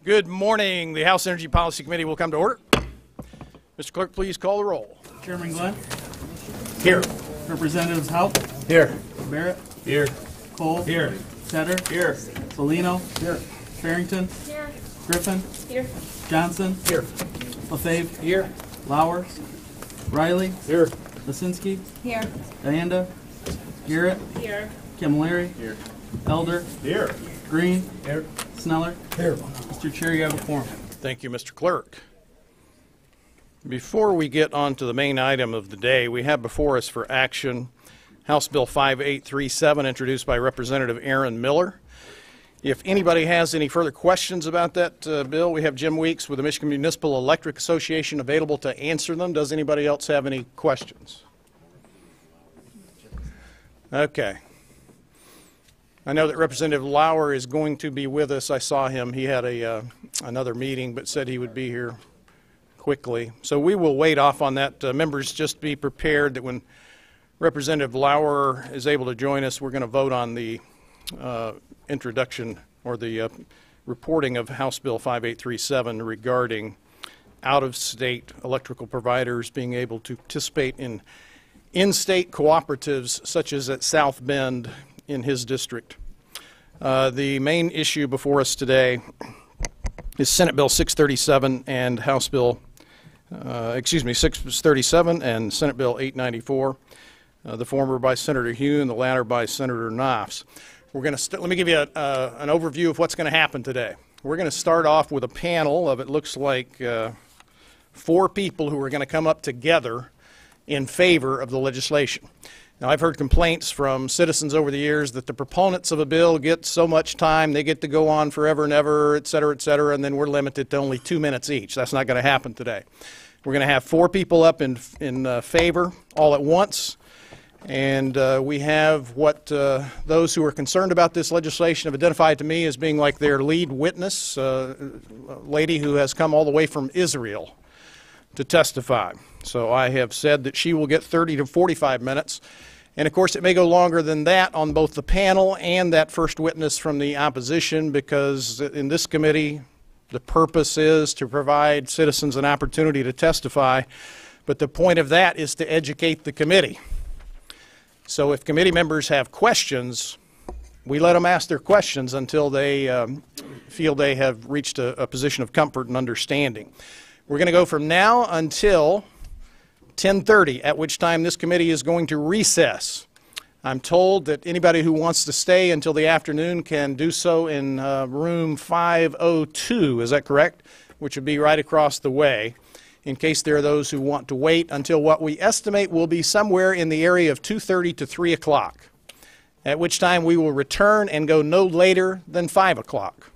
Good morning. The House Energy Policy Committee will come to order. Mr. Clerk, please call the roll. Chairman Glenn. Here. Representatives Haupt. Here. Barrett. Here. Cole. Here. Tedder. Here. Salino. Here. Farrington. Here. Griffin. Here. Johnson. Here. LaFave. Here. Lowers. Riley. Here. Lisinski. Here. Dianda. Garrett. Here. Camilleri. Here. Elder. Here. Green. Here. Sneller. Here. Mr. Chair, you have a quorum. Thank you, Mr. Clerk. Before we get on to the main item of the day, we have before us for action House Bill 5837, introduced by Representative Aaron Miller. If anybody has any further questions about that bill, we have Jim Weeks with the Michigan Municipal Electric Association available to answer them. Does anybody else have any questions? Okay. I know that Representative Lauer is going to be with us. I saw him. He had another meeting, but said he would be here quickly. So we will wait off on that. Members, just be prepared that when Representative Lauer is able to join us, we're going to vote on the introduction or the reporting of House Bill 5837 regarding out-of-state electrical providers being able to participate in-state cooperatives such as at South Bend in his district. The main issue before us today is Senate Bill 637 and House Bill, 637 and Senate Bill 894, the former by Senator Hugh and the latter by Senator Knopf. We're going to let me give you an overview of what's going to happen today. We're going to start off with a panel of, it looks like, 4 people who are going to come up together in favor of the legislation. Now, I've heard complaints from citizens over the years that the proponents of a bill get so much time, they get to go on forever and ever, et cetera, and then we're limited to only 2 minutes each. That's not going to happen today. We're going to have 4 people up in favor all at once, and we have what those who are concerned about this legislation have identified to me as being like their lead witness, a lady who has come all the way from Israel to testify. So I have said that she will get 30 to 45 minutes. And of course, it may go longer than that on both the panel and that first witness from the opposition, because in this committee, the purpose is to provide citizens an opportunity to testify. But the point of that is to educate the committee. So if committee members have questions, we let them ask their questions until they feel they have reached a position of comfort and understanding. We're going to go from now until 10:30, at which time this committee is going to recess. I'm told that anybody who wants to stay until the afternoon can do so in room 502, is that correct? Which would be right across the way, in case there are those who want to wait until what we estimate will be somewhere in the area of 2:30 to 3 o'clock, at which time we will return and go no later than 5 o'clock.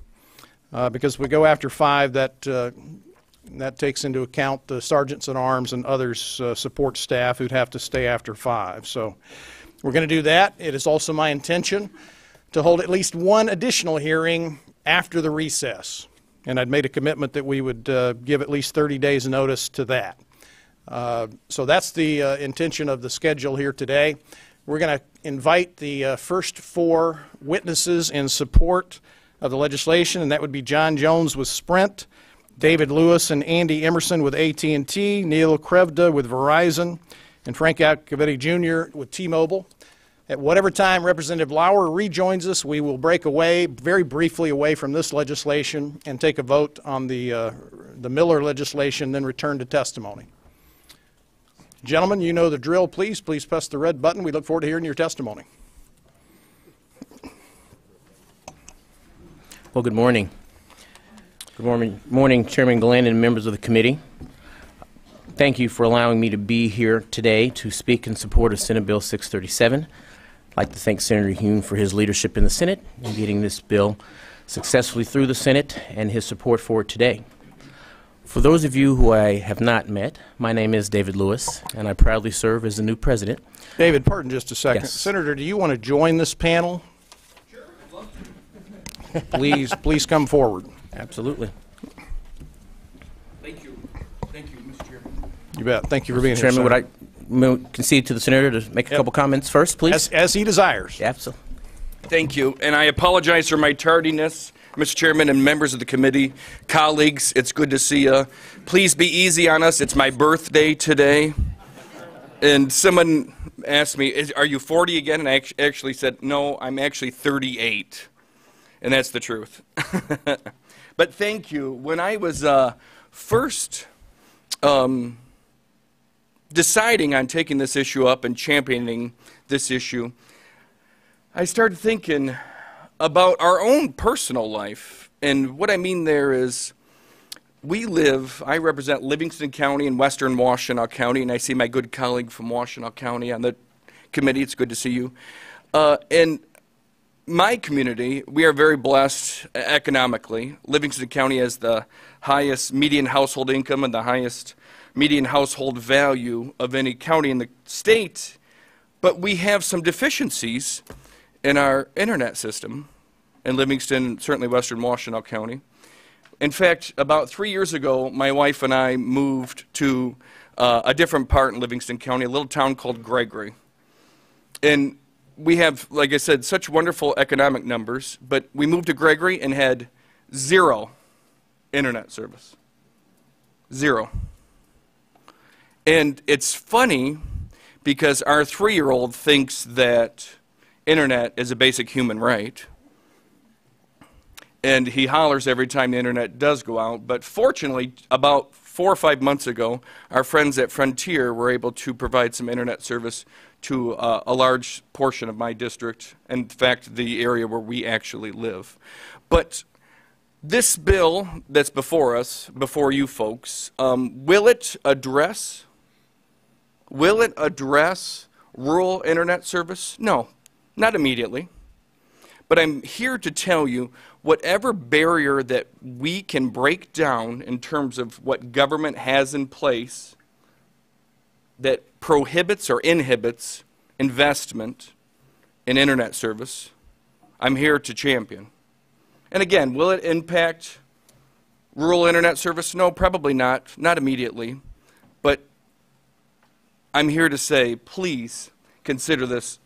Because if we go after 5, that takes into account the sergeants at arms and others support staff who'd have to stay after 5. So we're going to do that. It is also my intention to hold at least one additional hearing after the recess. And I'd made a commitment that we would give at least 30 days notice to that. So that's the intention of the schedule here today. We're going to invite the first 4 witnesses in support of the legislation, and that would be John Jones with Sprint, David Lewis and Andy Emerson with AT&T, Neil Krevda with Verizon, and Frank Iacovetti Jr. with T-Mobile. At whatever time Representative Lauer rejoins us, we will break away, very briefly away from this legislation and take a vote on the Miller legislation, then return to testimony. Gentlemen, you know the drill. Please press the red button. We look forward to hearing your testimony. Well, good morning. Good morning, Chairman Glenn and members of the committee. Thank you for allowing me to be here today to speak in support of Senate Bill 637. I'd like to thank Senator Hune for his leadership in the Senate in getting this bill successfully through the Senate and his support for it today. For those of you who I have not met, my name is David Lewis, and I proudly serve as the new president. David, pardon just a second. Yes. Senator, do you want to join this panel? Sure, I'd love to. Please come forward. Absolutely. Thank you. Thank you, Mr. Chairman. You bet. Thank you for being here, Chairman, Senator. would I concede to the senator to make a couple comments first, please? As he desires. Absolutely. Thank you, and I apologize for my tardiness, Mr. Chairman and members of the committee, colleagues, it's good to see you. Please be easy on us, it's my birthday today. And someone asked me, are you 40 again? And I actually said, no, I'm actually 38. And that's the truth. But thank you. When I was first deciding on taking this issue up and championing this issue, I started thinking about our own personal life. And what I mean there is, I represent Livingston County and Western Washtenaw County, and I see my good colleague from Washtenaw County on the committee. It's good to see you. In my community, we are very blessed economically. Livingston County has the highest median household income and the highest median household value of any county in the state, but we have some deficiencies in our internet system in Livingston, certainly Western Washtenaw County. In fact, about 3 years ago, my wife and I moved to a different part in Livingston County, a little town called Gregory. And we have, like I said, such wonderful economic numbers, but we moved to Gregory and had 0 internet service. 0. And it's funny because our 3-year-old thinks that internet is a basic human right. And he hollers every time the internet does go out. But fortunately, about 4 or 5 months ago, our friends at Frontier were able to provide some internet service to a large portion of my district, in fact, the area where we actually live. But this bill that's before us, before you folks, will it address rural internet service? No, not immediately. But I'm here to tell you, whatever barrier that we can break down in terms of what government has in place that prohibits or inhibits investment in internet service, I'm here to champion. And again, will it impact rural internet service? No, probably not immediately. But I'm here to say, please consider this,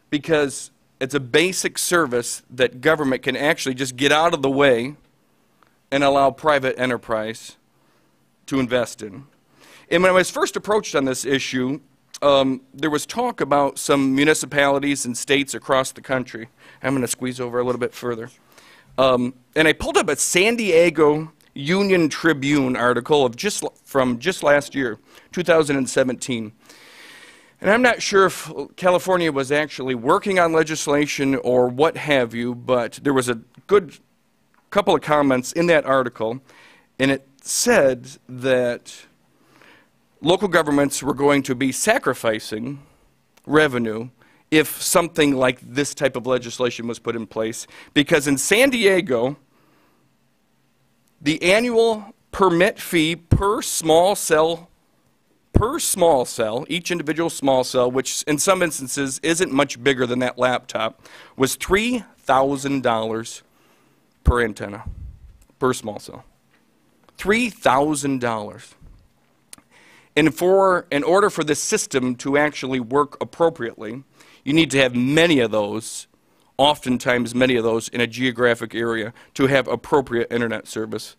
because it's a basic service that government can actually just get out of the way and allow private enterprise to invest in. And when I was first approached on this issue, there was talk about some municipalities and states across the country. I'm going to squeeze over a little bit further. And I pulled up a San Diego Union Tribune article from just last year, 2017. And I'm not sure if California was actually working on legislation or what have you, but there was a good couple of comments in that article, and it said that local governments were going to be sacrificing revenue if something like this type of legislation was put in place, because in San Diego, the annual permit fee per small cell, each individual small cell, which in some instances isn't much bigger than that laptop, was $3,000 per antenna, per small cell. $3,000. And in order for this system to actually work appropriately, you need to have many of those, oftentimes many of those in a geographic area, to have appropriate internet service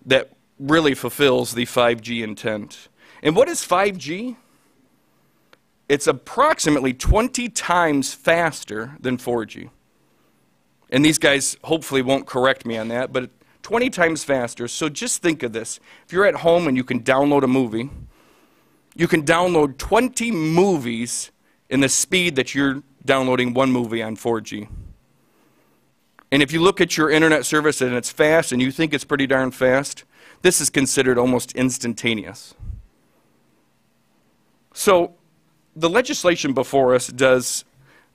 that really fulfills the 5G intent. And what is 5G? It's approximately 20 times faster than 4G. And these guys hopefully won't correct me on that, but 20 times faster. So just think of this. If you're at home and you can download a movie, you can download 20 movies in the speed that you're downloading one movie on 4G. And if you look at your internet service and it's fast and you think it's pretty darn fast, this is considered almost instantaneous. So the legislation before us does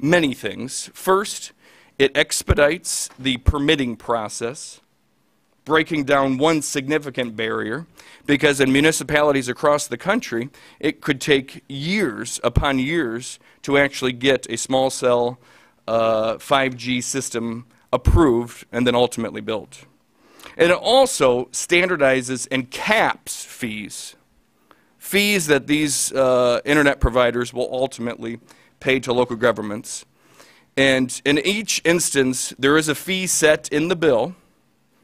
many things. First, it expedites the permitting process, breaking down one significant barrier, because in municipalities across the country, it could take years upon years to actually get a small cell 5G system approved and then ultimately built. And it also standardizes and caps fees that these internet providers will ultimately pay to local governments. And in each instance, there is a fee set in the bill.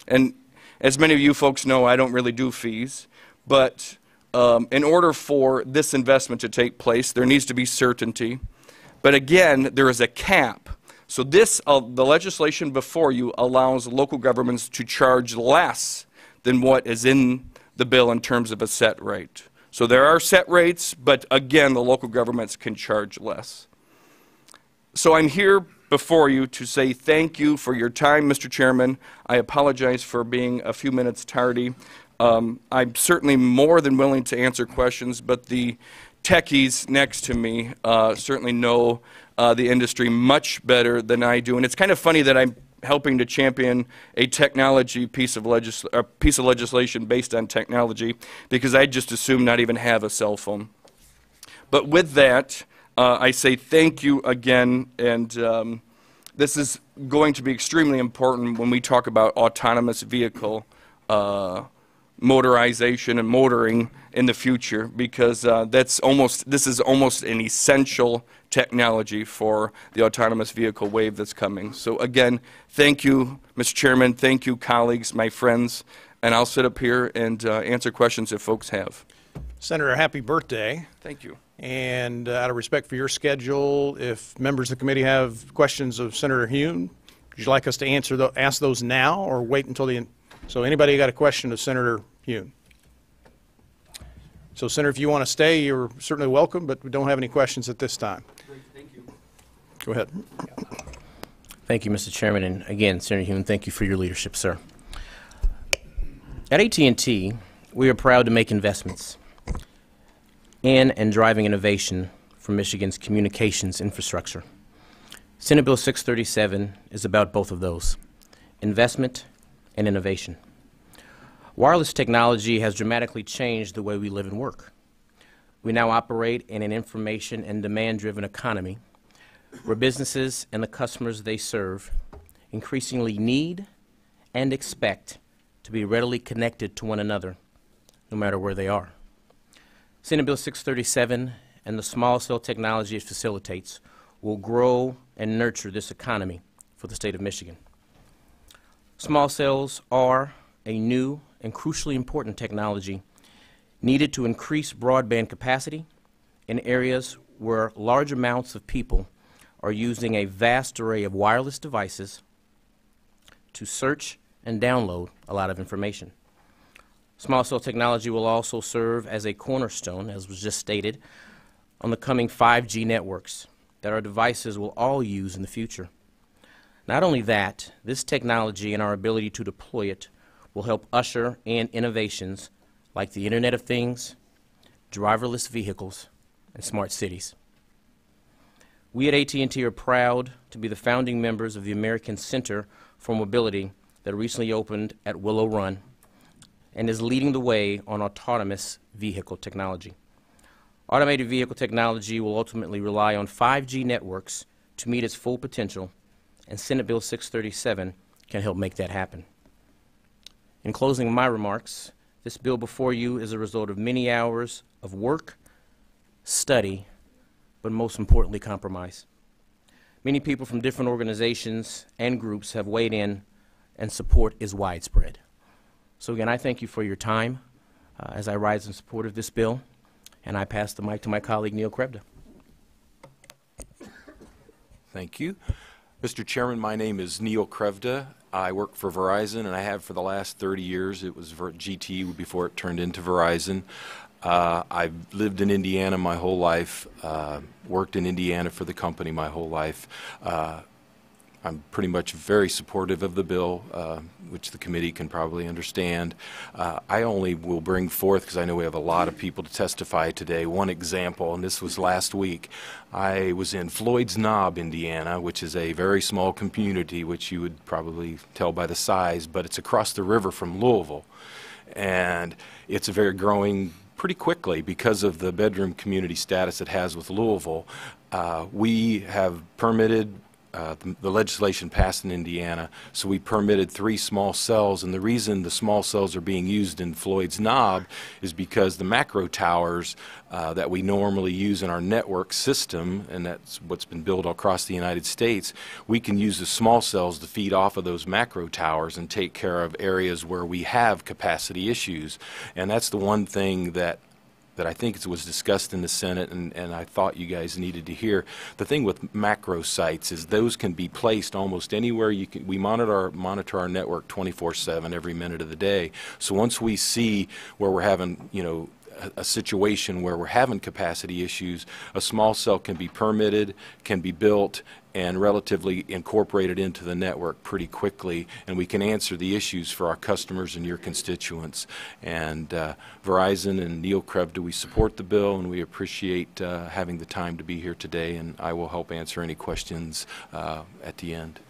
And as many of you folks know, I don't really do fees. But in order for this investment to take place, there needs to be certainty. But again, there is a cap. So this, the legislation before you allows local governments to charge less than what is in the bill in terms of a set rate. So there are set rates, but again, the local governments can charge less. So I'm here before you to say thank you for your time, Mr. Chairman. I apologize for being a few minutes tardy. I'm certainly more than willing to answer questions, but the techies next to me certainly know the industry much better than I do. And it's kind of funny that I'm helping to champion a technology piece of legislation based on technology, because I just assume not even have a cell phone. But with that, I say thank you again, and this is going to be extremely important when we talk about autonomous vehicle motorization and motoring in the future, because this is almost an essential technology for the autonomous vehicle wave that's coming. So again, thank you, Mr. Chairman, thank you, colleagues, my friends, and I'll sit up here and answer questions if folks have. Senator, happy birthday. Thank you. And out of respect for your schedule, if members of the committee have questions of Senator Hune, would you like us to ask those now or wait until the end? So anybody got a question of Senator Hune? So, Senator, if you want to stay, you're certainly welcome, but we don't have any questions at this time. Great, thank you. Go ahead. Thank you, Mr. Chairman, and again, Senator Hune, thank you for your leadership, sir. At AT&T, we are proud to make investments in and driving innovation for Michigan's communications infrastructure. Senate Bill 637 is about both of those, investment and innovation. Wireless technology has dramatically changed the way we live and work. We now operate in an information and demand-driven economy where businesses and the customers they serve increasingly need and expect to be readily connected to one another, no matter where they are. Senate Bill 637 and the small cell technology it facilitates will grow and nurture this economy for the state of Michigan. Small cells are a new and crucially important technology needed to increase broadband capacity in areas where large amounts of people are using a vast array of wireless devices to search and download a lot of information. Small cell technology will also serve as a cornerstone, as was just stated, on the coming 5G networks that our devices will all use in the future. Not only that, this technology and our ability to deploy it will help usher in innovations like the Internet of Things, driverless vehicles, and smart cities. We at AT&T are proud to be the founding members of the American Center for Mobility that recently opened at Willow Run and is leading the way on autonomous vehicle technology. Automated vehicle technology will ultimately rely on 5G networks to meet its full potential, and Senate Bill 637 can help make that happen. In closing my remarks, this bill before you is a result of many hours of work, study, but most importantly, compromise. Many people from different organizations and groups have weighed in, and support is widespread. So again, I thank you for your time as I rise in support of this bill, and I pass the mic to my colleague, Neil Krebda. Thank you. Mr. Chairman, my name is Neil Krevda. I work for Verizon, and I have for the last 30 years. It was GT before it turned into Verizon. I've lived in Indiana my whole life, worked in Indiana for the company my whole life. I'm pretty much very supportive of the bill, which the committee can probably understand. I only will bring forth, because I know we have a lot of people to testify today, one example, and this was last week. I was in Floyd's Knob, Indiana, which is a very small community, which you would probably tell by the size, but it's across the river from Louisville. And it's a very growing pretty quickly because of the bedroom community status it has with Louisville. We have permitted the legislation passed in Indiana, so we permitted 3 small cells, and the reason the small cells are being used in Floyd's Knob is because the macro towers that we normally use in our network system, and that's what's been built across the United States, we can use the small cells to feed off of those macro towers and take care of areas where we have capacity issues. And that's the one thing that I think it was discussed in the Senate, and I thought you guys needed to hear. The thing with macro sites is those can be placed almost anywhere you can. We monitor our network 24/7 every minute of the day. So once we see where we're having, a situation where we're having capacity issues, a small cell can be permitted, can be built, and relatively incorporated into the network pretty quickly, and we can answer the issues for our customers and your constituents. And Verizon and Neil Krevda, we support the bill, and we appreciate having the time to be here today, and I will help answer any questions at the end.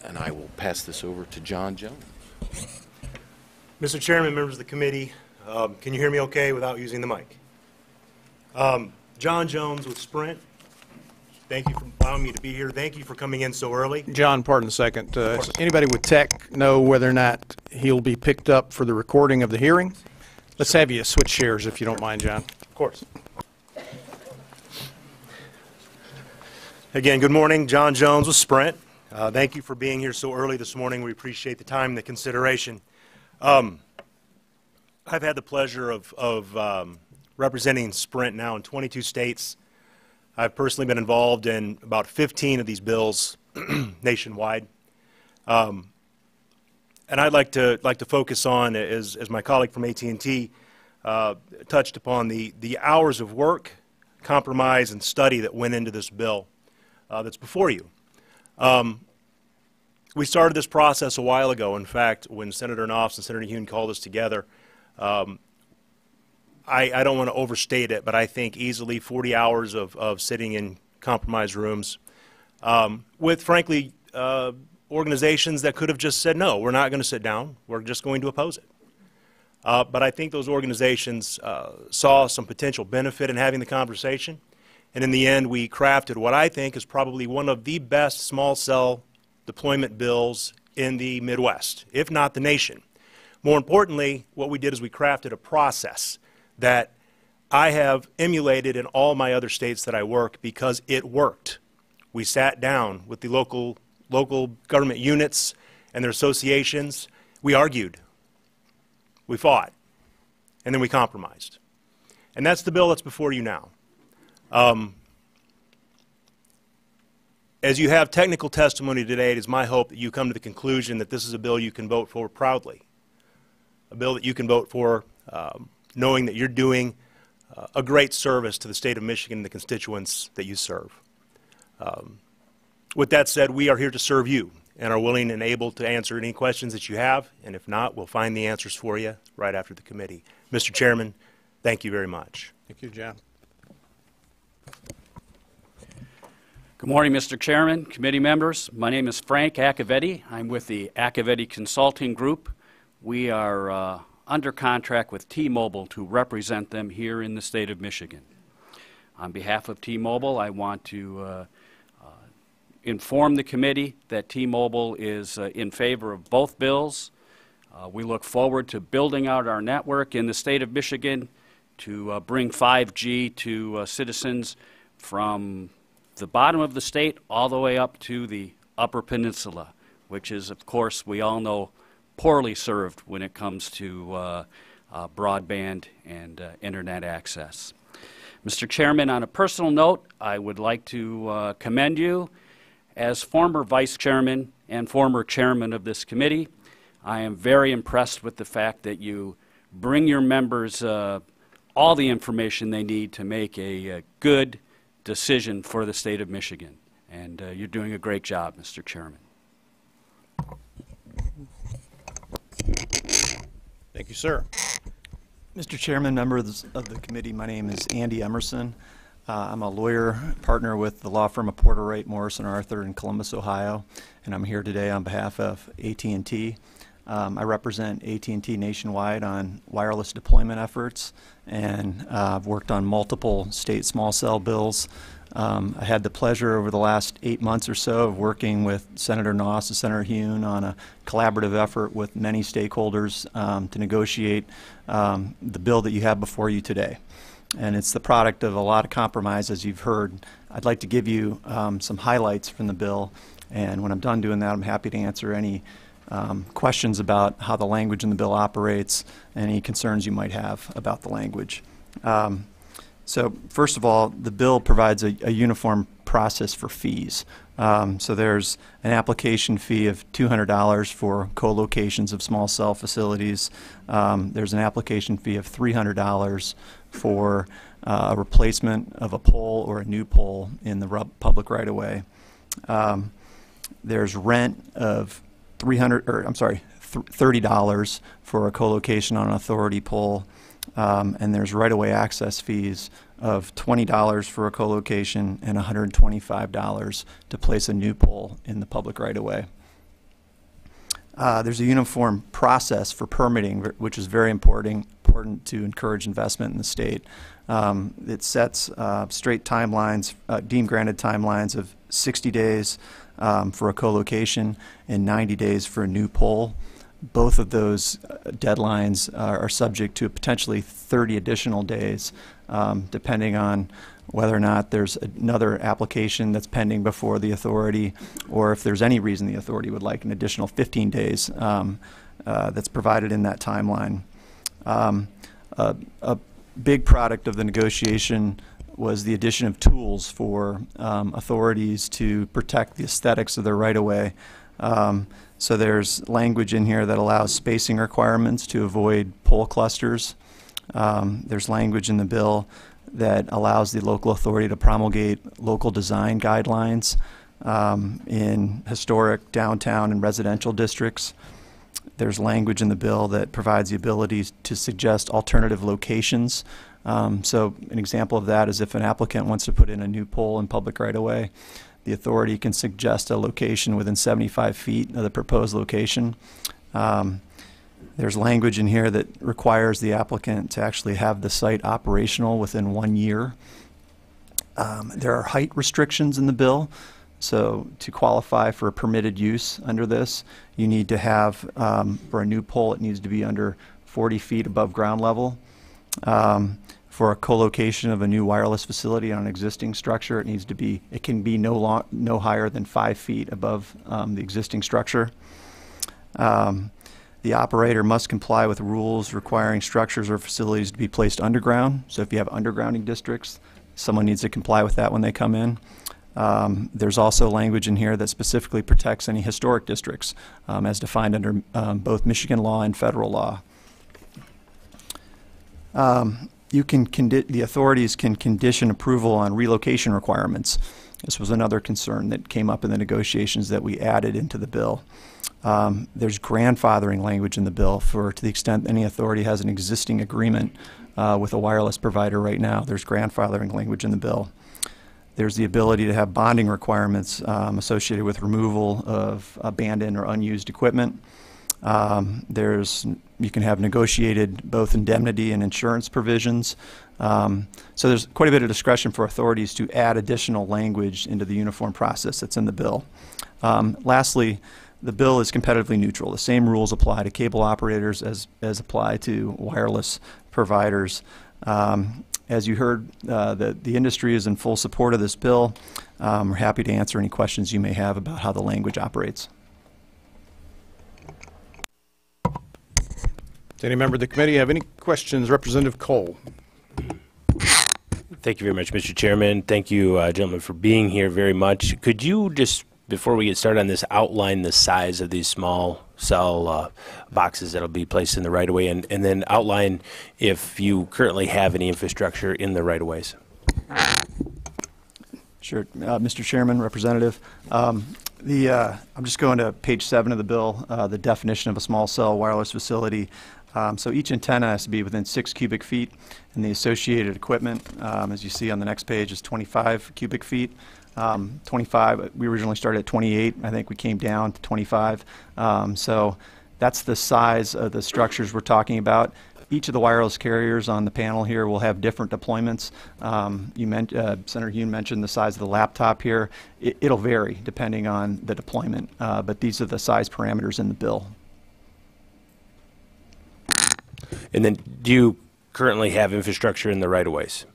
And I will pass this over to John Jones. Mr. Chairman, members of the committee, can you hear me okay without using the mic? John Jones with Sprint. Thank you for allowing me to be here. Thank you for coming in so early. John, pardon a second. Anybody with tech know whether or not he'll be picked up for the recording of the hearing? Let's have you switch chairs if you don't mind, John. Of course. Again, good morning. John Jones with Sprint. Thank you for being here so early this morning. We appreciate the time and the consideration. I've had the pleasure of representing Sprint now in 22 states. I've personally been involved in about 15 of these bills nationwide. And I'd like to focus on, as my colleague from AT&T touched upon, the hours of work, compromise, and study that went into this bill that's before you. We started this process a while ago. In fact, when Senator Knopf and Senator Hune called us together, I don't want to overstate it, but I think easily 40 hours of sitting in compromise rooms with, frankly, organizations that could have just said, no, we're not going to sit down. We're just going to oppose it. But I think those organizations saw some potential benefit in having the conversation. And in the end, we crafted what I think is probably one of the best small cell deployment bills in the Midwest, if not the nation. More importantly, what we did is we crafted a process that I have emulated in all my other states that I work because it worked. We sat down with the local government units and their associations. We argued. We fought. And then we compromised. And that's the bill that's before you now. As you have technical testimony today, it is my hope that you come to the conclusion that this is a bill you can vote for proudly. A bill that you can vote for knowing that you're doing a great service to the state of Michigan and the constituents that you serve. With that said, we are here to serve you and are willing and able to answer any questions that you have, and if not, we'll find the answers for you right after the committee. Mr. Chairman, thank you very much. Thank you, John. Good morning, Mr. Chairman, committee members. My name is Frank Accavetti. I'm with the Accavetti Consulting Group. We are under contract with T-Mobile to represent them here in the state of Michigan. On behalf of T-Mobile, I want to inform the committee that T-Mobile is in favor of both bills. We look forward to building out our network in the state of Michigan to bring 5G to citizens from the bottom of the state all the way up to the Upper Peninsula, which is, of course, we all know, poorly served when it comes to broadband and internet access. Mr. Chairman, on a personal note, I would like to commend you. As former vice chairman and former chairman of this committee, I am very impressed with the fact that you bring your members all the information they need to make a good decision for the state of Michigan. And you're doing a great job, Mr. Chairman. Thank you, sir. Mr. Chairman, members of the committee, my name is Andy Emerson. I'm a lawyer partner with the law firm of Porter Wright, Morrison Arthur in Columbus, Ohio, and I'm here today on behalf of AT&T. I represent AT&T nationwide on wireless deployment efforts, and I've worked on multiple state small cell bills. I had the pleasure over the last 8 months or so of working with Senator Noss and Senator Hune on a collaborative effort with many stakeholders to negotiate the bill that you have before you today. And it's the product of a lot of compromise, as you've heard. I'd like to give you some highlights from the bill, and when I'm done doing that, I'm happy to answer any questions about how the language in the bill operates, any concerns you might have about the language. So first of all, the bill provides a uniform process for fees. So there's an application fee of $200 for co-locations of small cell facilities. There's an application fee of $300 for a replacement of a pole or a new pole in the public right-of-way. There's rent of $30 for a co-location on an authority pole, and there's right-of-way access fees of $20 for a co-location and $125 to place a new pole in the public right-of-way. There's a uniform process for permitting, which is very important to encourage investment in the state. It sets straight timelines, deemed granted timelines of 60 days for a co-location and 90 days for a new pole. Both of those deadlines are subject to potentially 30 additional days, depending on whether or not there's another application that's pending before the authority, or if there's any reason the authority would like an additional 15 days that's provided in that timeline. A big product of the negotiation was the addition of tools for authorities to protect the aesthetics of their right-of-way. So there's language in here that allows spacing requirements to avoid pole clusters. There's language in the bill that allows the local authority to promulgate local design guidelines in historic downtown and residential districts. There's language in the bill that provides the ability to suggest alternative locations. So an example of that is if an applicant wants to put in a new pole in public right-of-way, the authority can suggest a location within 75 feet of the proposed location. There's language in here that requires the applicant to actually have the site operational within 1 year. There are height restrictions in the bill. So to qualify for a permitted use under this, you need to have, for a new pole, it needs to be under 40 feet above ground level. For a co-location of a new wireless facility on an existing structure, it can be no higher than 5 feet above the existing structure. The operator must comply with rules requiring structures or facilities to be placed underground. So if you have undergrounding districts, someone needs to comply with that when they come in. There's also language in here that specifically protects any historic districts as defined under both Michigan law and federal law. The authorities can condition approval on relocation requirements. This was another concern that came up in the negotiations that we added into the bill. There's grandfathering language in the bill to the extent any authority has an existing agreement with a wireless provider right now. There's grandfathering language in the bill. There's the ability to have bonding requirements associated with removal of abandoned or unused equipment. You can have negotiated both indemnity and insurance provisions. So there's quite a bit of discretion for authorities to add additional language into the uniform process that's in the bill. Lastly, the bill is competitively neutral. The same rules apply to cable operators as apply to wireless providers. As you heard, the industry is in full support of this bill. We're happy to answer any questions you may have about how the language operates. Does any member of the committee have any questions? Representative Cole. Thank you very much, Mr. Chairman. Thank you, gentlemen, for being here very much. Could you just, before we get started on this, outline the size of these small cell boxes that will be placed in the right-of-way, and then outline if you currently have any infrastructure in the right-of-ways? Sure. Mr. Chairman, Representative, I'm just going to page 7 of the bill, the definition of a small cell wireless facility. So each antenna has to be within 6 cubic feet, and the associated equipment, as you see on the next page, is 25 cubic feet. 25, we originally started at 28. I think we came down to 25. So That's the size of the structures we're talking about. Each of the wireless carriers on the panel here will have different deployments. Senator Hune mentioned the size of the laptop here. It'll vary depending on the deployment, but these are the size parameters in the bill. And then do you currently have infrastructure in the right-of-ways?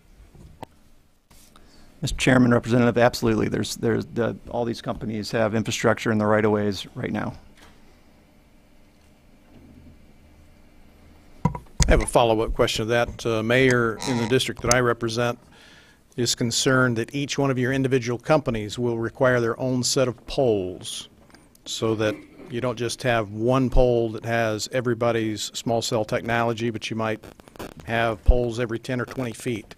Mr. Chairman, Representative, absolutely. All these companies have infrastructure in the right-of-ways right now. I have a follow-up question to that. Mayor in the district that I represent is concerned that each one of your individual companies will require their own set of poles so that you don't just have one pole that has everybody's small cell technology, but you might have poles every 10 or 20 feet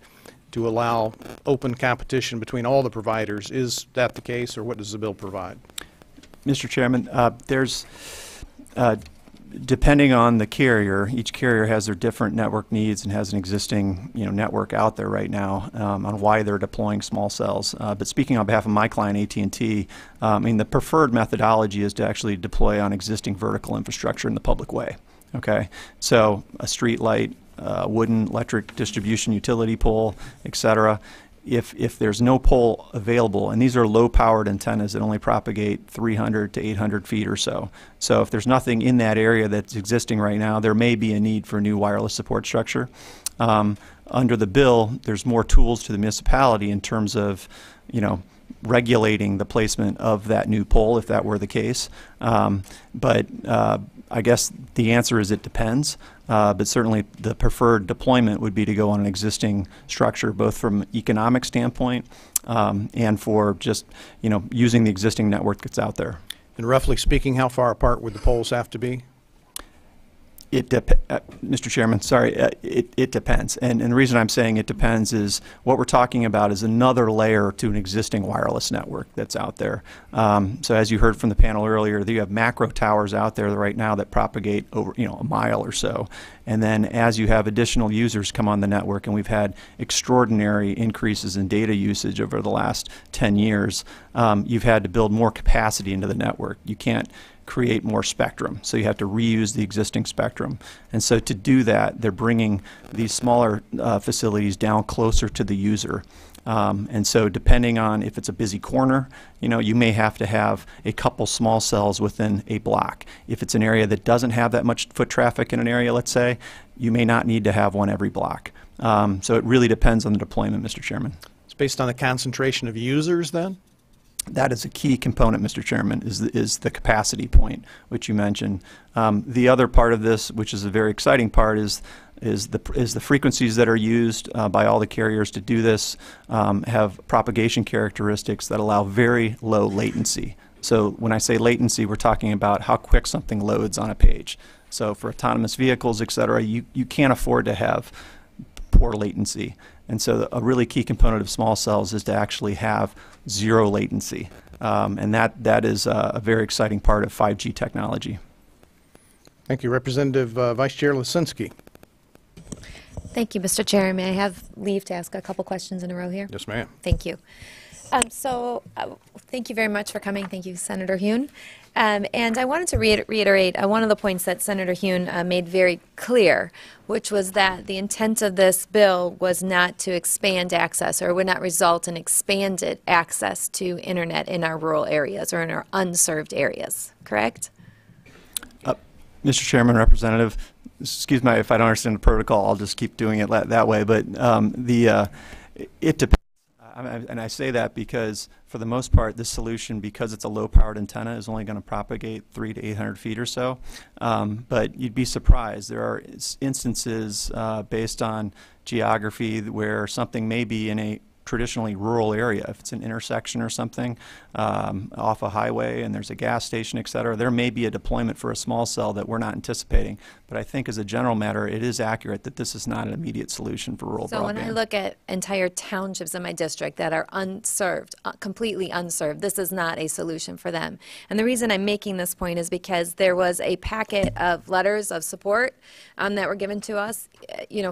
to allow open competition between all the providers. Is that the case, or what does the bill provide? Mr. Chairman, depending on the carrier, each carrier has their different network needs and has an existing network out there right now on why they're deploying small cells. But speaking on behalf of my client, AT&T, the preferred methodology is to actually deploy on existing vertical infrastructure in the public way. Okay, so a street light, wooden electric distribution utility pole, etc. If there's no pole available, and these are low-powered antennas that only propagate 300 to 800 feet or so. So if there's nothing in that area that's existing right now, there may be a need for new wireless support structure. Under the bill, there's more tools to the municipality in terms of, regulating the placement of that new pole, if that were the case. But I guess the answer is it depends. But certainly the preferred deployment would be to go on an existing structure, both from an economic standpoint and for just using the existing network that's out there. And roughly speaking, how far apart would the poles have to be? Mr. Chairman, sorry, it depends. And the reason I'm saying it depends is what we're talking about is another layer to an existing wireless network that's out there. So as you heard from the panel earlier, you have macro towers out there right now that propagate over a mile or so. And then as you have additional users come on the network, and we've had extraordinary increases in data usage over the last 10 years, you've had to build more capacity into the network. You can't create more spectrum, so you have to reuse the existing spectrum. And so to do that, they're bringing these smaller facilities down closer to the user. And so depending on if it's a busy corner, you may have to have a couple small cells within a block. If it's an area that doesn't have that much foot traffic in an area, let's say, you may not need to have one every block. So it really depends on the deployment, Mr. Chairman. It's based on the concentration of users then? That is a key component, Mr. Chairman, is the capacity point, which you mentioned. The other part of this, which is a very exciting part, is the frequencies that are used by all the carriers to do this have propagation characteristics that allow very low latency. So when I say latency, we're talking about how quick something loads on a page. So for autonomous vehicles, et cetera, you can't afford to have poor latency. And so a really key component of small cells is to actually have zero latency. And that is a very exciting part of 5G technology. Thank you. Representative Vice Chair Lisinski. Thank you, Mr. Chair. May I have leave to ask a couple questions in a row here? Yes, ma'am. Thank you. Thank you very much for coming. Thank you, Senator Hune. And I wanted to reiterate one of the points that Senator Hune made very clear, which was that the intent of this bill was not to expand access, or would not result in expanded access to internet in our rural areas or in our unserved areas, correct? Mr. Chairman, Representative, excuse me if I don't understand the protocol, I'll just keep doing it that way, but it depends. And I say that because, for the most part, this solution, because it's a low-powered antenna, is only going to propagate 300 to 800 feet or so. But you'd be surprised. There are instances based on geography where something may be in a traditionally rural area. If it's an intersection or something off a highway and there's a gas station, et cetera, there may be a deployment for a small cell that we're not anticipating. But I think as a general matter, it is accurate that this is not an immediate solution for rural broadband. So when I look at entire townships in my district that are unserved, completely unserved, this is not a solution for them. And the reason I'm making this point is because there was a packet of letters of support that were given to us,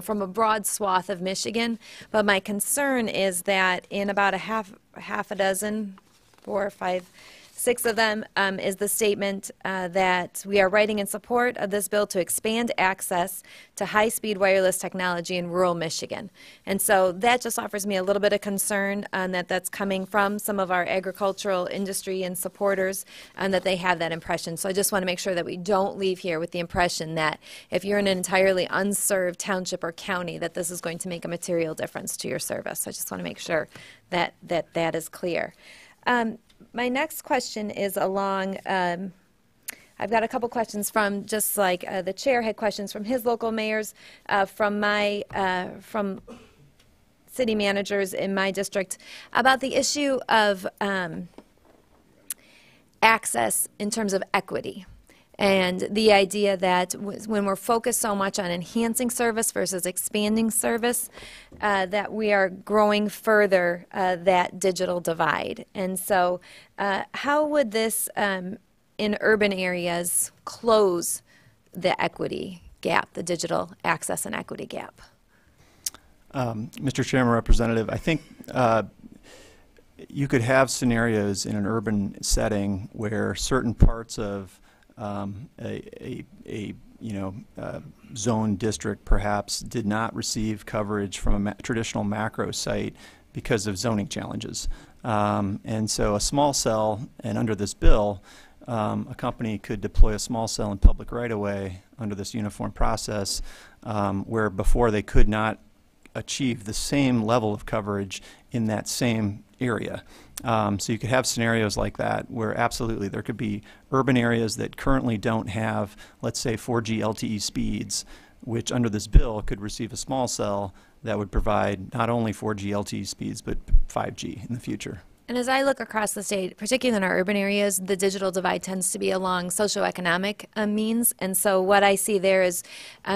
from a broad swath of Michigan. But my concern is that in about a half a dozen, 4 or 5 6 of them is the statement that we are writing in support of this bill to expand access to high-speed wireless technology in rural Michigan. And so that just offers me a little bit of concern that that's coming from some of our agricultural industry and supporters, and that they have that impression. So I just want to make sure that we don't leave here with the impression that if you're in an entirely unserved township or county, that this is going to make a material difference to your service. So I just want to make sure that that is clear. My next question is along, I've got a couple questions from, just like the chair had questions from his local mayors, from city managers in my district, about the issue of access in terms of equity. And the idea that when we're focused so much on enhancing service versus expanding service, that we are growing further that digital divide. And so how would this, in urban areas, close the equity gap, the digital access and equity gap? Mr. Chairman, Representative, I think you could have scenarios in an urban setting where certain parts of zone district perhaps did not receive coverage from a traditional macro site because of zoning challenges. And so a small cell, and under this bill, a company could deploy a small cell in public right-of-way under this uniform process, where before they could not achieve the same level of coverage in that same area. So you could have scenarios like that where absolutely there could be urban areas that currently don't have, let's say, 4G LTE speeds, which under this bill could receive a small cell that would provide not only 4G LTE speeds but 5G in the future. And as I look across the state, particularly in our urban areas, the digital divide tends to be along socioeconomic means. And so what I see there is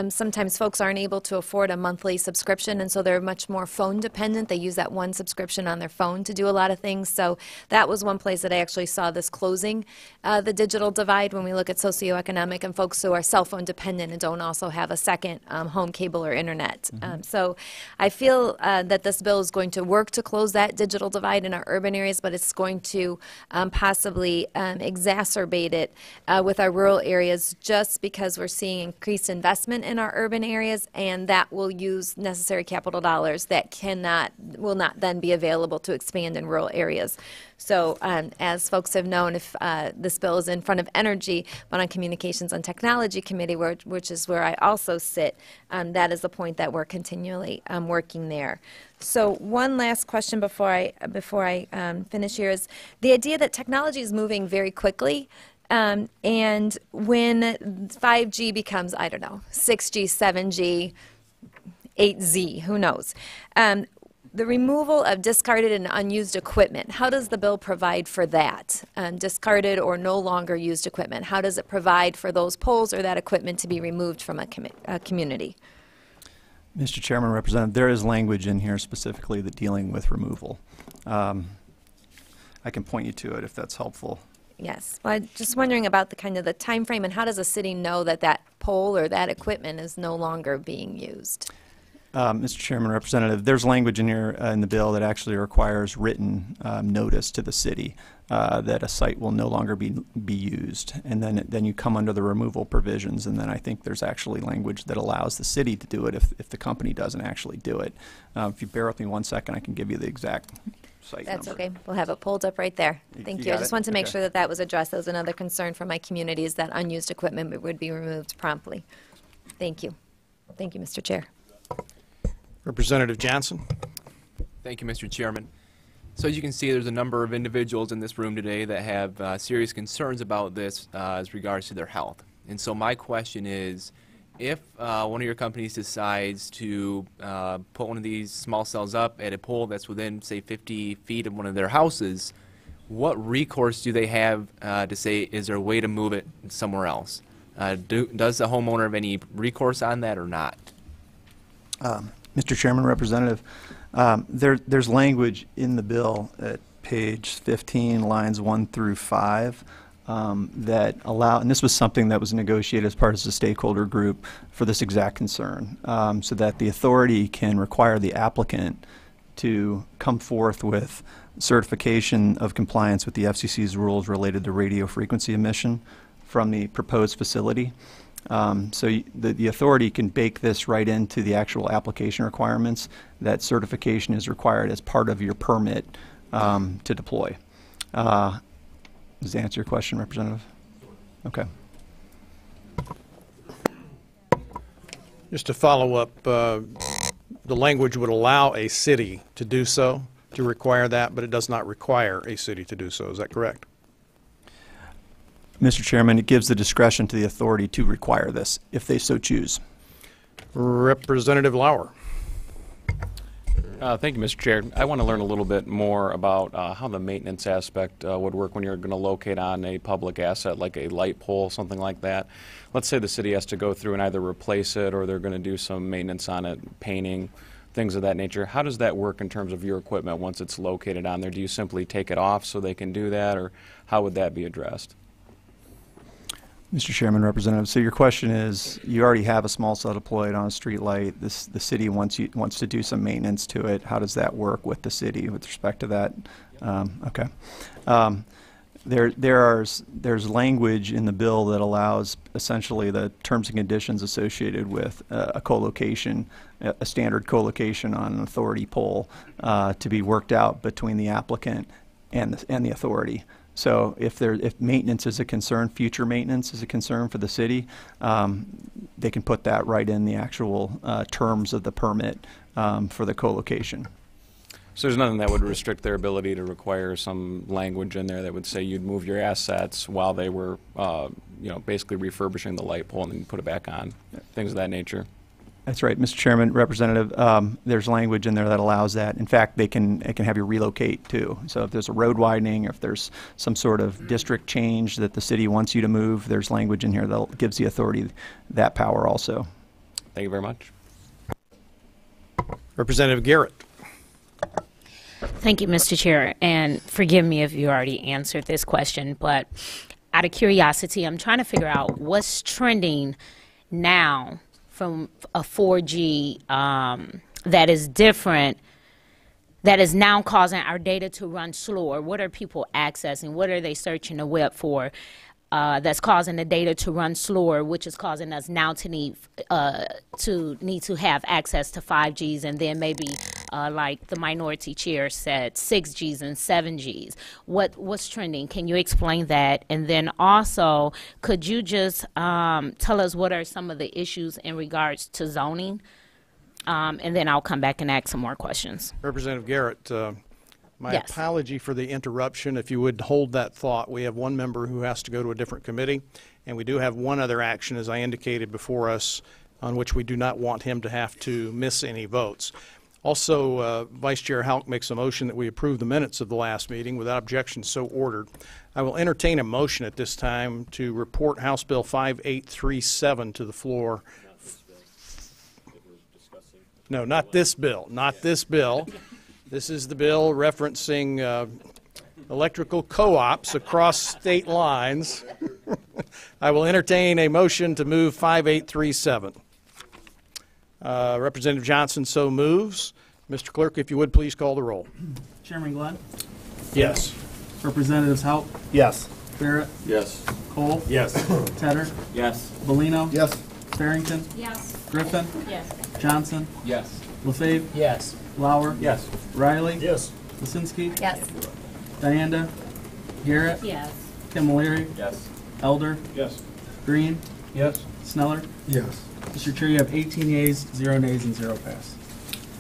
sometimes folks aren't able to afford a monthly subscription, and so they're much more phone dependent. They use that one subscription on their phone to do a lot of things. So that was one place that I actually saw this closing the digital divide when we look at socioeconomic and folks who are cell phone dependent and don't also have a second home cable or internet. So I feel that this bill is going to work to close that digital divide in our urban areas, but it's going to possibly exacerbate it with our rural areas, just because we're seeing increased investment in our urban areas, and that will use necessary capital dollars that will not then be available to expand in rural areas. So as folks have known, if this bill is in front of Energy, but on Communications and Technology Committee, which is where I also sit, that is the point that we're continually working there. So one last question before I finish here is the idea that technology is moving very quickly, and when 5G becomes, I don't know, 6G, 7G, 8Z, who knows? The removal of discarded and unused equipment, how does the bill provide for that? Discarded or no longer used equipment, how does it provide for those poles or that equipment to be removed from a community? Mr. Chairman, Representative, there is language in here specifically that dealing with removal. I can point you to it if that's helpful. Yes. Well, I'm just wondering about the kind of the time frame, and how does a city know that that pole or that equipment is no longer being used? Mr. Chairman, Representative, there's language in here in the bill that actually requires written notice to the city that a site will no longer be used, and then you come under the removal provisions, and then I think there's actually language that allows the city to do it if the company doesn't actually do it. If you bear with me 1 second, I can give you the exact site That's number. okay. We'll have it pulled up right there. Thank you. I just wanted to make sure that that was addressed. That was another concern from my community, is that unused equipment would be removed promptly. Thank you. Thank you, Mr. Chair. Representative Johnson. Thank you, Mr. Chairman. So as you can see, there's a number of individuals in this room today that have serious concerns about this as regards to their health. And so my question is, if one of your companies decides to put one of these small cells up at a pole that's within, say, 50 feet of one of their houses, what recourse do they have to say, is there a way to move it somewhere else? Does the homeowner have any recourse on that or not? Mr. Chairman, Representative, there's language in the bill at page 15, lines 1 through 5, that allow, and this was something that was negotiated as part of the stakeholder group for this exact concern, so that the authority can require the applicant to come forth with certification of compliance with the FCC's rules related to radio frequency emission from the proposed facility. The authority can bake this right into the actual application requirements. That certification is required as part of your permit to deploy. Does that answer your question, Representative? Okay. Just to follow up, the language would allow a city to do so, to require that, but it does not require a city to do so. Is that correct? Mr. Chairman, it gives the discretion to the authority to require this if they so choose. Representative Lauer. Thank you, Mr. Chair. I want to learn a little bit more about how the maintenance aspect would work when you're going to locate on a public asset like a light pole, something like that. Let's say the city has to go through and either replace it or they're going to do some maintenance on it, painting, things of that nature. How does that work in terms of your equipment once it's located on there? Do you simply take it off so they can do that, or how would that be addressed? Mr. Chairman, Representative, so your question is, you already have a small cell deployed on a street light. The city wants to do some maintenance to it. How does that work with the city with respect to that? Okay. There's language in the bill that allows essentially the terms and conditions associated with a co-location, a standard co-location on an authority pole, to be worked out between the applicant and the authority. So if maintenance is a concern, future maintenance is a concern for the city, they can put that right in the actual terms of the permit for the co-location. So there's nothing that would restrict their ability to require some language in there that would say you'd move your assets while they were, basically refurbishing the light pole and then put it back on, things of that nature. That's right, Mr. Chairman, Representative. There's language in there that allows that. In fact, it can have you relocate too. So if there's a road widening, or if there's some sort of district change that the city wants you to move, there's language in here that gives the authority that power also. Thank you very much. Representative Garrett. Thank you, Mr. Chair, and forgive me if you already answered this question, but out of curiosity, I'm trying to figure out what's trending now from a 4G that is different, that is now causing our data to run slower. What are people accessing? What are they searching the web for that's causing the data to run slower, which is causing us now to need to have access to 5Gs, and then maybe like the minority chair said, 6Gs and 7Gs. What's trending? Can you explain that? And then also, could you just tell us what are some of the issues in regards to zoning? And then I'll come back and ask some more questions. Representative Garrett, my Yes. apology for the interruption. If you would hold that thought, we have one member who has to go to a different committee, and we do have one other action, as I indicated before us, on which we do not want him to have to miss any votes. Also, Vice Chair Houck makes a motion that we approve the minutes of the last meeting without objection, so ordered. I will entertain a motion at this time to report House Bill 5837 to the floor. No, not this bill. Not this bill. This is the bill referencing electrical co-ops across state lines. I will entertain a motion to move 5837. Representative Johnson so moves. Mr. Clerk, if you would please call the roll. Chairman Glenn? Yes. Representatives Houck? Yes. Barrett? Yes. Cole? Yes. Tedder? Yes. Bellino? Yes. Farrington? Yes. Griffin? Yes. Johnson? Yes. LaFave? Yes. Lauer? Yes. Riley? Yes. Lisinski? Yes. Dianda? Garrett? Yes. Camilleri? Yes. Elder? Yes. Green? Yes. Sneller? Yes. Mr. Chair, you have 18 yeas, 0 nays, and 0 pass.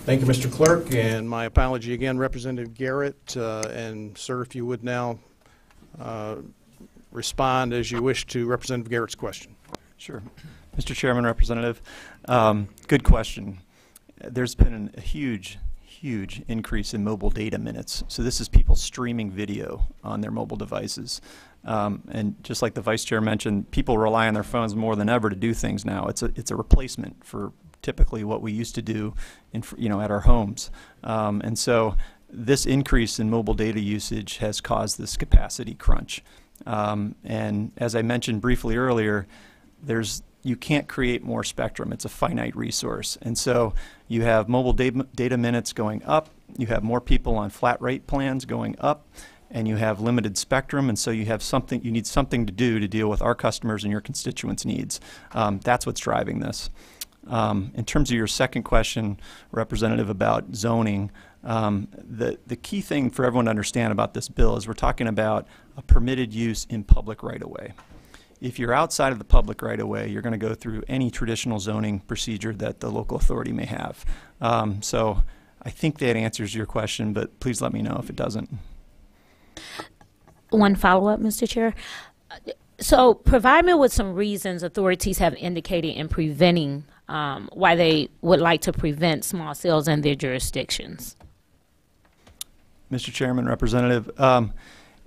Thank you, Mr. Clerk, and my apology again, Representative Garrett. And, sir, if you would now respond as you wish to Representative Garrett's question. Sure. Mr. Chairman, Representative, good question. There's been a huge increase in mobile data minutes. So this is people streaming video on their mobile devices. And just like the Vice Chair mentioned, people rely on their phones more than ever to do things now. It's a replacement for typically what we used to do at our homes. And so this increase in mobile data usage has caused this capacity crunch. And as I mentioned briefly earlier, you can't create more spectrum. It's a finite resource. And so you have mobile data minutes going up You have more people on flat rate plans going up, and you have limited spectrum, and so you have something, you need something to do to deal with our customers and your constituents' needs. That's what's driving this. In terms of your second question, Representative, about zoning, the key thing for everyone to understand about this bill is we're talking about a permitted use in public right-of-way. If you're outside of the public right-of-way, you're going to go through any traditional zoning procedure that the local authority may have. So I think that answers your question, but please let me know if it doesn't. One follow-up, Mr. Chair. So provide me with some reasons authorities have indicated in preventing why they would like to prevent small cells in their jurisdictions. Mr. Chairman, Representative,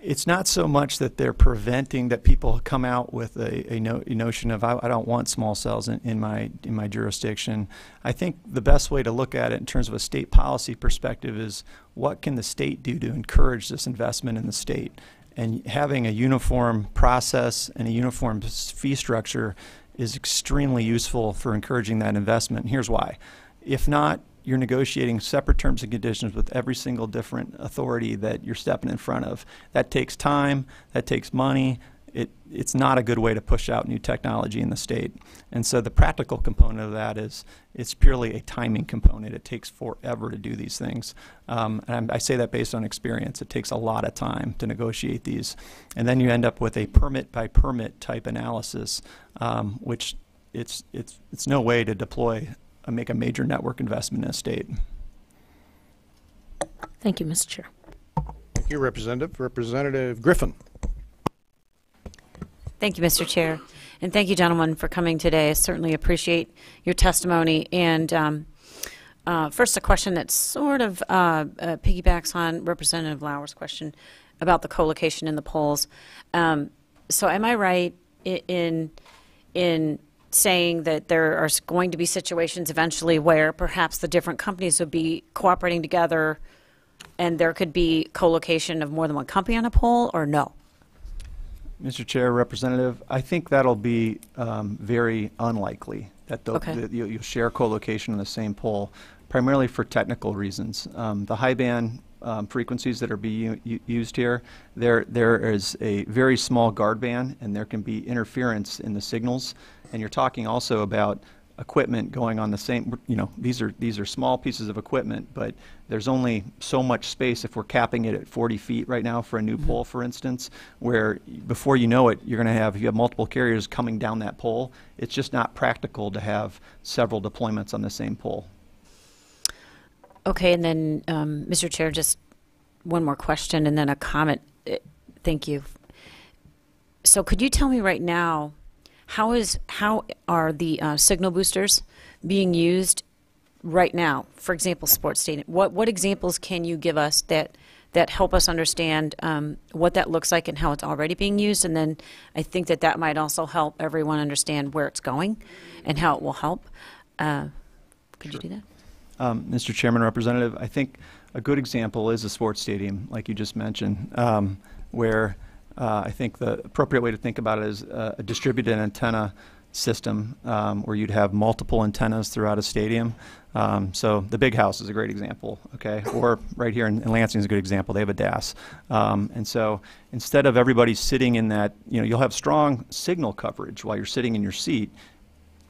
it's not so much that they're preventing that people come out with a notion of I don't want small cells in my jurisdiction. I think the best way to look at it in terms of a state policy perspective is what can the state do to encourage this investment in the state? And having a uniform process and a uniform fee structure is extremely useful for encouraging that investment. And here's why. If not, you're negotiating separate terms and conditions with every single different authority that you're stepping in front of. That takes time, that takes money. It's not a good way to push out new technology in the state. And so the practical component of that is it's purely a timing component. It takes forever to do these things. And I say that based on experience. It takes a lot of time to negotiate these. And then you end up with a permit by permit type analysis, which it's no way to deploy make a major network investment in a state. Thank you, Mr. Chair. Thank you, Representative. Representative Griffin. Thank you, Mr. Chair. And thank you, gentlemen, for coming today. I certainly appreciate your testimony. And first, a question that sort of piggybacks on Representative Lauer's question about the co-location in the polls. So am I right in saying that there are going to be situations eventually where perhaps the different companies would be cooperating together and there could be co-location of more than one company on a pole, or no? Mr. Chair, Representative, I think that'll be very unlikely that, that you'll share co-location on the same pole, primarily for technical reasons. The high band frequencies that are being used here, there is a very small guard band, and there can be interference in the signals. And you're talking also about equipment going on the same, these are small pieces of equipment, but there's only so much space if we're capping it at 40 feet right now for a new pole, for instance, where before you know it, you're going to have, if you have multiple carriers coming down that pole, it's just not practical to have several deployments on the same pole. Okay, and then, Mr. Chair, just one more question and then a comment. Thank you. So could you tell me right now, how are the signal boosters being used right now? For example, sports stadium. What examples can you give us that help us understand what that looks like and how it's already being used? And then I think that might also help everyone understand where it's going and how it will help. Could you do that? Mr. Chairman, Representative, I think a good example is a sports stadium, like you just mentioned, where I think the appropriate way to think about it is a distributed antenna system where you'd have multiple antennas throughout a stadium. So the Big House is a great example, okay? Or right here in Lansing is a good example. They have a DAS. And so instead of everybody sitting in that, you'll have strong signal coverage while you're sitting in your seat.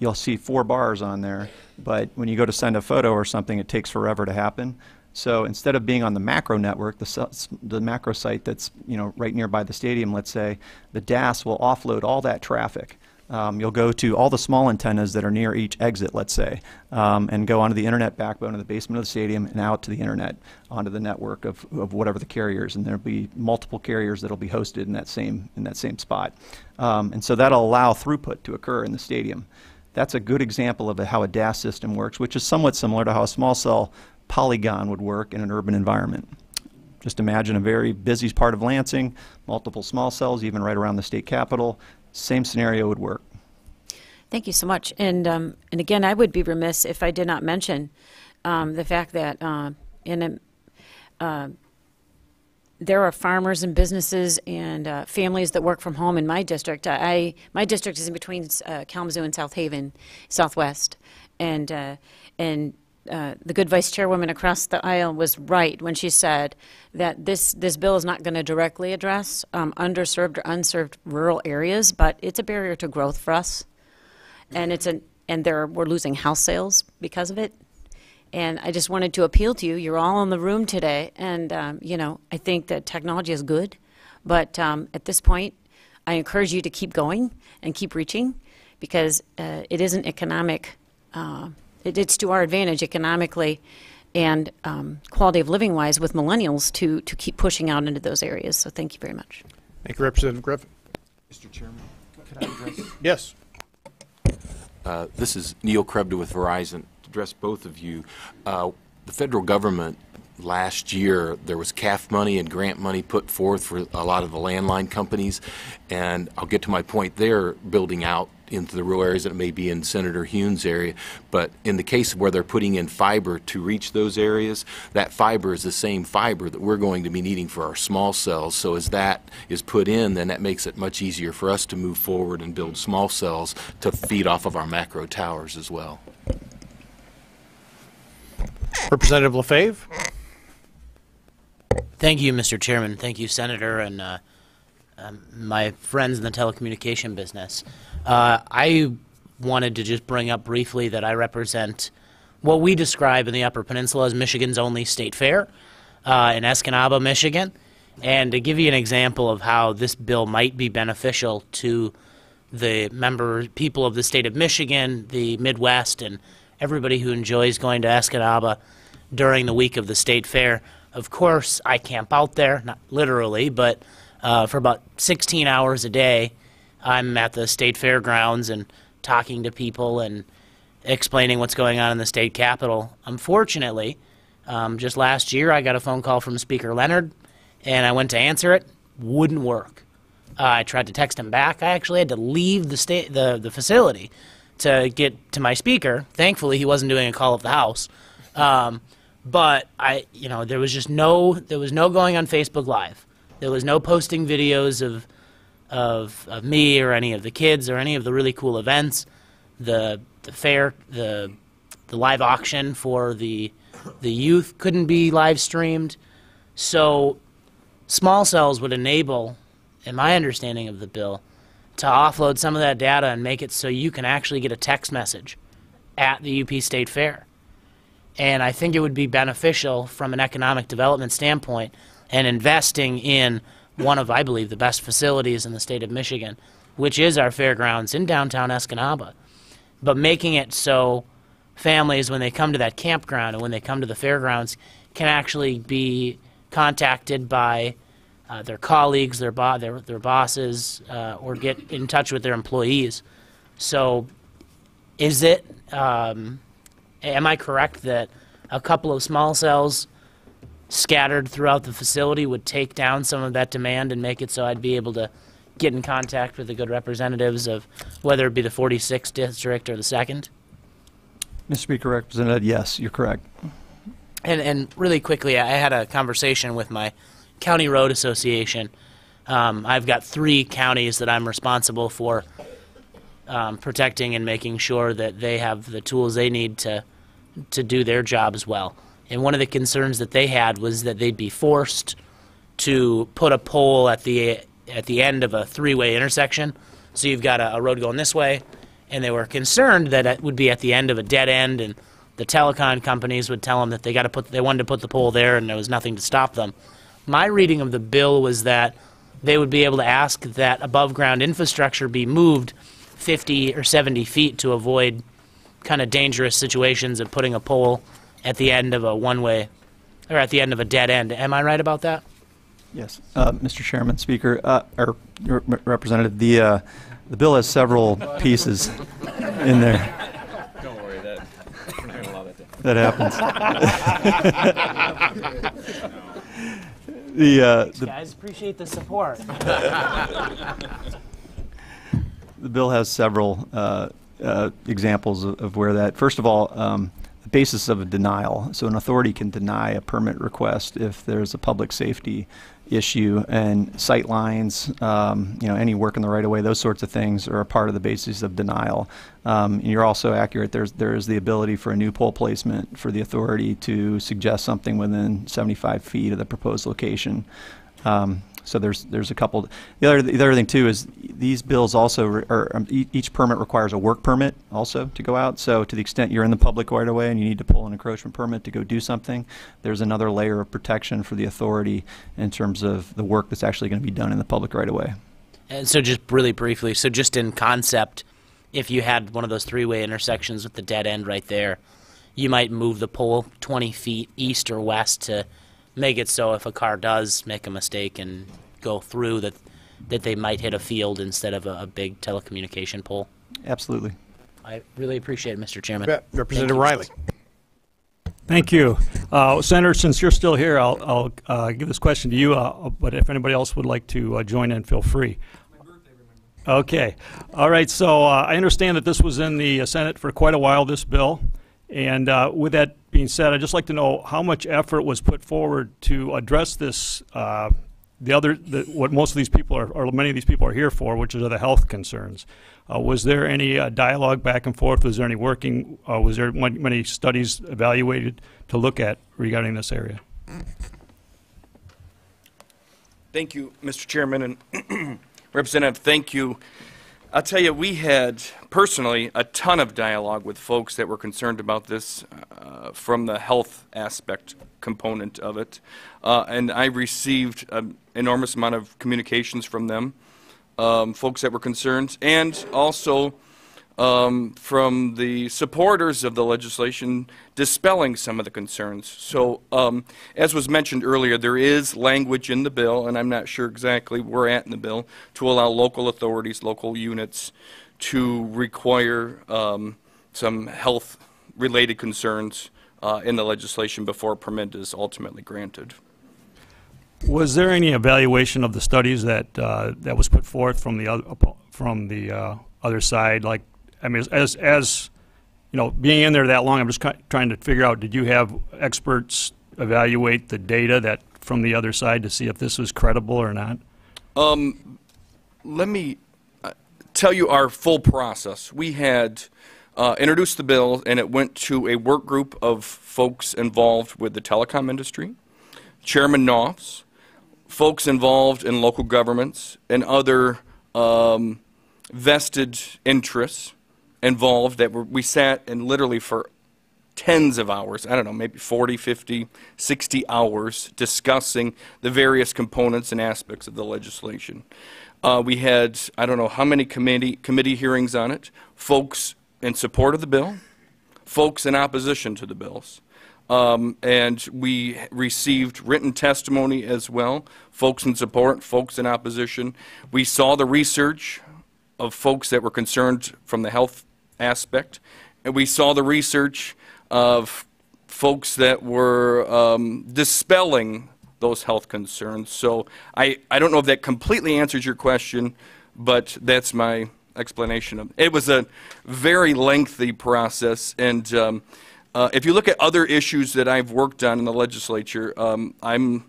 You'll see 4 bars on there, but when you go to send a photo or something, it takes forever to happen. So instead of being on the macro network, the macro site that's right nearby the stadium, let's say, the DAS will offload all that traffic. You'll go to all the small antennas that are near each exit, let's say, and go onto the internet backbone in the basement of the stadium and out to the internet onto the network of whatever the carriers, and there'll be multiple carriers that'll be hosted in that same spot. And so that'll allow throughput to occur in the stadium. That's a good example of how a DAS system works, which is somewhat similar to how a small cell polygon would work in an urban environment. Just imagine a very busy part of Lansing, multiple small cells, even right around the state capitol. Same scenario would work. Thank you so much. And again, I would be remiss if I did not mention the fact that there are farmers and businesses and families that work from home in my district. My district is in between Kalamazoo and South Haven, Southwest, and the good vice chairwoman across the aisle was right when she said that this bill is not going to directly address underserved or unserved rural areas, but it's a barrier to growth for us, and we're losing house sales because of it. And I just wanted to appeal to you. You're all in the room today, and I think that technology is good, but at this point, I encourage you to keep going and keep reaching, because it isn't economic. It's to our advantage economically and quality of living wise with millennials to keep pushing out into those areas. So thank you very much. Thank you, Representative Griffin. Mr. Chairman, could I address? Yes. This is Neil Krebda with Verizon. To address both of you, the federal government last year, there was CAF money and grant money put forth for a lot of the landline companies, and I'll get to my point. They're building out into the rural areas that may be in Senator Hune's area, but in the case of where they're putting in fiber to reach those areas, that fiber is the same fiber that we're going to be needing for our small cells. So as that is put in, then that makes it much easier for us to move forward and build small cells to feed off of our macro towers as well. Representative LaFave. Thank you, Mr. Chairman. Thank you, Senator, and my friends in the telecommunication business. I wanted to just bring up briefly that I represent what we describe in the Upper Peninsula as Michigan's only state fair in Escanaba, Michigan. And to give you an example of how this bill might be beneficial to the people of the state of Michigan, the Midwest, and everybody who enjoys going to Escanaba during the week of the state fair. Of course, I camp out there, not literally, but for about 16 hours a day, I'm at the state fairgrounds and talking to people and explaining what's going on in the state capitol. Unfortunately, just last year, I got a phone call from Speaker Leonard, and I went to answer it. Wouldn't work. I tried to text him back. I actually had to leave the facility to get to my speaker. Thankfully, he wasn't doing a call of the House. But there was no going on Facebook Live. There was no posting videos of me or any of the kids or any of the really cool events. The fair, the live auction for the youth couldn't be live streamed. So small cells would enable, in my understanding of the bill, to offload some of that data and make it so you can actually get a text message at the UP State Fair. And I think it would be beneficial from an economic development standpoint and investing in one of, I believe, the best facilities in the state of Michigan, which is our fairgrounds in downtown Escanaba. But making it so families, when they come to that campground and when they come to the fairgrounds, can actually be contacted by their colleagues, their bosses, or get in touch with their employees. So is it... am I correct that a couple of small cells scattered throughout the facility would take down some of that demand and make it so I'd be able to get in contact with the good representatives of whether it be the 46th district or the 2nd? Mr. Speaker, Representative, yes, you're correct. And really quickly, I had a conversation with my county road association. I've got 3 counties that I'm responsible for protecting and making sure that they have the tools they need to do their jobs well. And one of the concerns that they had was that they'd be forced to put a pole at the end of a 3-way intersection. So you've got a road going this way, and they were concerned that it would be at the end of a dead end, and the telecom companies would tell them that they wanted to put the pole there, and there was nothing to stop them. My reading of the bill was that they would be able to ask that above-ground infrastructure be moved 50 or 70 feet to avoid kind of dangerous situations of putting a pole at the end of a one-way or at the end of a dead end. Am I right about that? Yes, Mr. Chairman, Speaker, or Representative, the bill has several pieces in there. Don't worry, we're not going to allow that to That happens. Thanks, guys, appreciate the support. The bill has several examples of where that. First of all, the basis of a denial. So an authority can deny a permit request if there's a public safety issue, and sight lines, any work in the right of way, those sorts of things are a part of the basis of denial. And you're also accurate. There is the ability for a new pole placement for the authority to suggest something within 75 feet of the proposed location. So there's a couple. The other thing too is these bills also each permit requires a work permit also to go out. So to the extent you're in the public right of way and you need to pull an encroachment permit to go do something, there's another layer of protection for the authority in terms of the work that's actually going to be done in the public right of way. And so just really briefly, so just in concept, if you had one of those three-way intersections with the dead end right there, you might move the pole 20 feet east or west to make it so if a car does make a mistake and go through that they might hit a field instead of a big telecommunication pole. Absolutely. I really appreciate it, Mr. Chairman. Representative Riley. Thank you. Senator, since you're still here, I'll give this question to you, but if anybody else would like to join in, feel free. Okay. All right. So I understand that this was in the Senate for quite a while, this bill. And with that being said, I'd just like to know how much effort was put forward to address this, what most of these people or many of these people are here for, which are the health concerns. Was there any dialogue back and forth? Was there any working? Was there many studies evaluated to look at regarding this area? Thank you, Mr. Chairman, and Representative, thank you. I'll tell you, we had, personally, a ton of dialogue with folks that were concerned about this from the health aspect component of it. And I received an enormous amount of communications from them, folks that were concerned, and also from the supporters of the legislation dispelling some of the concerns. So as was mentioned earlier, there is language in the bill, and I'm not sure exactly where we're at in the bill, to allow local authorities, local units to require some health-related concerns in the legislation before a permit is ultimately granted. Was there any evaluation of the studies that that was put forth from the other side? Like, I mean, as you know, being in there that long, I'm just trying to figure out: did you have experts evaluate the data that from the other side to see if this was credible or not? Let me tell you our full process. We had introduced the bill, and it went to a work group of folks involved with the telecom industry, Chairman Knopf's, folks involved in local governments, and other vested interests involved that we sat and literally for tens of hours, I don't know, maybe 40, 50, 60 hours discussing the various components and aspects of the legislation. We had, I don't know how many committee hearings on it, folks in support of the bill, folks in opposition to the bills. And we received written testimony as well, folks in support, folks in opposition. We saw the research of folks that were concerned from the health aspect, and we saw the research of folks that were dispelling those health concerns. So I don't know if that completely answers your question, but that's my explanation of it. It was a very lengthy process, and if you look at other issues that I've worked on in the legislature, I'm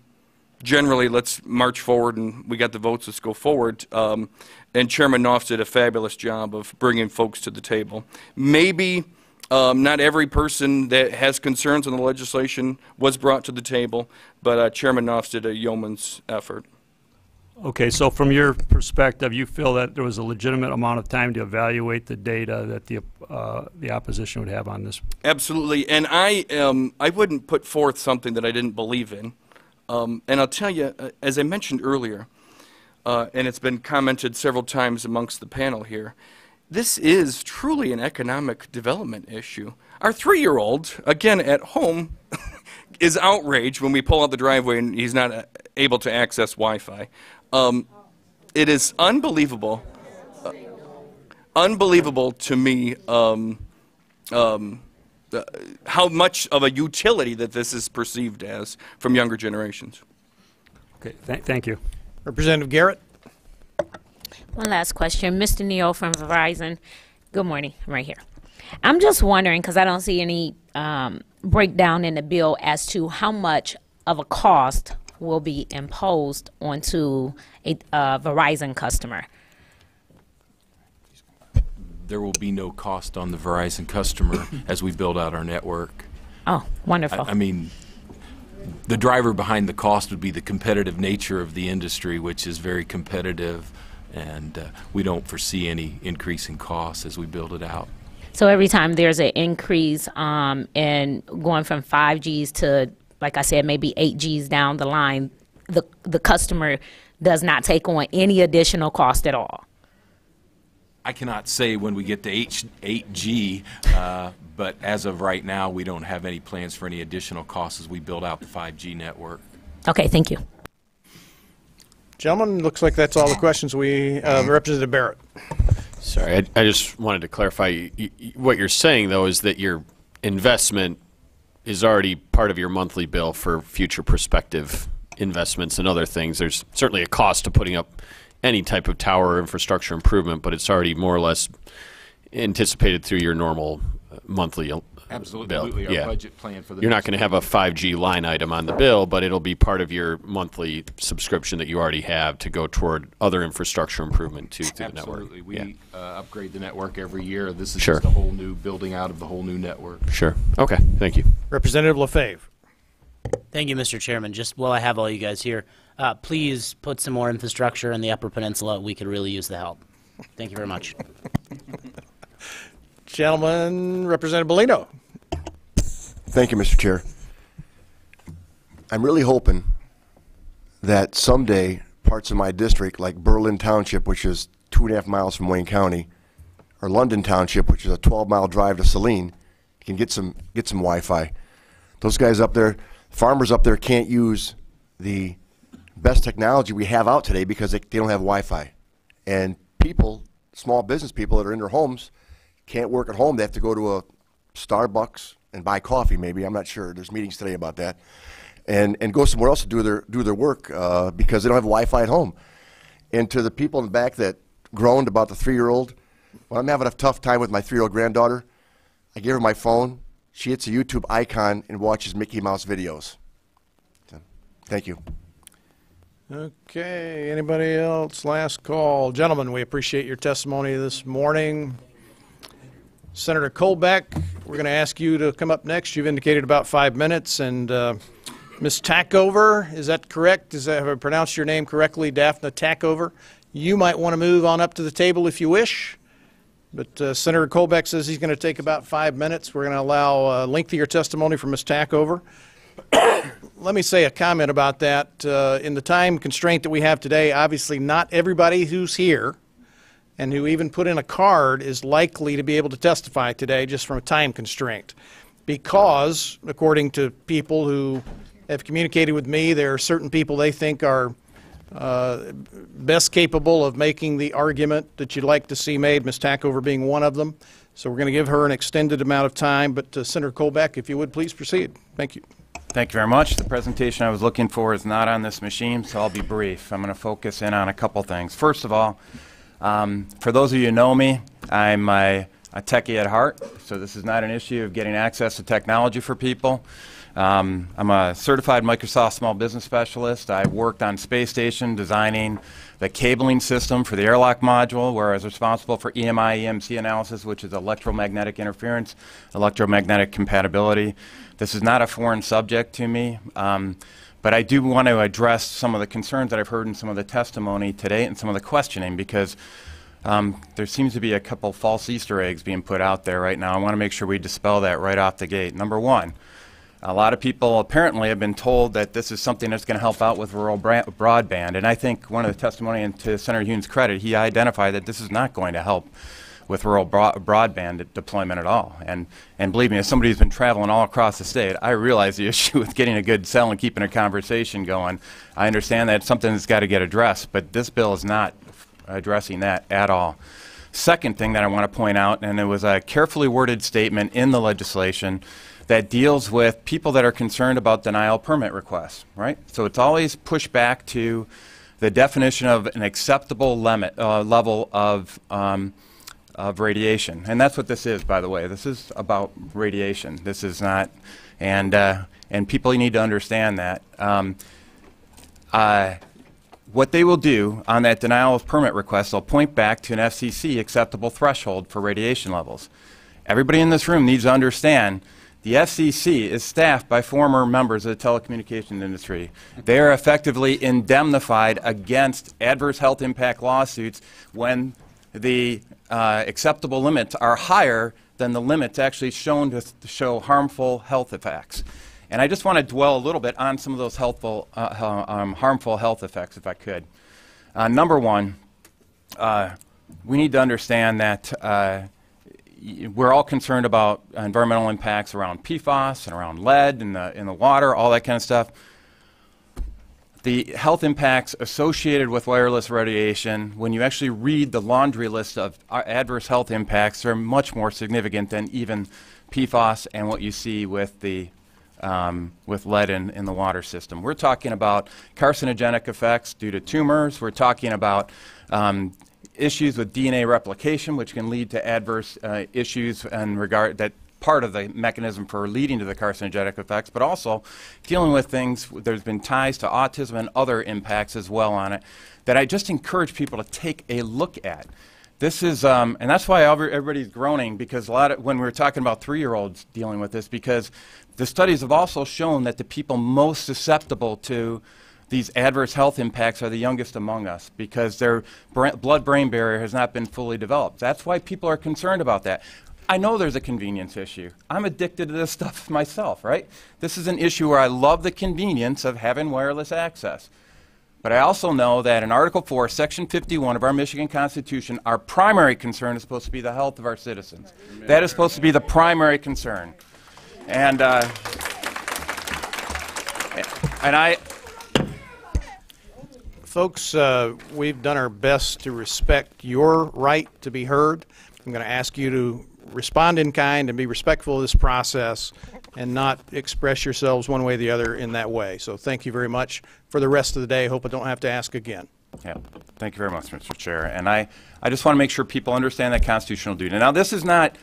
generally, let's march forward and we got the votes, let's go forward. And Chairman Knopf did a fabulous job of bringing folks to the table. Maybe not every person that has concerns on the legislation was brought to the table, but Chairman Knopf did a yeoman's effort. Okay, so from your perspective, you feel that there was a legitimate amount of time to evaluate the data that the opposition would have on this? Absolutely, and I wouldn't put forth something that I didn't believe in. And I'll tell you, as I mentioned earlier, and it's been commented several times amongst the panel here, this is truly an economic development issue. Our 3-year-old, again at home, is outraged when we pull out the driveway and he's not able to access Wi-Fi. It is unbelievable, unbelievable to me how much of a utility that this is perceived as from younger generations. Okay, thank you. Representative Garrett. One last question. Mr. Neal from Verizon. Good morning. I'm right here. I'm just wondering, because I don't see any breakdown in the bill as to how much of a cost will be imposed onto a Verizon customer? There will be no cost on the Verizon customer as we build out our network. Oh, wonderful. I mean, the driver behind the cost would be the competitive nature of the industry, which is very competitive, and we don't foresee any increase in costs as we build it out. So every time there's an increase in going from 5Gs to, like I said, maybe 8Gs down the line, the customer does not take on any additional cost at all? I cannot say when we get to 8G, but as of right now, we don't have any plans for any additional costs as we build out the 5G network. Okay, thank you. Gentlemen, looks like that's all the questions we, Representative Barrett. Sorry, I just wanted to clarify. What you're saying, though, is that your investment is already part of your monthly bill for future prospective investments and other things. There's certainly a cost to putting up any type of tower or infrastructure improvement, but it's already more or less anticipated through your normal monthly Absolutely, bill. our budget plan for the You're not next going to have a 5G line item on the bill, but it'll be part of your monthly subscription that you already have to go toward other infrastructure improvement through the network. Absolutely. We upgrade the network every year. This is Sure. just a whole new building out of the whole new network. Sure. Okay. Thank you. Representative LaFave. Thank you, Mr. Chairman. Just while I have all you guys here, please put some more infrastructure in the Upper Peninsula. We could really use the help. Thank you very much. Gentleman, Representative Bellino. Thank you, Mr. Chair. I'm really hoping that someday parts of my district, like Berlin Township, which is 2.5 miles from Wayne County, or London Township, which is a 12-mile drive to Saline, can get some Wi-Fi. Those guys up there, farmers up there, can't use the best technology we have out today because they don't have Wi-Fi. And people, small business people that are in their homes, can't work at home. They have to go to a Starbucks and buy coffee, maybe. I'm not sure. There's meetings today about that. And go somewhere else to do their work because they don't have Wi-Fi at home. And to the people in the back that groaned about the 3-year-old, when I'm having a tough time with my 3-year-old granddaughter, I give her my phone. She hits a YouTube icon and watches Mickey Mouse videos. So, thank you. Okay, anybody else? Last call. Gentlemen, we appreciate your testimony this morning. Senator Colbeck, we're going to ask you to come up next. You've indicated about 5 minutes. And Ms. Tackover, is that correct? Have I pronounced your name correctly? Daphne Tackover? You might want to move on up to the table if you wish. But Senator Colbeck says he's going to take about 5 minutes. We're going to allow lengthier testimony from Ms. Tackover. Let me say a comment about that. In the time constraint that we have today, obviously not everybody who's here and who even put in a card is likely to be able to testify today just from a time constraint. Because, according to people who have communicated with me, there are certain people they think are best capable of making the argument that you'd like to see made, Ms. Tackover being one of them. So we're going to give her an extended amount of time. But Senator Colbeck, if you would, please proceed. Thank you. Thank you very much. The presentation I was looking for is not on this machine, so I'll be brief. I'm going to focus in on a couple things. First of all, for those of you who know me, I'm a techie at heart, so this is not an issue of getting access to technology for people. I'm a certified Microsoft small business specialist. I worked on space station designing the cabling system for the airlock module, where I was responsible for EMI, EMC analysis, which is electromagnetic interference, electromagnetic compatibility. This is not a foreign subject to me, but I do want to address some of the concerns that I've heard in some of the testimony today and some of the questioning, because there seems to be a couple false Easter eggs being put out there right now. I want to make sure we dispel that right off the gate. Number one, a lot of people apparently have been told that this is something that's going to help out with rural broadband, and I think one of the testimony, and to Senator Hune's credit, he identified that this is not going to help with rural broadband deployment at all. And believe me, as somebody who's been traveling all across the state, I realize the issue with getting a good cell and keeping a conversation going. I understand that it's something that's got to get addressed, but this bill is not addressing that at all. Second thing that I want to point out, and it was a carefully worded statement in the legislation that deals with people that are concerned about denial permit requests, right? So it's always pushed back to the definition of an acceptable limit, level of of radiation. And that's what this is, by the way. This is about radiation. This is not, and people need to understand that. What they will do on that denial of permit request, they'll point back to an FCC acceptable threshold for radiation levels. Everybody in this room needs to understand the FCC is staffed by former members of the telecommunications industry. They are effectively indemnified against adverse health impact lawsuits when the acceptable limits are higher than the limits actually shown to show harmful health effects. And I just want to dwell a little bit on some of those harmful health effects, if I could. Number one, we need to understand that we're all concerned about environmental impacts around PFAS and around lead in the water, all that kind of stuff. The health impacts associated with wireless radiation, when you actually read the laundry list of adverse health impacts, they're much more significant than even PFAS and what you see with the with lead in the water system. We're talking about carcinogenic effects due to tumors. We're talking about issues with DNA replication, which can lead to adverse issues in regard that part of the mechanism for leading to the carcinogenic effects, but also dealing with things, there's been ties to autism and other impacts as well on it that I just encourage people to take a look at. This is, and that's why everybody's groaning, because when we're talking about 3-year-olds dealing with this, because the studies have also shown that the people most susceptible to these adverse health impacts are the youngest among us, because their blood-brain barrier has not been fully developed. That's why people are concerned about that. I know there's a convenience issue. I'm addicted to this stuff myself, right? This is an issue where I love the convenience of having wireless access. But I also know that in Article 4, Section 51 of our Michigan Constitution, our primary concern is supposed to be the health of our citizens. That is supposed to be the primary concern. And folks, we've done our best to respect your right to be heard. I'm going to ask you to respond in kind and be respectful of this process and not express yourselves one way or the other in that way. So thank you very much for the rest of the day. Hope I don't have to ask again. Yeah, thank you very much, Mr. Chair. And I just want to make sure people understand that constitutional duty. Now, this is not,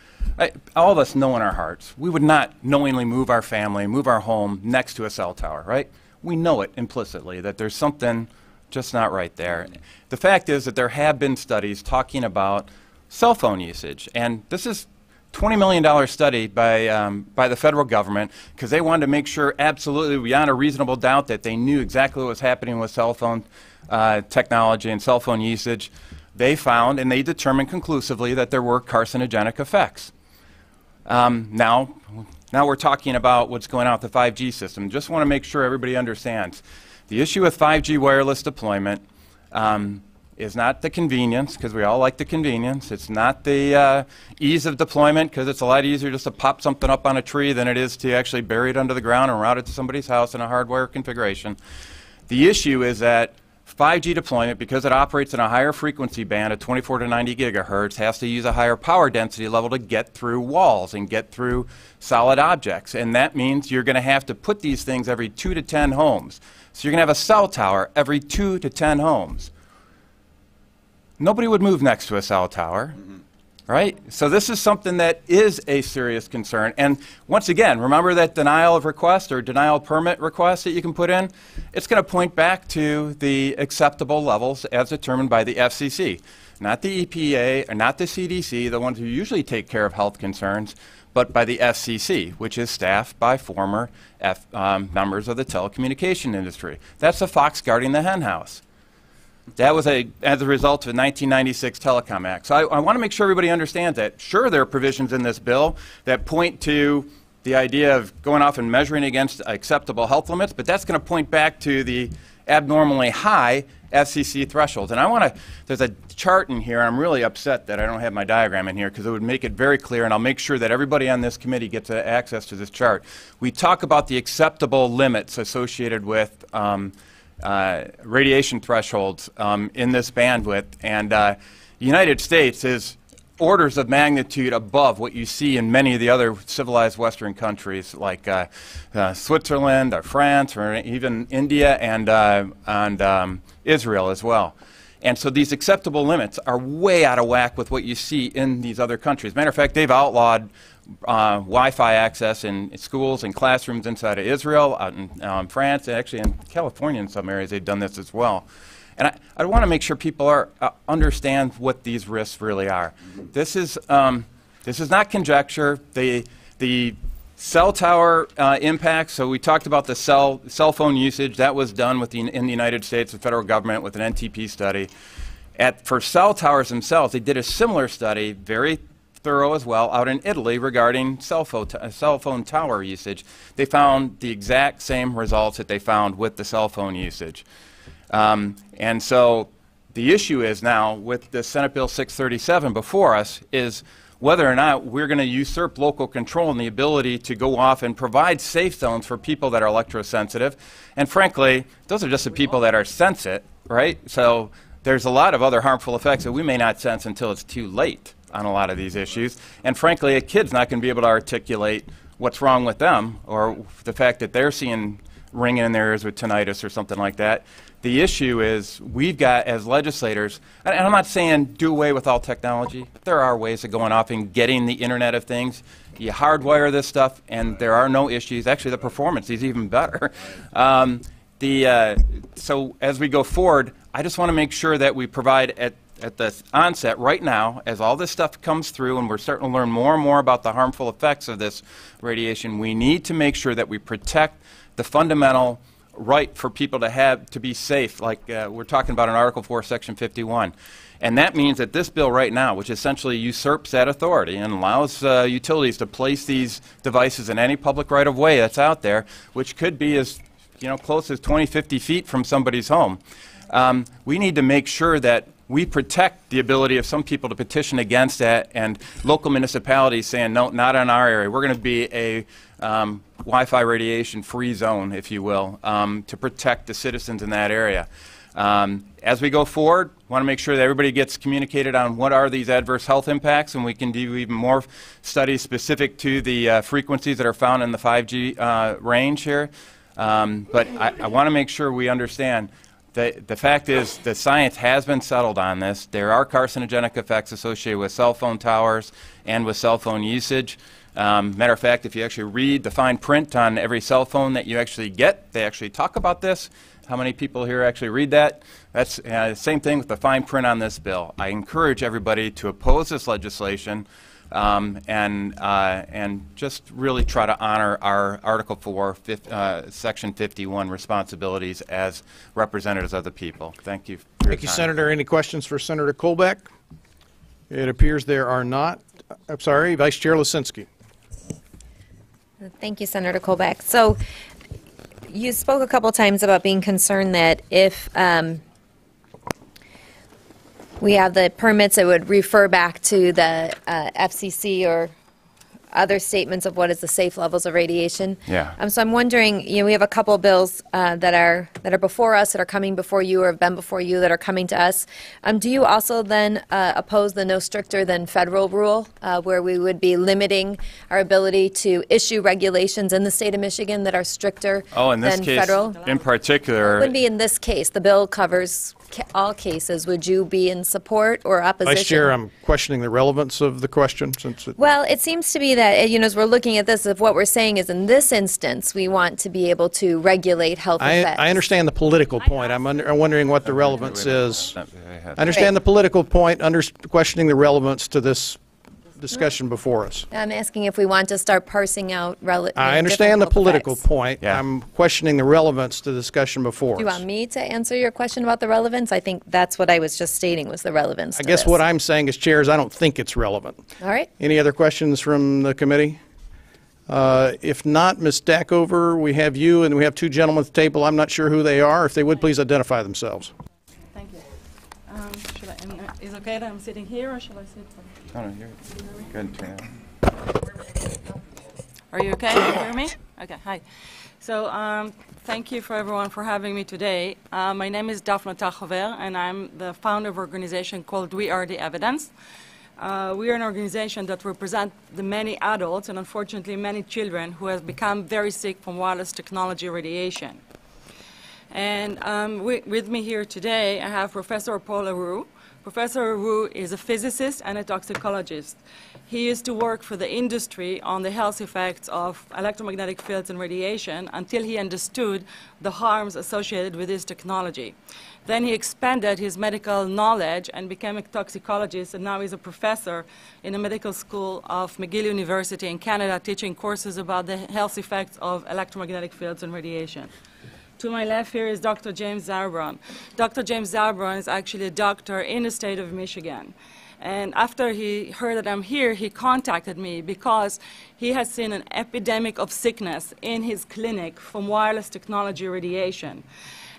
all of us know in our hearts, we would not knowingly move our family, move our home next to a cell tower, right? We know it implicitly that there's something just not right there. The fact is that there have been studies talking about cell phone usage, and this is $20 million study by the federal government because they wanted to make sure absolutely beyond a reasonable doubt that they knew exactly what was happening with cell phone technology and cell phone usage. They found and they determined conclusively that there were carcinogenic effects. Now we're talking about what's going on with the 5G system. Just want to make sure everybody understands. The issue with 5G wireless deployment is not the convenience, because we all like the convenience. It's not the ease of deployment, because it's a lot easier just to pop something up on a tree than it is to actually bury it under the ground and route it to somebody's house in a hardware configuration. The issue is that 5G deployment, because it operates in a higher frequency band of 24 to 90 gigahertz, has to use a higher power density level to get through walls and get through solid objects. And that means you're going to have to put these things every 2 to 10 homes. So you're going to have a cell tower every 2 to 10 homes. Nobody would move next to a cell tower, right? So this is something that is a serious concern. And once again, remember that denial of request or denial of permit request that you can put in? It's going to point back to the acceptable levels as determined by the FCC. Not the EPA or not the CDC, the ones who usually take care of health concerns, but by the FCC, which is staffed by former members of the telecommunication industry. That's the fox guarding the hen house. That was as a result of the 1996 Telecom Act. So I want to make sure everybody understands that. Sure, there are provisions in this bill that point to the idea of going off and measuring against acceptable health limits, but that's going to point back to the abnormally high FCC thresholds. And I want to, there's a chart in here, and I'm really upset that I don't have my diagram in here because it would make it very clear, and I'll make sure that everybody on this committee gets access to this chart. We talk about the acceptable limits associated with radiation thresholds in this bandwidth, and the United States is orders of magnitude above what you see in many of the other civilized Western countries like Switzerland or France or even India and Israel as well. And so these acceptable limits are way out of whack with what you see in these other countries. Matter of fact, they've outlawed Wi-Fi access in schools and classrooms inside of Israel, out in France, and actually in California in some areas they've done this as well. And I want to make sure people understand what these risks really are. This is not conjecture. The cell tower impact, so we talked about the cell phone usage. That was done in the United States, the federal government, with an NTP study. For cell towers themselves, they did a similar study, very thorough as well, out in Italy regarding cell phone tower usage. They found the exact same results that they found with the cell phone usage. And so the issue is now, with the Senate Bill 637 before us, is whether or not we're going to usurp local control and the ability to go off and provide safe zones for people that are electrosensitive. And frankly, those are just the people that are sensitive, right? So there's a lot of other harmful effects that we may not sense until it's too late on a lot of these issues. And frankly, a kid's not going to be able to articulate what's wrong with them, or the fact that they're seeing ringing in their ears with tinnitus or something like that. The issue is, we've got, as legislators, and I'm not saying do away with all technology. There are ways of going off and getting the Internet of Things. You hardwire this stuff, and there are no issues. Actually, the performance is even better. So as we go forward, I just want to make sure that we provide at the onset right now, as all this stuff comes through and we're starting to learn more and more about the harmful effects of this radiation, we need to make sure that we protect the fundamental right for people to be safe, like we're talking about in Article 4, Section 51. And that means that this bill right now, which essentially usurps that authority and allows utilities to place these devices in any public right-of-way that's out there, which could be as close as 20, 50 feet from somebody's home, we need to make sure that we protect the ability of some people to petition against that, and local municipalities saying, no, not in our area. We're going to be a Wi-Fi radiation-free zone, if you will, to protect the citizens in that area. As we go forward, we want to make sure that everybody gets communicated on what are these adverse health impacts, and we can do even more studies specific to the frequencies that are found in the 5G range here. But I want to make sure we understand the fact is the science has been settled on this. There are carcinogenic effects associated with cell phone towers and with cell phone usage. Matter of fact, if you actually read the fine print on every cell phone that you actually get, they actually talk about this. How many people here actually read that? That's the same thing with the fine print on this bill. I encourage everybody to oppose this legislation and just really try to honor our Article 4, Section 51 responsibilities as representatives of the people. Thank you for your Thank you, time. Senator. Any questions for Senator Kolbeck? It appears there are not. I'm sorry, Vice Chair Lisinski. Thank you, Senator Kolbeck. So you spoke a couple times about being concerned that if we have the permits, it would refer back to the FCC or other statements of what is the safe levels of radiation. Yeah. So I'm wondering, we have a couple bills that are before us, that are coming before you, or have been before you, that are coming to us. Do you also then oppose the no stricter than federal rule, where we would be limiting our ability to issue regulations in the state of Michigan that are stricter Oh, in this than case, federal? in particular, It wouldn't be in this case. The bill covers all cases. Would you be in support or opposition? Vice Chair, I'm questioning the relevance of the question since it. Well, it seems to be that, as we're looking at this, if what we're saying is in this instance, we want to be able to regulate health effects. I understand the political point. I'm wondering what the relevance is. I understand the political point, questioning the relevance to this discussion before us. I'm asking if we want to start parsing out I understand the political effects. point. Yeah. I'm questioning the relevance to the discussion before Do you us. want me to answer your question about the relevance? I think that's what I was just stating was the relevance I to guess this. what I'm saying as chair is I don't think it's relevant. All right. Any other questions from the committee? If not, Ms. Stackover, we have you and we have two gentlemen at the table. I'm not sure who they are. If they would please identify themselves. Thank you. Is it okay that I'm sitting here, or should I sit? Oh, no, you're good. Are you okay? Can you hear me? Okay, hi. So thank you for everyone for having me today. My name is Daphne Tachover, and I'm the founder of an organization called We Are the Evidence. We are an organization that represents the many adults and unfortunately many children who have become very sick from wireless technology radiation. And with me here today, I have Professor Paul Aru. Professor Aru is a physicist and a toxicologist. He used to work for the industry on the health effects of electromagnetic fields and radiation until he understood the harms associated with this technology. Then he expanded his medical knowledge and became a toxicologist, and now he's a professor in the medical school of McGill University in Canada, teaching courses about the health effects of electromagnetic fields and radiation. To my left here is Dr. James Zarbron. Dr. James Zarbron is actually a doctor in the state of Michigan. And after he heard that I'm here, he contacted me because he has seen an epidemic of sickness in his clinic from wireless technology radiation.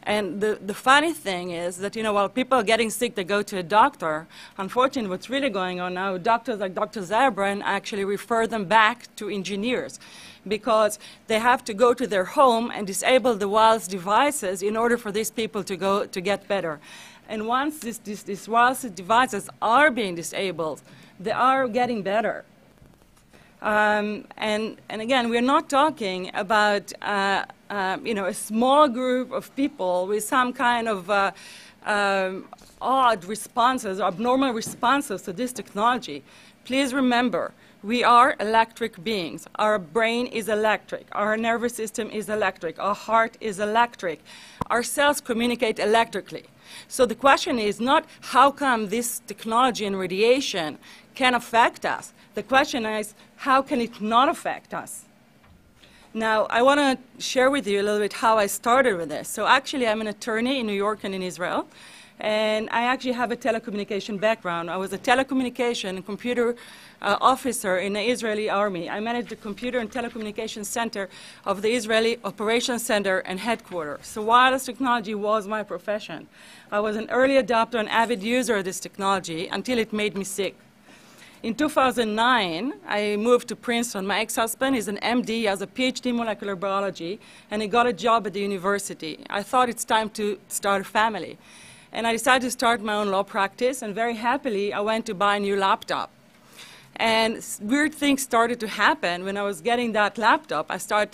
And the funny thing is that, you know, while people are getting sick, they go to a doctor. Unfortunately, what's really going on now, doctors like Dr. Zarbron actually refer them back to engineers because they have to go to their home and disable the wireless devices in order for these people to get better. And once these wireless devices are being disabled, they are getting better. And again, we're not talking about you know, a small group of people with some kind of odd responses, abnormal responses to this technology. Please remember, we are electric beings. Our brain is electric. Our nervous system is electric. Our heart is electric. Our cells communicate electrically. So the question is not how come this technology and radiation can affect us. The question is how can it not affect us? Now, I want to share with you a little bit how I started with this. So actually, I'm an attorney in New York and in Israel. And I actually have a telecommunication background. I was a telecommunication and computer officer in the Israeli army. I managed the computer and telecommunications center of the Israeli operations center and headquarters. So wireless technology was my profession. I was an early adopter and avid user of this technology until it made me sick. In 2009, I moved to Princeton. My ex-husband is an MD, has a PhD in molecular biology, and he got a job at the university. I thought it's time to start a family. And I decided to start my own law practice, and very happily, I went to buy a new laptop. And weird things started to happen when I was getting that laptop. I started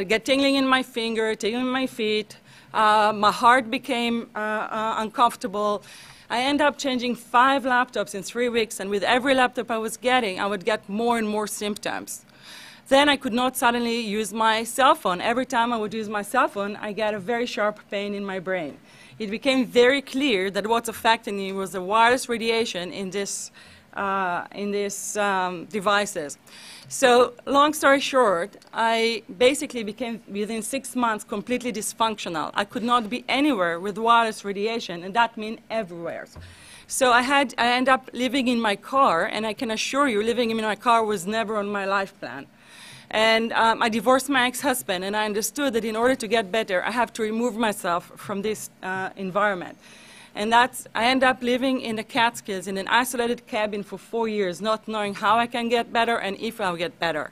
get tingling in my finger, tingling in my feet. My heart became uncomfortable. I ended up changing 5 laptops in 3 weeks, and with every laptop I was getting, I would get more and more symptoms. Then I could not suddenly use my cell phone. Every time I would use my cell phone, I get a very sharp pain in my brain. It became very clear that what's affecting me was the wireless radiation in these devices. So long story short, I basically became, within 6 months, completely dysfunctional. I could not be anywhere with wireless radiation, and that means everywhere. So I ended up living in my car, and I can assure you, living in my car was never on my life plan. And I divorced my ex-husband, and I understood that in order to get better, I have to remove myself from this environment. And I ended up living in the Catskills in an isolated cabin for 4 years, not knowing how I can get better and if I'll get better.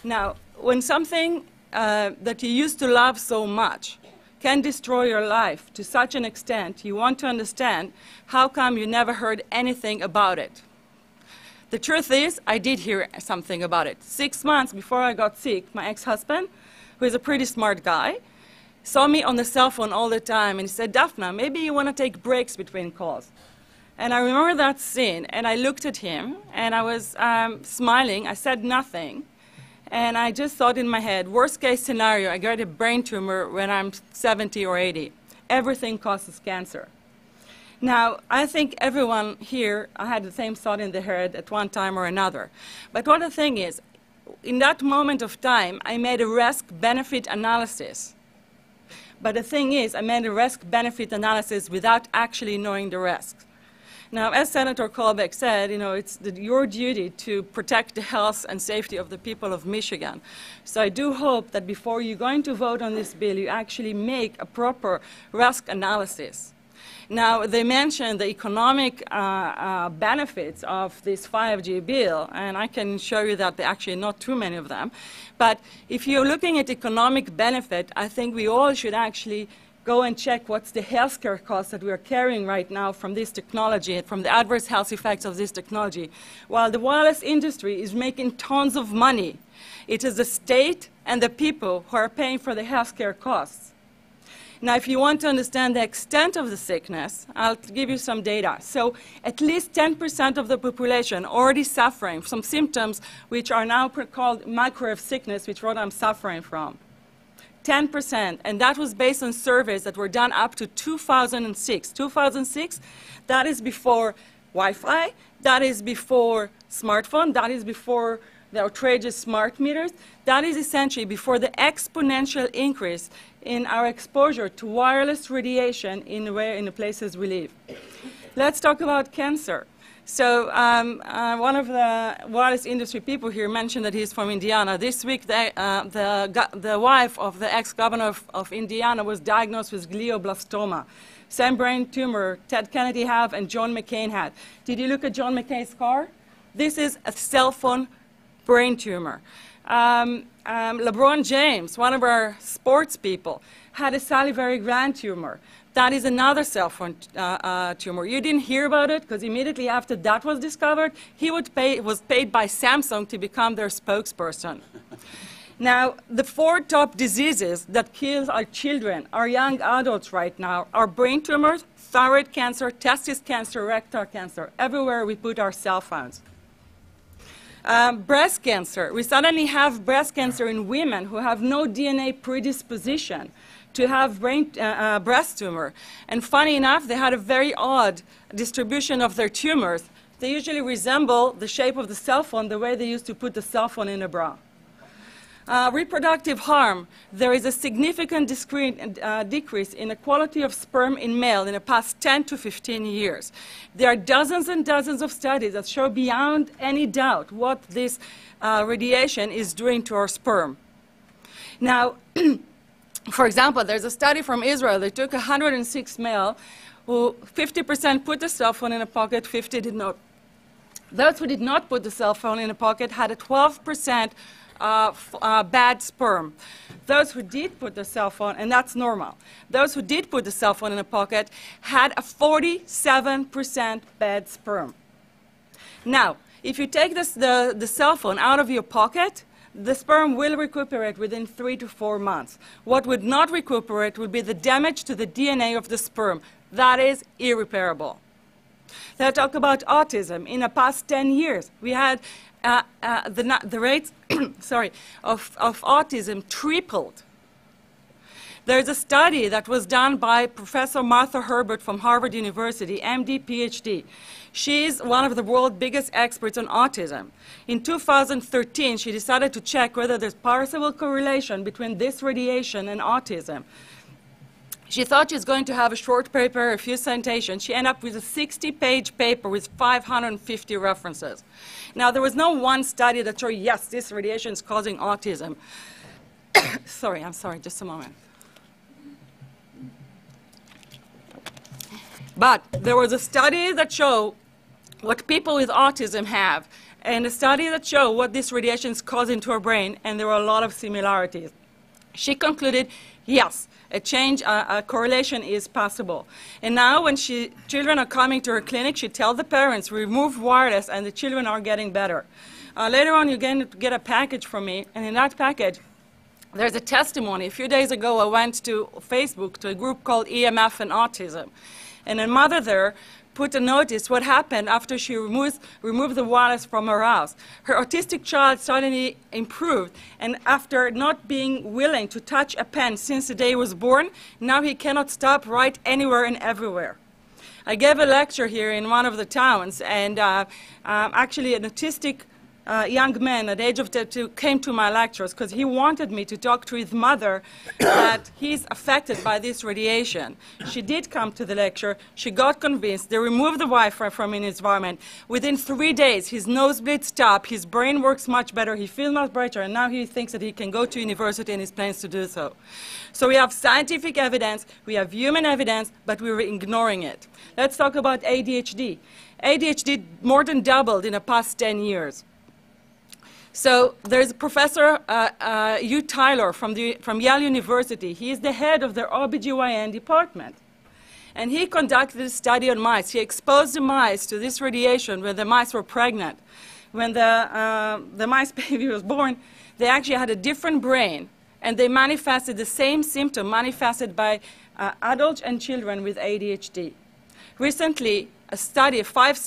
Now, when something that you used to love so much can destroy your life to such an extent, you want to understand how come you never heard anything about it. The truth is, I did hear something about it. 6 months before I got sick, my ex-husband, who is a pretty smart guy, saw me on the cell phone all the time, and he said, Daphna, maybe you want to take breaks between calls. And I remember that scene, and I looked at him, and I was smiling. I said nothing, and I just thought in my head, worst case scenario, I get a brain tumor when I'm 70 or 80. Everything causes cancer. Now, I think everyone here had the same thought in their head at one time or another. But what the thing is, in that moment of time, I made a risk-benefit analysis. But the thing is, I made a risk-benefit analysis without actually knowing the risks. Now, as Senator Colbeck said, you know, it's your duty to protect the health and safety of the people of Michigan. So I do hope that before you're going to vote on this bill, you actually make a proper risk analysis. Now, they mentioned the economic benefits of this 5G bill, and I can show you that there are actually not too many of them. But if you're looking at economic benefit, I think we all should actually go and check what's the healthcare costs that we are carrying right now from this technology, from the adverse health effects of this technology. While the wireless industry is making tons of money, it is the state and the people who are paying for the healthcare costs. Now, if you want to understand the extent of the sickness, I'll give you some data. So at least 10% of the population already suffering from symptoms which are now called microwave sickness, which what I'm suffering from. 10%, and that was based on surveys that were done up to 2006. 2006, that is before Wi-Fi, that is before smartphone, that is before the outrageous smart meters. That is essentially before the exponential increase in our exposure to wireless radiation in the places we live. Let's talk about cancer. So one of the wireless industry people here mentioned that he's from Indiana. This week, the wife of the ex-governor of Indiana was diagnosed with glioblastoma. Same brain tumor Ted Kennedy had and John McCain had. Did you look at John McCain's scar? This is a cell phone brain tumor. LeBron James, one of our sports people, had a salivary gland tumor. That is another cell phone tumor. You didn't hear about it because immediately after that was discovered, he was paid by Samsung to become their spokesperson. Now, the 4 top diseases that kill our children, our young adults right now, are brain tumors, thyroid cancer, testis cancer, rectal cancer, everywhere we put our cell phones. Breast cancer. We suddenly have breast cancer in women who have no DNA predisposition to have breast tumor. And funny enough, they had a very odd distribution of their tumors. They usually resemble the shape of the cell phone, the way they used to put the cell phone in a bra. Reproductive harm. There is a significant decrease in the quality of sperm in male in the past 10 to 15 years. There are dozens and dozens of studies that show beyond any doubt what this radiation is doing to our sperm. Now, for example, there's a study from Israel. They took 106 male who 50% put the cell phone in a pocket, 50 did not. Those who did not put the cell phone in a pocket had a 12% bad sperm. Those who did put the cell phone, and that's normal, those who did put the cell phone in a pocket had a 47% bad sperm. Now, if you take the cell phone out of your pocket, the sperm will recuperate within 3 to 4 months. What would not recuperate would be the damage to the DNA of the sperm. That is irreparable. Let's talk about autism. In the past 10 years, we had the rates of autism tripled. There's a study that was done by Professor Martha Herbert from Harvard University, MD, PhD. She's one of the world's biggest experts on autism. In 2013, she decided to check whether there's possible correlation between this radiation and autism. She thought she was going to have a short paper, a few citations. She ended up with a 60-page paper with 550 references. Now, there was no one study that showed, yes, this radiation is causing autism. Sorry, just a moment. But there was a study that showed what people with autism have, and a study that showed what this radiation is causing to our brain, and there were a lot of similarities. She concluded, yes, a correlation is possible. And now when children are coming to her clinic, she tells the parents, remove wireless, and the children are getting better. Later on, you're going to get a package from me, and in that package, there's a testimony. A few days ago, I went to Facebook to a group called EMF and Autism. And a mother there put a notice what happened after she removed the wireless from her house. Her autistic child suddenly improved, and after not being willing to touch a pen since the day he was born, now he cannot stop, write anywhere and everywhere. I gave a lecture here in one of the towns, and actually an autistic young man at the age of 32 came to my lectures because he wanted me to talk to his mother that he's affected by this radiation. She did come to the lecture. She got convinced. They removed the Wi-Fi from his environment. Within 3 days, his nosebleed stopped. His brain works much better. He feels much better. And now he thinks that he can go to university and he plans to do so. So we have scientific evidence. We have human evidence, but we're ignoring it. Let's talk about ADHD. ADHD more than doubled in the past 10 years. So there's Professor Hugh Tyler from Yale University. He is the head of their OBGYN department. And he conducted a study on mice. He exposed the mice to this radiation when the mice were pregnant. When the mice baby was born, they actually had a different brain and they manifested the same symptom manifested by adults and children with ADHD. Recently, a summary of 5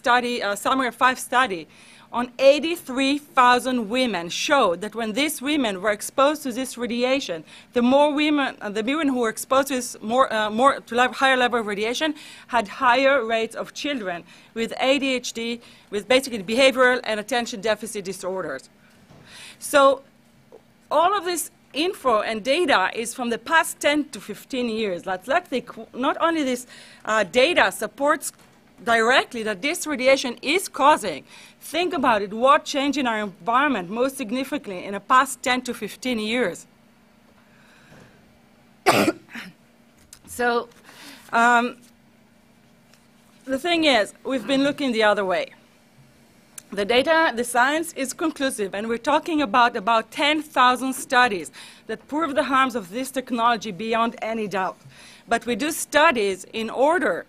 study on 83,000 women showed that when these women were exposed to this radiation, the women who were exposed to this higher level of radiation had higher rates of children with ADHD, with basically behavioral and attention deficit disorders. So all of this info and data is from the past 10 to 15 years. Not only this data supports directly that this radiation is causing, think about it, what changed in our environment most significantly in the past 10 to 15 years. So the thing is, we've been looking the other way. The data, the science is conclusive, and we're talking about 10,000 studies that prove the harms of this technology beyond any doubt. But we do studies in order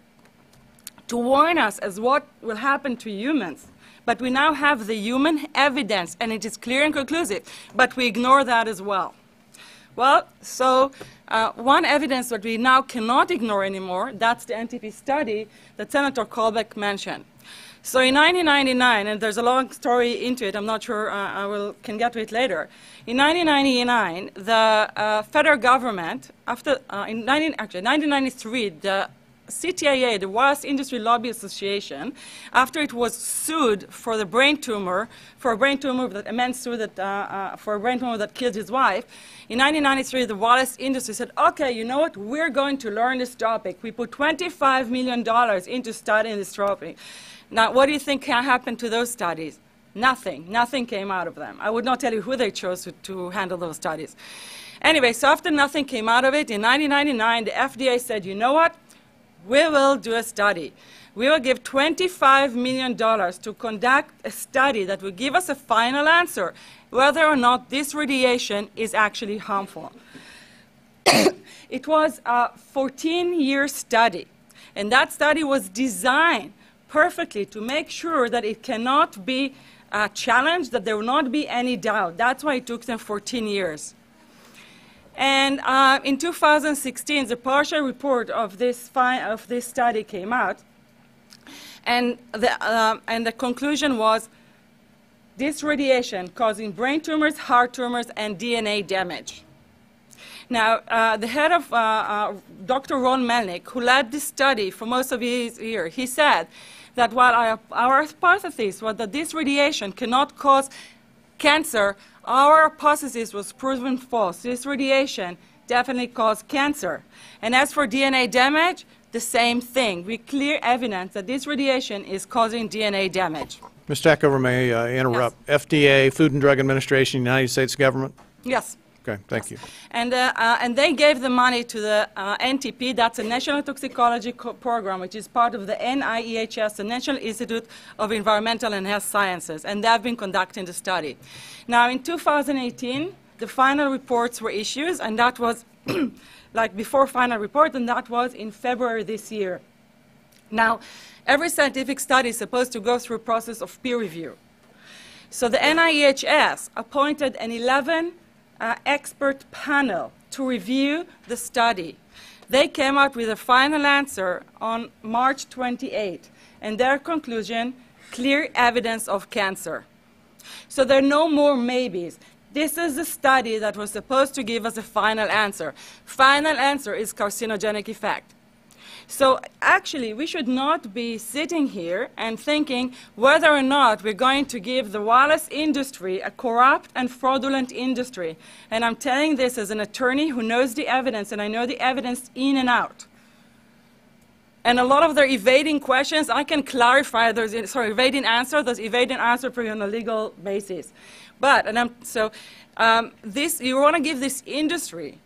to warn us as what will happen to humans. But we now have the human evidence, and it is clear and conclusive, but we ignore that as well. Well, so one evidence that we now cannot ignore anymore, that's the NTP study that Senator Colbeck mentioned. So in 1999, and there's a long story into it, I'm not sure I can get to it later. In 1999, the federal government, in 1993, the CTIA, the Wireless Industry Lobby Association, after it was sued for the brain tumor, for a brain tumor that a man sued that, for a brain tumor that killed his wife, in 1993, the wireless industry said, okay, you know what, we're going to learn this topic. We put $25 million into studying this topic. Now, what do you think happened to those studies? Nothing. Nothing came out of them. I would not tell you who they chose to handle those studies. Anyway, so after nothing came out of it, in 1999, the FDA said, you know what? We will do a study. We will give $25 million to conduct a study that will give us a final answer whether or not this radiation is actually harmful. It was a 14-year study, and that study was designed perfectly to make sure that it cannot be challenged, that there will not be any doubt. That's why it took them 14 years. And in 2016, the partial report of this study came out, and the conclusion was this radiation causing brain tumors, heart tumors, and DNA damage. Now, the head of Dr. Ron Melnick, who led this study for most of his year, he said that while our hypothesis was that this radiation cannot cause cancer, our hypothesis was proven false. This radiation definitely caused cancer. And as for DNA damage, the same thing. We clear evidence that this radiation is causing DNA damage. Ms. Tackover, may I interrupt? Yes. FDA, Food and Drug Administration, United States government? Yes. Okay, thank you. And they gave the money to the NTP, that's a National Toxicology Program, which is part of the NIEHS, the National Institute of Environmental and Health Sciences, and they have been conducting the study. Now, in 2018, the final reports were issued, and that was like before final report, and that was in February this year. Now, every scientific study is supposed to go through a process of peer review. So the NIEHS appointed an 11 expert panel to review the study. They came out with a final answer on March 28, and their conclusion, clear evidence of cancer. So there are no more maybes. This is the study that was supposed to give us a final answer. Final answer is carcinogenic effect. So actually, we should not be sitting here and thinking whether or not we're going to give the wireless industry a corrupt and fraudulent industry. And I'm telling this as an attorney who knows the evidence, and I know the evidence in and out. And a lot of their evading questions, I can clarify those, evading answers on a legal basis. But, you want to give this industry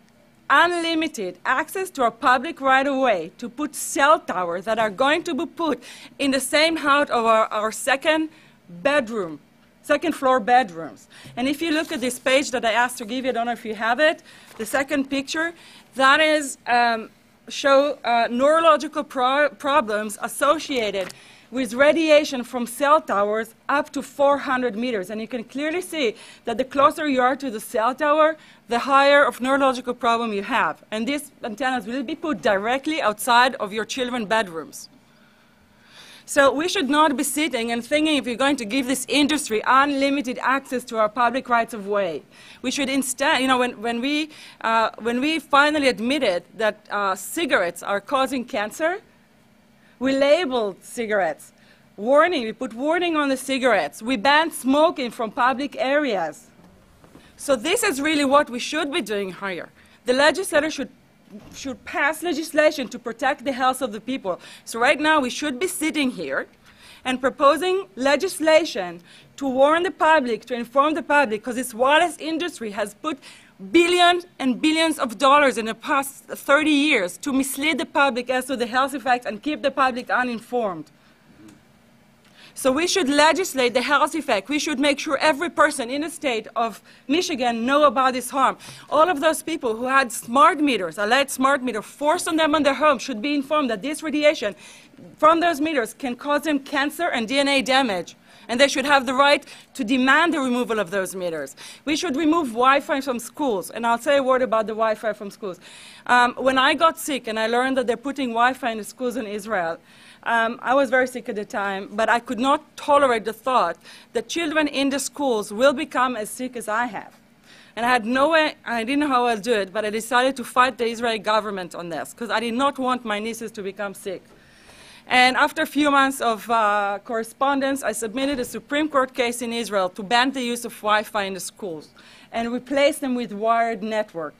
unlimited access to our public right-of-way to put cell towers that are going to be put in the same house of our second floor bedrooms. And if you look at this page that I asked to give you, I don't know if you have it, the second picture, that is show neurological problems associated with radiation from cell towers up to 400 meters. And you can clearly see that the closer you are to the cell tower, the higher of neurological problem you have. And these antennas will be put directly outside of your children's bedrooms. So we should not be sitting and thinking if you're going to give this industry unlimited access to our public rights of way. We should instead, you know, when we finally admitted that cigarettes are causing cancer, we labeled cigarettes. Warning, we put warning on the cigarettes. We banned smoking from public areas. So this is really what we should be doing here. The legislator should pass legislation to protect the health of the people. So right now we should be sitting here and proposing legislation to warn the public, to inform the public, because this wireless industry has put billions and billions of dollars in the past 30 years to mislead the public as to the health effects and keep the public uninformed. So we should legislate the health effect. We should make sure every person in the state of Michigan know about this harm. All of those people who had smart meters, a LED smart meter, forced on them on their home should be informed that this radiation from those meters can cause them cancer and DNA damage. And they should have the right to demand the removal of those meters. We should remove Wi-Fi from schools. And I'll say a word about the Wi-Fi from schools. When I got sick and I learned that they're putting Wi-Fi in the schools in Israel, I was very sick at the time, but I could not tolerate the thought that children in the schools will become as sick as I have. And I had no way, I didn't know how I'll do it, but I decided to fight the Israeli government on this, because I did not want my nieces to become sick. And after a few months of correspondence, I submitted a Supreme Court case in Israel to ban the use of Wi-Fi in the schools and replace them with wired network.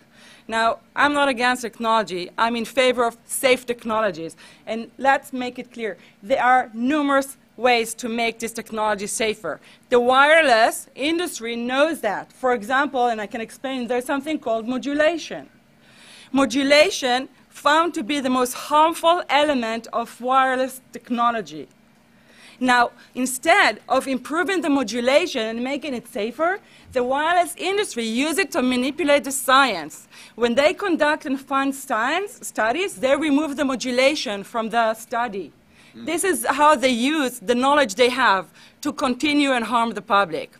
Now, I'm not against technology. I'm in favor of safe technologies. And let's make it clear. There are numerous ways to make this technology safer. The wireless industry knows that. For example, and I can explain, there's something called modulation. Modulation found to be the most harmful element of wireless technology. Now, instead of improving the modulation and making it safer, the wireless industry uses it to manipulate the science. When they conduct and fund science studies, they remove the modulation from the study. This is how they use the knowledge they have to continue and harm the public.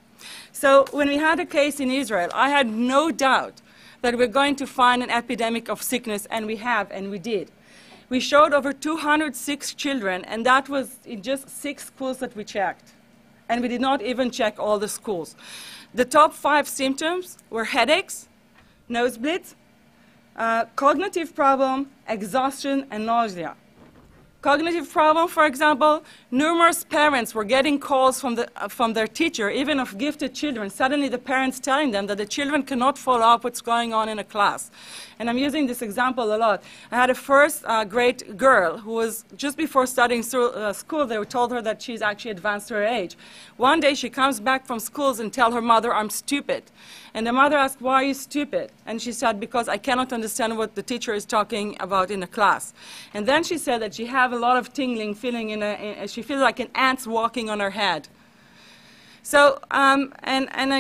So when we had a case in Israel, I had no doubt that we're going to find an epidemic of sickness, and we have, and we did. We showed over 206 children, and that was in just 6 schools that we checked. And we did not even check all the schools. The top 5 symptoms were headaches, nosebleeds, cognitive problem, exhaustion, and nausea. Cognitive problem, for example, numerous parents were getting calls from their teacher, even of gifted children. Suddenly the parents telling them that the children cannot follow up what's going on in a class. And I'm using this example a lot. I had a first grade girl who was just before starting school, they told her that she's actually advanced her age. One day she comes back from schools and tells her mother, "I'm stupid." And the mother asked, "Why are you stupid?" And she said, "Because I cannot understand what the teacher is talking about in the class." And then she said that she had a lot of tingling feeling she feels like an ant walking on her head. So, and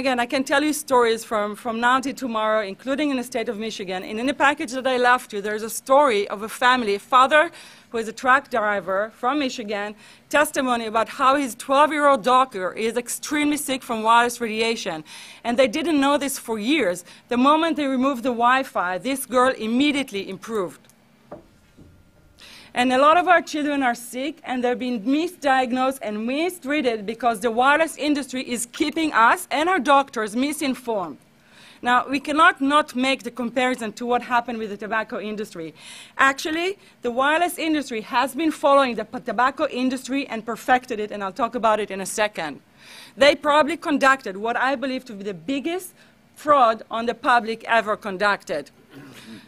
again, I can tell you stories from now to tomorrow, including in the state of Michigan. And in the package that I left you, there's a story of a family, a father who is a truck driver from Michigan, testimony about how his 12-year-old daughter is extremely sick from wireless radiation. And they didn't know this for years. The moment they removed the Wi-Fi, this girl immediately improved. And a lot of our children are sick, and they're being misdiagnosed and mistreated because the wireless industry is keeping us and our doctors misinformed. Now, we cannot not make the comparison to what happened with the tobacco industry. Actually, the wireless industry has been following the tobacco industry and perfected it, and I'll talk about it in a second. They probably conducted what I believe to be the biggest fraud on the public ever conducted.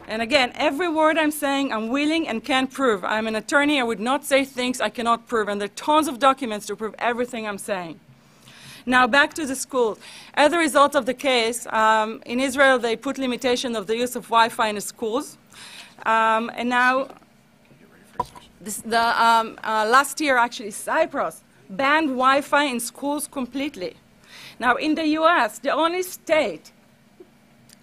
And again, every word I'm saying, I'm willing and can prove. I'm an attorney. I would not say things I cannot prove. And there are tons of documents to prove everything I'm saying. Now, back to the schools. As a result of the case, in Israel, they put limitation of the use of Wi-Fi in the schools. And now, last year, actually, Cyprus banned Wi-Fi in schools completely. Now, in the U.S., the only state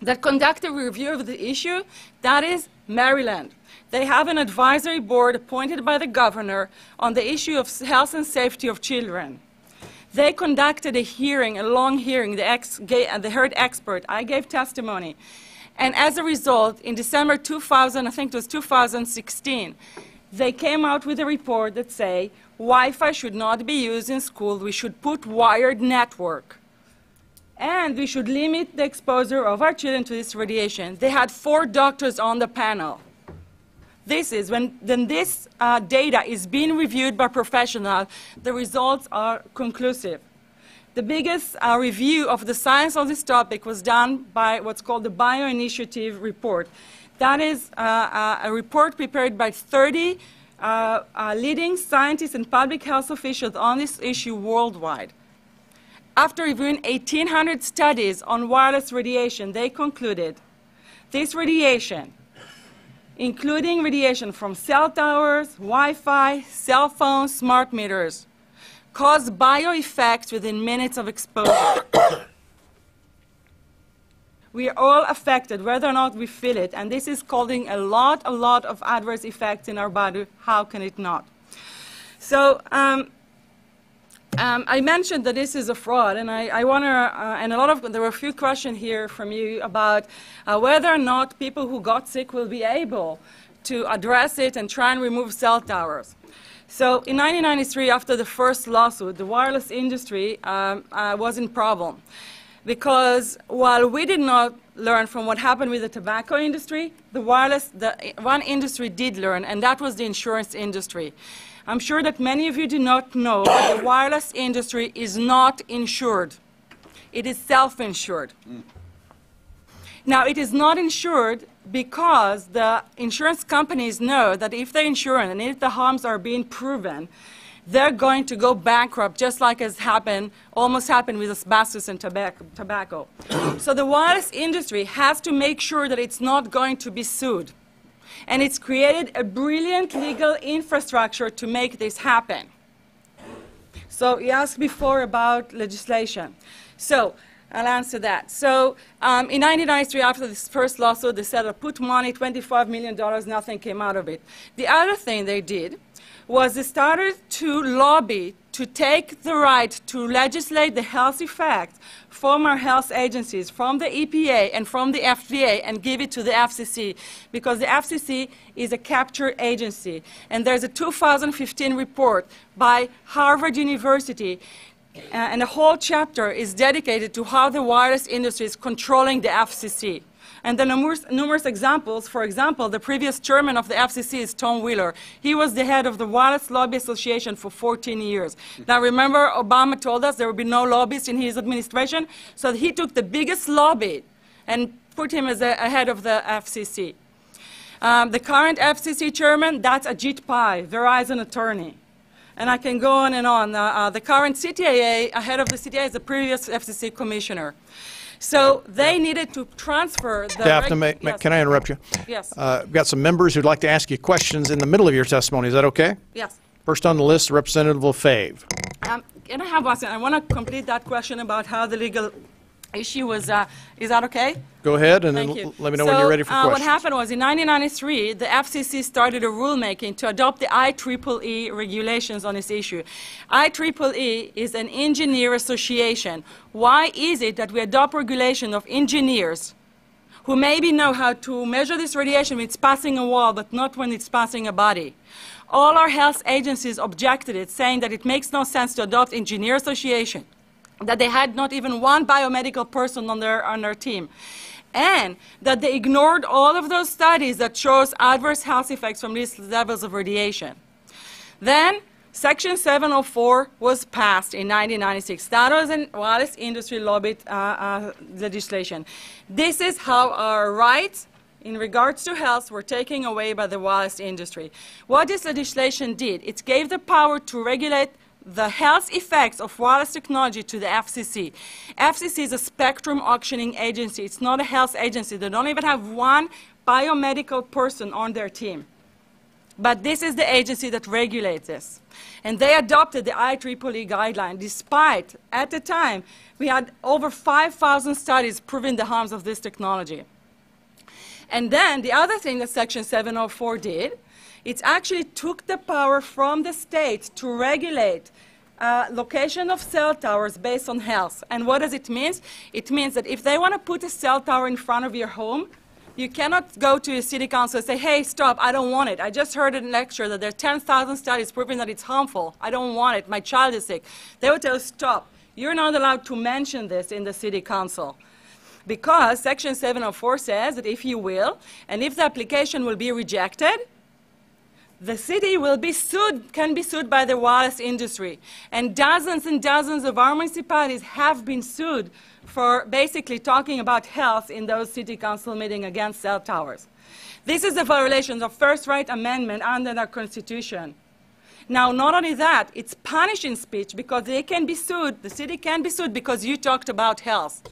that conducted a review of the issue, that is Maryland. They have an advisory board appointed by the governor on the issue of health and safety of children. They conducted a hearing, a long hearing. They heard expert. I gave testimony. And as a result, in December 2000, I think it was 2016, they came out with a report that say Wi-Fi should not be used in school. We should put wired network. And we should limit the exposure of our children to this radiation. They had 4 doctors on the panel. This is when this data is being reviewed by professionals, the results are conclusive. The biggest review of the science of this topic was done by what's called the Bioinitiative report. That is a report prepared by 30 leading scientists and public health officials on this issue worldwide. After reviewing 1,800 studies on wireless radiation, they concluded this radiation, including radiation from cell towers, Wi-Fi, cell phones, smart meters, cause bioeffects within minutes of exposure. We are all affected, whether or not we feel it, and this is causing a lot of adverse effects in our body. How can it not? So I mentioned that this is a fraud, and I want to, and there were a few questions here from you about whether or not people who got sick will be able to address it and try and remove cell towers. So in 1993, after the first lawsuit, the wireless industry was in problem. Because while we did not learn from what happened with the tobacco industry, the one industry did learn, and that was the insurance industry. I'm sure that many of you do not know that the wireless industry is not insured. It is self-insured. Now, it is not insured because the insurance companies know that if they insure and if the harms are being proven, they're going to go bankrupt, just like has happened, almost happened with asbestos and tobacco. So the wireless industry has to make sure that it's not going to be sued. And it's created a brilliant legal infrastructure to make this happen. So you asked before about legislation. So I'll answer that. So in 1993, after this first lawsuit, they said, put money, $25 million, nothing came out of it. The other thing they did was they started to lobby to take the right to legislate the health effects from our health agencies, from the EPA and from the FDA, and give it to the FCC, because the FCC is a capture agency. And there's a 2015 report by Harvard University, and the whole chapter is dedicated to how the wireless industry is controlling the FCC. And the numerous examples, for example, the previous chairman of the FCC is Tom Wheeler. He was the head of the Wireless Lobby Association for 14 years. Now remember, Obama told us there would be no lobbyists in his administration, so he took the biggest lobby and put him as a head of the FCC. The current FCC chairman, that's Ajit Pai, Verizon attorney. And I can go on and on. The current CTIA, head of the CTIA, is the previous FCC commissioner. So they needed to transfer the... Daphne, yes. can I interrupt you? Yes. We've got some members who'd like to ask you questions in the middle of your testimony. Is that okay? Yes. First on the list, Representative LaFave. Can I have one second? I want to complete that question about how the legal issue was, is that okay? Go ahead, and then Thank you. let me know when you're ready for questions. What happened was in 1993, the FCC started a rulemaking to adopt the IEEE regulations on this issue. IEEE is an engineer association. Why is it that we adopt regulation of engineers who maybe know how to measure this radiation when it's passing a wall, but not when it's passing a body? All our health agencies objected it, saying that it makes no sense to adopt engineer association, that they had not even one biomedical person on their team, and that they ignored all of those studies that shows adverse health effects from these levels of radiation. Then Section 704 was passed in 1996. That was a wireless industry lobbied legislation. This is how our rights in regards to health were taken away by the wireless industry. What this legislation did, it gave the power to regulate the health effects of wireless technology to the FCC. FCC is a spectrum auctioning agency. It's not a health agency. They don't even have one biomedical person on their team. But this is the agency that regulates this. And they adopted the IEEE guideline, despite, at the time, we had over 5,000 studies proving the harms of this technology. And then the other thing that Section 704 did, it actually took the power from the state to regulate location of cell towers based on health. And what does it mean? It means that if they want to put a cell tower in front of your home, you cannot go to a city council and say, hey, stop, I don't want it. I just heard in a lecture that there are 10,000 studies proving that it's harmful. I don't want it. My child is sick. They will tell you, stop. You're not allowed to mention this in the city council. Because Section 704 says that if you will, and if the application will be rejected, the city will be sued, can be sued by the wireless industry. And dozens of our municipalities have been sued for basically talking about health in those city council meetings against cell towers. This is a violation of First Right Amendment under the Constitution. Now, not only that, it's punishing speech because they can be sued, the city can be sued because you talked about health.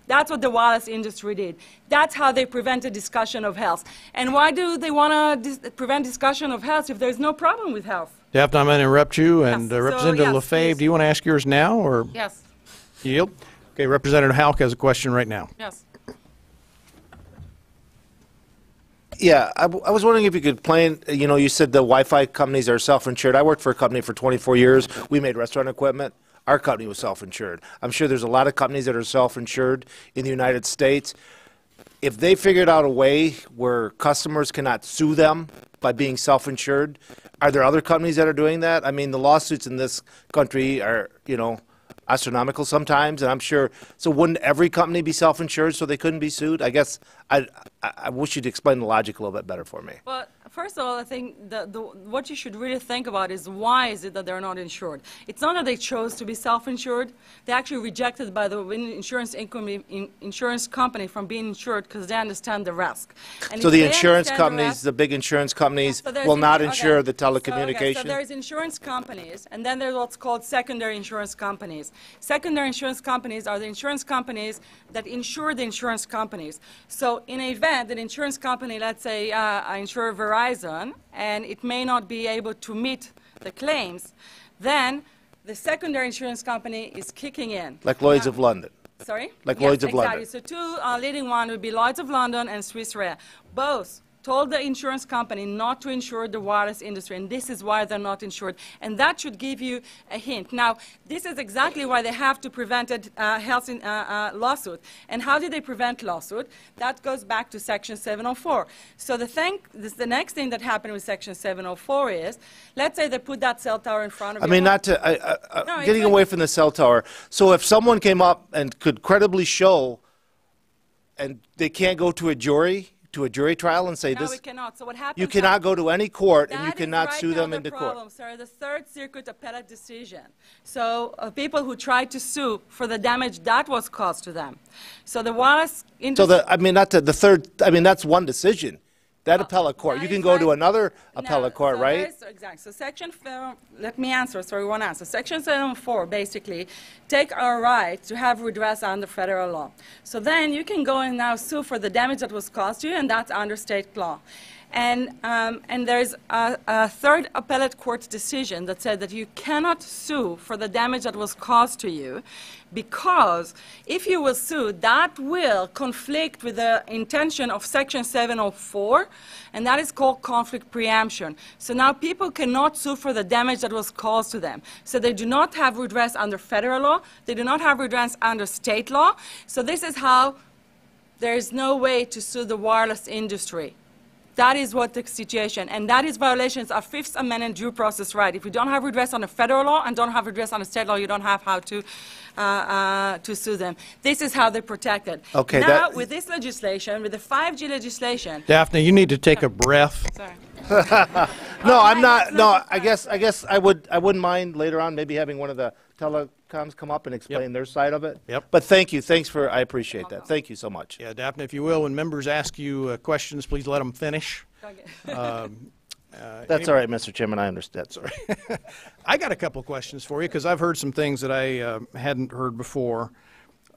That's what the wireless industry did. That's how they prevented discussion of health. And why do they want to prevent discussion of health if there's no problem with health? Daphne, I'm going to interrupt you. And Yes. Representative yes, Lefebvre, please. do you want to ask yours now? Or Yes. yield? Okay, Representative Houck has a question right now. Yes. Yeah, I was wondering if you could plan, you know, you said the Wi-Fi companies are self-insured. I worked for a company for 24 years. We made restaurant equipment. Our company was self-insured. I'm sure there's a lot of companies that are self-insured in the United States. If they figured out a way where customers cannot sue them by being self-insured, are there other companies that are doing that? I mean, the lawsuits in this country are, you know, astronomical sometimes, and I'm sure, so wouldn't every company be self-insured so they couldn't be sued? I guess I wish you'd explain the logic a little bit better for me. Well, first of all, I think what you should really think about is why is it that they're not insured? It's not that they chose to be self-insured. They actually rejected by the insurance company from being insured because they understand the risk. And So if the they insurance understand the companies, risk- the big insurance companies, So there's will not okay. insure the So telecommunication? there's insurance companies, and then there's what's called secondary insurance companies. Secondary insurance companies are the insurance companies that insure the insurance companies. So in an event, an insurance company, let's say I insure Verizon, and it may not be able to meet the claims, then the secondary insurance company is kicking in. Like Lloyd's Now- of London. Sorry? Like Yes, Lloyd's of exactly. London. So two leading one would be Lloyd's of London and Swiss Re. Both told the insurance company not to insure the wireless industry, and this is why they're not insured. And that should give you a hint. Now, this is exactly why they have to prevent a health lawsuit. And how do they prevent lawsuit? That goes back to Section 704. So the next thing that happened with Section 704 is, let's say they put that cell tower in front of I your mean, home. not to, No, getting it's away like- from the cell tower. So if someone came up and could credibly show, and they can't go to a jury trial and say No, this, we cannot. So what happens? you cannot go to any court and you That is cannot right sue now them the into problem, court. Sir, the Third Circuit appellate decision. So people who tried to sue for the damage that was caused to them. So the wireless So industry. I mean, not to the third, I mean, that's one decision. That appellate court, you can go to another appellate court, right? Exactly. So let me answer, sorry, one answer. Section 704 basically take our right to have redress under federal law. So then you can go and now sue for the damage that was caused to you, and that's under state law. And there's a third appellate court decision that said that you cannot sue for the damage that was caused to you because if you will sue, that will conflict with the intention of Section 704, and that is called conflict preemption. So now people cannot sue for the damage that was caused to them. So they do not have redress under federal law. They do not have redress under state law. So this is how there is no way to sue the wireless industry. That is what the situation, and that is violations of Fifth Amendment due process right. If you don't have redress under federal law and don't have redress under state law, you don't have how to sue them. This is how they're protected. Okay, now, with this legislation, with the 5G legislation. Daphne, you need to take a breath. Sorry. No, I'm not. No, I guess I wouldn't mind later on maybe having one of the telecoms come up and explain their side of it. Yep. But thank you. Thanks for. I appreciate that. Thank you so much. Yeah, Daphne, if you will, when members ask you questions, please let them finish. That's all right, Mr. Chairman. I understand. Sorry. I got a couple of questions for you because I've heard some things that I hadn't heard before.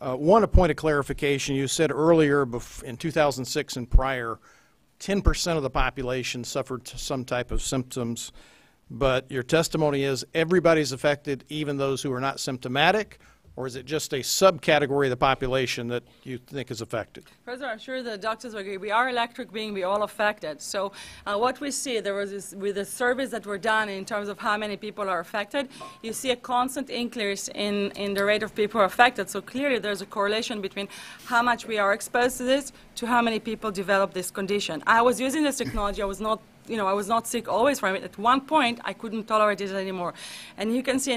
One, a point of clarification. You said earlier in 2006 and prior, 10% of the population suffered some type of symptoms, but your testimony is everybody's affected, even those who are not symptomatic, or is it just a subcategory of the population that you think is affected? First of all, I'm sure the doctors will agree. We are electric being, we all affected. So what we see, there was this, with the surveys that were done in terms of how many people are affected, you see a constant increase in the rate of people affected. So clearly there's a correlation between how much we are exposed to this to how many people develop this condition. I was using this technology. I was not sick always from it. At one point, I couldn't tolerate it anymore. And you can see,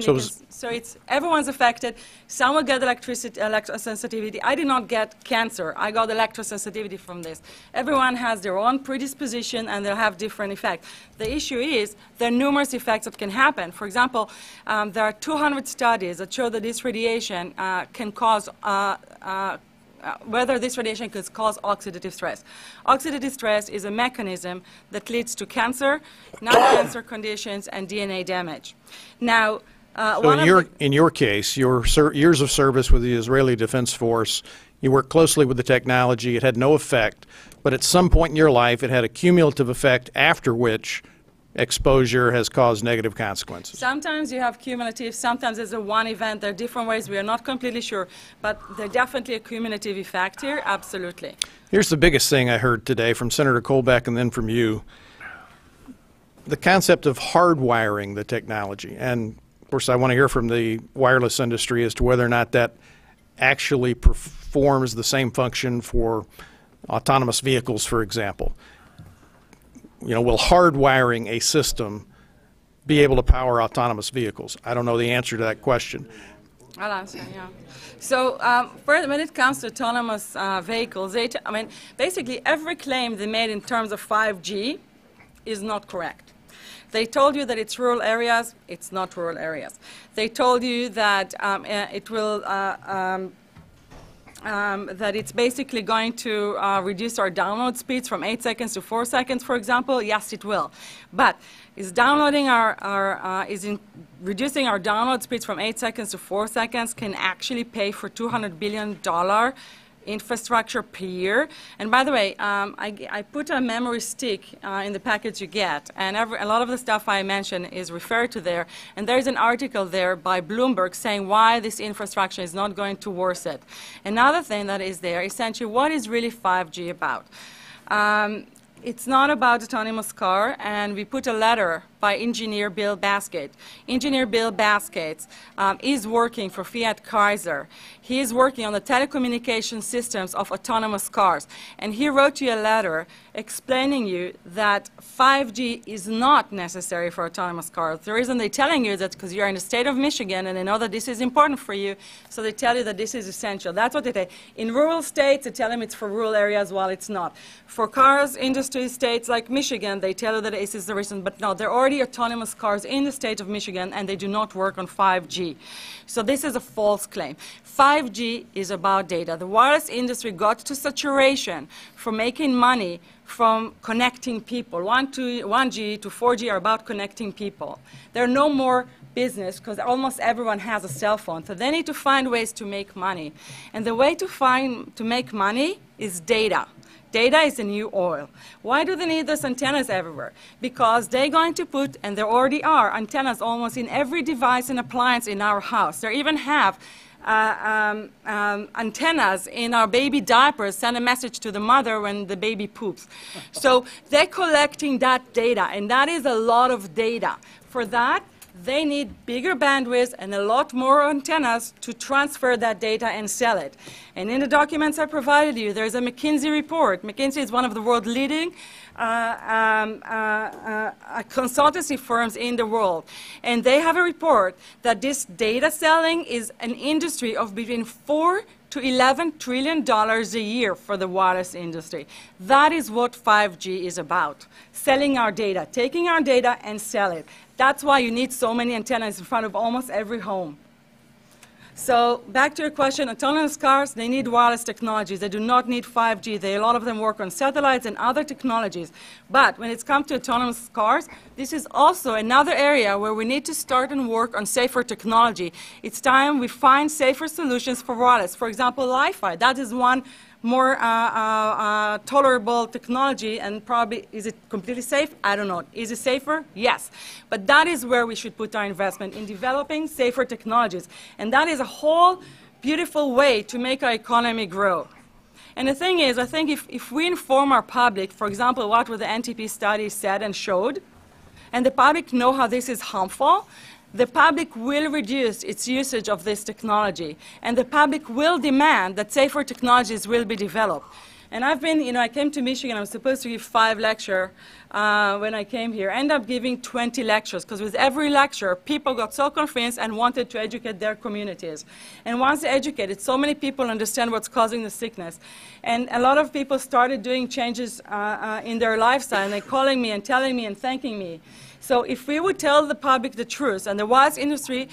so it's everyone's affected. Some will get electrosensitivity. I did not get cancer. I got electrosensitivity from this. Everyone has their own predisposition, and they'll have different effects. The issue is there are numerous effects that can happen. For example, there are 200 studies that show that this radiation can cause whether this radiation could cause oxidative stress. Oxidative stress is a mechanism that leads to cancer, non-cancer conditions, and DNA damage. Now, so in your case, your years of service with the Israeli Defense Force, you worked closely with the technology. It had no effect, but at some point in your life, it had a cumulative effect after which exposure has caused negative consequences. Sometimes you have cumulative, sometimes there's a one event. There are different ways. We are not completely sure, but there's definitely a cumulative effect here, absolutely. Here's the biggest thing I heard today from Senator Colbeck and then from you, the concept of hardwiring the technology. And, of course, I want to hear from the wireless industry as to whether or not that actually performs the same function for autonomous vehicles, for example. You know, will hardwiring a system be able to power autonomous vehicles? I don't know the answer to that question. I'll answer, yeah. So first, when it comes to autonomous vehicles, basically every claim they made in terms of 5G is not correct. They told you that it's rural areas. It's not rural areas. They told you that it will that it's basically going to reduce our download speeds from 8 seconds to 4 seconds, for example. Yes, it will. But is reducing our download speeds from 8 seconds to 4 seconds can actually pay for $200 billion infrastructure per year. And by the way, I put a memory stick in the package you get, and a lot of the stuff I mentioned is referred to there. And there's an article there by Bloomberg saying why this infrastructure is not going towards it. Another thing that is there, essentially, what is really 5G about? It's not about autonomous car, and we put a letter by engineer Bill Baskett. Engineer Bill Baskett is working for Fiat Chrysler. He is working on the telecommunication systems of autonomous cars. And he wrote you a letter explaining you that 5G is not necessary for autonomous cars. The reason they're telling you that because you're in the state of Michigan and they know that this is important for you, so they tell you that this is essential. That's what they say. In rural states, they tell them it's for rural areas while it's not. For cars, industry states like Michigan, they tell you that this is the reason, but no, they're already autonomous cars in the state of Michigan, and they do not work on 5G. So this is a false claim. 5G is about data. The wireless industry got to saturation for making money from connecting people. 1G to 4G are about connecting people. There are no more business because almost everyone has a cell phone. So they need to find ways to make money. And the way to make money is data. Data is the new oil. Why do they need those antennas everywhere? Because they're going to put, and there already are, antennas almost in every device and appliance in our house. They even have antennas in our baby diapers, send a message to the mother when the baby poops. So they're collecting that data, and that is a lot of data. For that, they need bigger bandwidth and a lot more antennas to transfer that data and sell it. And in the documents I provided you, there's a McKinsey report. McKinsey is one of the world's leading consultancy firms in the world. And they have a report that this data selling is an industry of between $4 to $11 trillion a year for the wireless industry. That is what 5G is about, selling our data, taking our data and sell it. That's why you need so many antennas in front of almost every home. So back to your question, autonomous cars, they need wireless technologies. They do not need 5G. A lot of them work on satellites and other technologies. But when it's come to autonomous cars, this is also another area where we need to start and work on safer technology. It's time we find safer solutions for wireless. For example, Wi-Fi. That is one more tolerable technology, and probably, is it completely safe? I don't know. Is it safer? Yes. But that is where we should put our investment, in developing safer technologies. And that is a whole beautiful way to make our economy grow. And the thing is, I think if we inform our public, for example, what the NTP study said and showed, and the public know how this is harmful, the public will reduce its usage of this technology, and the public will demand that safer technologies will be developed. And I've been, I came to Michigan, I was supposed to give 5 lectures when I came here. I ended up giving 20 lectures, because with every lecture, people got so convinced and wanted to educate their communities. And once they educated, so many people understand what's causing the sickness. And a lot of people started doing changes in their lifestyle, and they're calling me and telling me and thanking me. So if we would tell the public the truth, and the wireless industry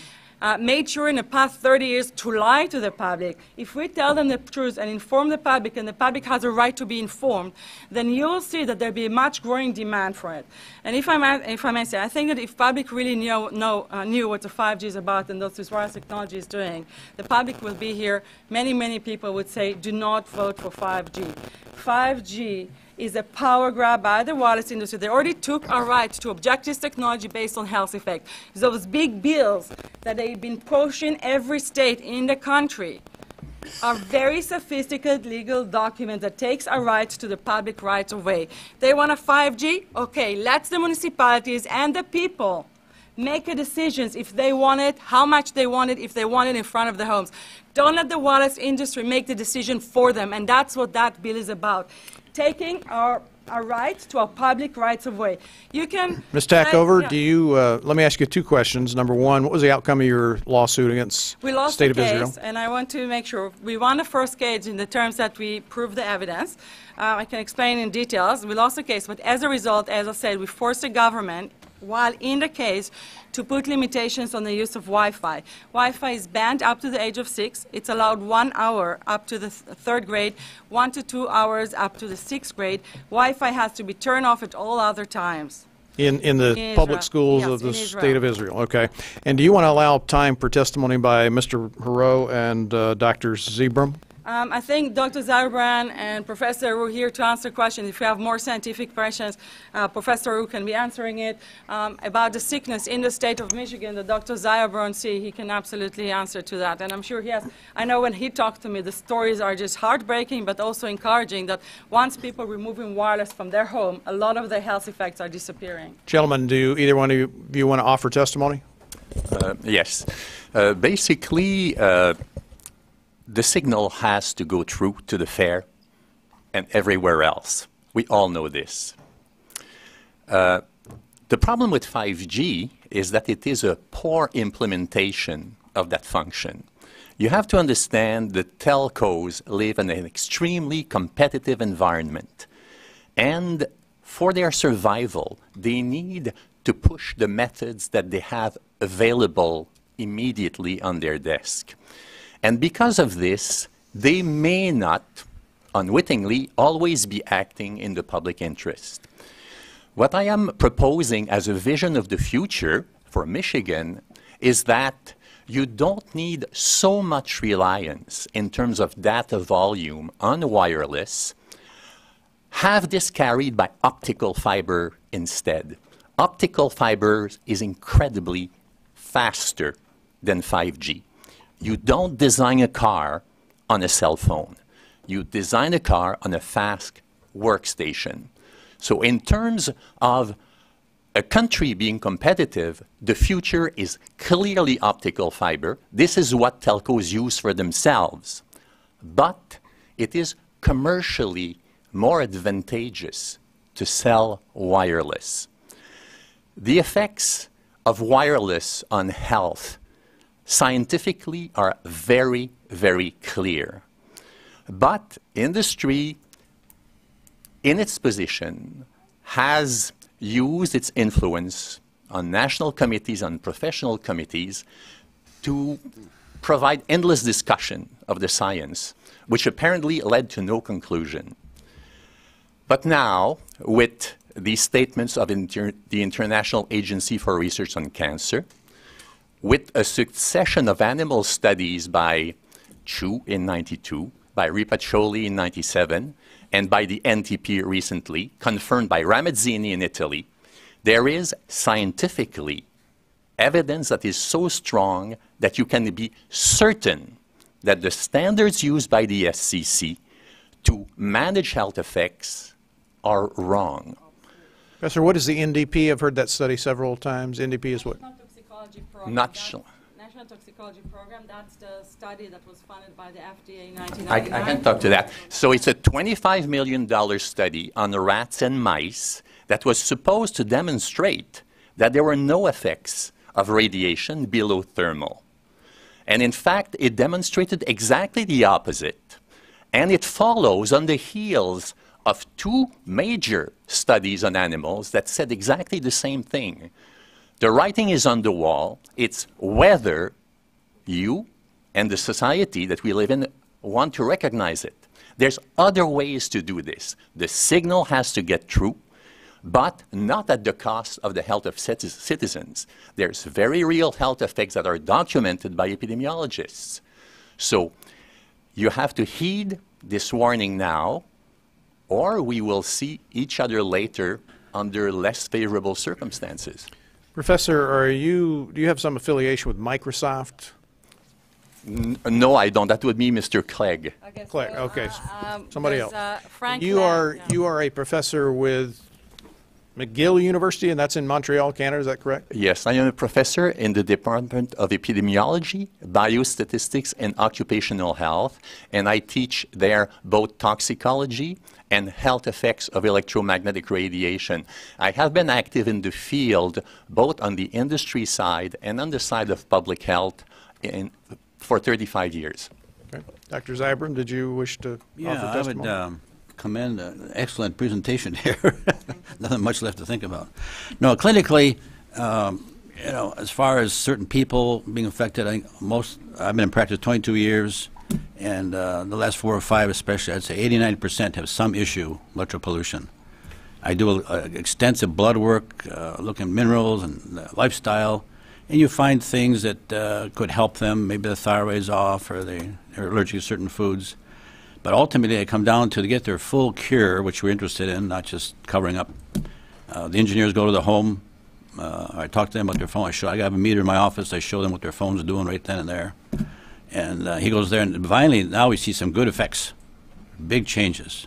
made sure in the past 30 years to lie to the public, if we tell them the truth and inform the public, and the public has a right to be informed, then you'll see that there'll be a much growing demand for it. And if I may say, I think that if public really knew what the 5G is about and what this wireless technology is doing, the public will be here. Many, many people would say, do not vote for 5G. 5G is a power grab by the wireless industry. They already took our right to object this technology based on health effect. Those big bills that they've been pushing every state in the country are very sophisticated legal documents that takes our rights to the public rights away. They want a 5G? Okay, let the municipalities and the people make a decisions if they want it, how much they want it, if they want it in front of the homes. Don't let the wireless industry make the decision for them, and that's what that bill is about. Taking our rights to our public rights of way. You can... Ms. Tackover, do you, let me ask you 2 questions. Number 1, what was the outcome of your lawsuit against the State of Israel? We lost the case, and I want to make sure. We won the first case in the terms that we proved the evidence. I can explain in details. We lost the case, but as a result, as I said, we forced the government, while in the case, to put limitations on the use of Wi-Fi. Wi-Fi is banned up to the age of 6. It's allowed 1 hour up to the 3rd grade, 1 to 2 hours up to the 6th grade. Wi-Fi has to be turned off at all other times. In the public schools of the State of Israel, okay. And do you want to allow time for testimony by Mr. Haro and Dr. Zebram? I think Dr. Zauerbrand and Professor Roux here to answer questions. If you have more scientific questions, Professor Roux can be answering it. About the sickness in the state of Michigan, the Dr. Zauerbrand, he can absolutely answer to that. And I'm sure he has. I know when he talked to me, the stories are just heartbreaking, but also encouraging that once people removing wireless from their home, a lot of the health effects are disappearing. Gentlemen, do either one of you want to offer testimony? Yes. Basically, the signal has to go through to the fair and everywhere else. We all know this. The problem with 5G is that it is a poor implementation of that function. You have to understand that telcos live in an extremely competitive environment. And for their survival, they need to push the methods that they have available immediately on their desk. And because of this, they may not, unwittingly, always be acting in the public interest. What I am proposing as a vision of the future for Michigan is that you don't need so much reliance in terms of data volume on wireless. Have this carried by optical fiber instead. Optical fiber is incredibly faster than 5G. You don't design a car on a cell phone. You design a car on a fast workstation. So in terms of a country being competitive, the future is clearly optical fiber. This is what telcos use for themselves. But it is commercially more advantageous to sell wireless. The effects of wireless on health scientifically are very, very clear. But industry, in its position, has used its influence on national committees, on professional committees, to provide endless discussion of the science, which apparently led to no conclusion. But now, with the statements of the International Agency for Research on Cancer, with a succession of animal studies by Chu in '92, by Ripaccioli in 97 and by the NTP recently, confirmed by Ramazzini in Italy, there is scientifically evidence that is so strong that you can be certain that the standards used by the SCC to manage health effects are wrong. Professor, what is the NDP? I've heard that study several times. NDP is what? National Toxicology Program. National Toxicology Program, that's the study that was funded by the FDA in 1999. I can talk to that. So it's a $25 million study on rats and mice that was supposed to demonstrate that there were no effects of radiation below thermal. And in fact, it demonstrated exactly the opposite. And it follows on the heels of two major studies on animals that said exactly the same thing. The writing is on the wall. It's whether you and the society that we live in want to recognize it. There's other ways to do this. The signal has to get through, but not at the cost of the health of citizens. There's very real health effects that are documented by epidemiologists. So you have to heed this warning now, or we will see each other later under less favorable circumstances. Professor, do you have some affiliation with Microsoft? No, I don't. That would be Mr. Clegg. Clegg, okay. Somebody else. Frank You are a professor with McGill University, and that's in Montreal, Canada, is that correct? Yes, I am a professor in the Department of Epidemiology, Biostatistics, and Occupational Health, and I teach there both toxicology and health effects of electromagnetic radiation. I have been active in the field, both on the industry side and on the side of public health for 35 years. Okay. Dr. Zabrin, did you wish to offer testimony? I would commend an excellent presentation here. Nothing much left to think about. No, clinically, you know, as far as certain people being affected, I've been in practice 22 years, and the last 4 or 5 especially, I'd say 89% have some issue, electropollution. I do extensive blood work, look at minerals and lifestyle, and you find things that could help them. Maybe the thyroid's off, or they're allergic to certain foods. But ultimately, they come down to get their full cure, which we're interested in, not just covering up. The engineers go to the home. I talk to them about their phone. I have a meter in my office. I show them what their phones are doing right then and there. And he goes there, and finally, now we see some good effects, big changes,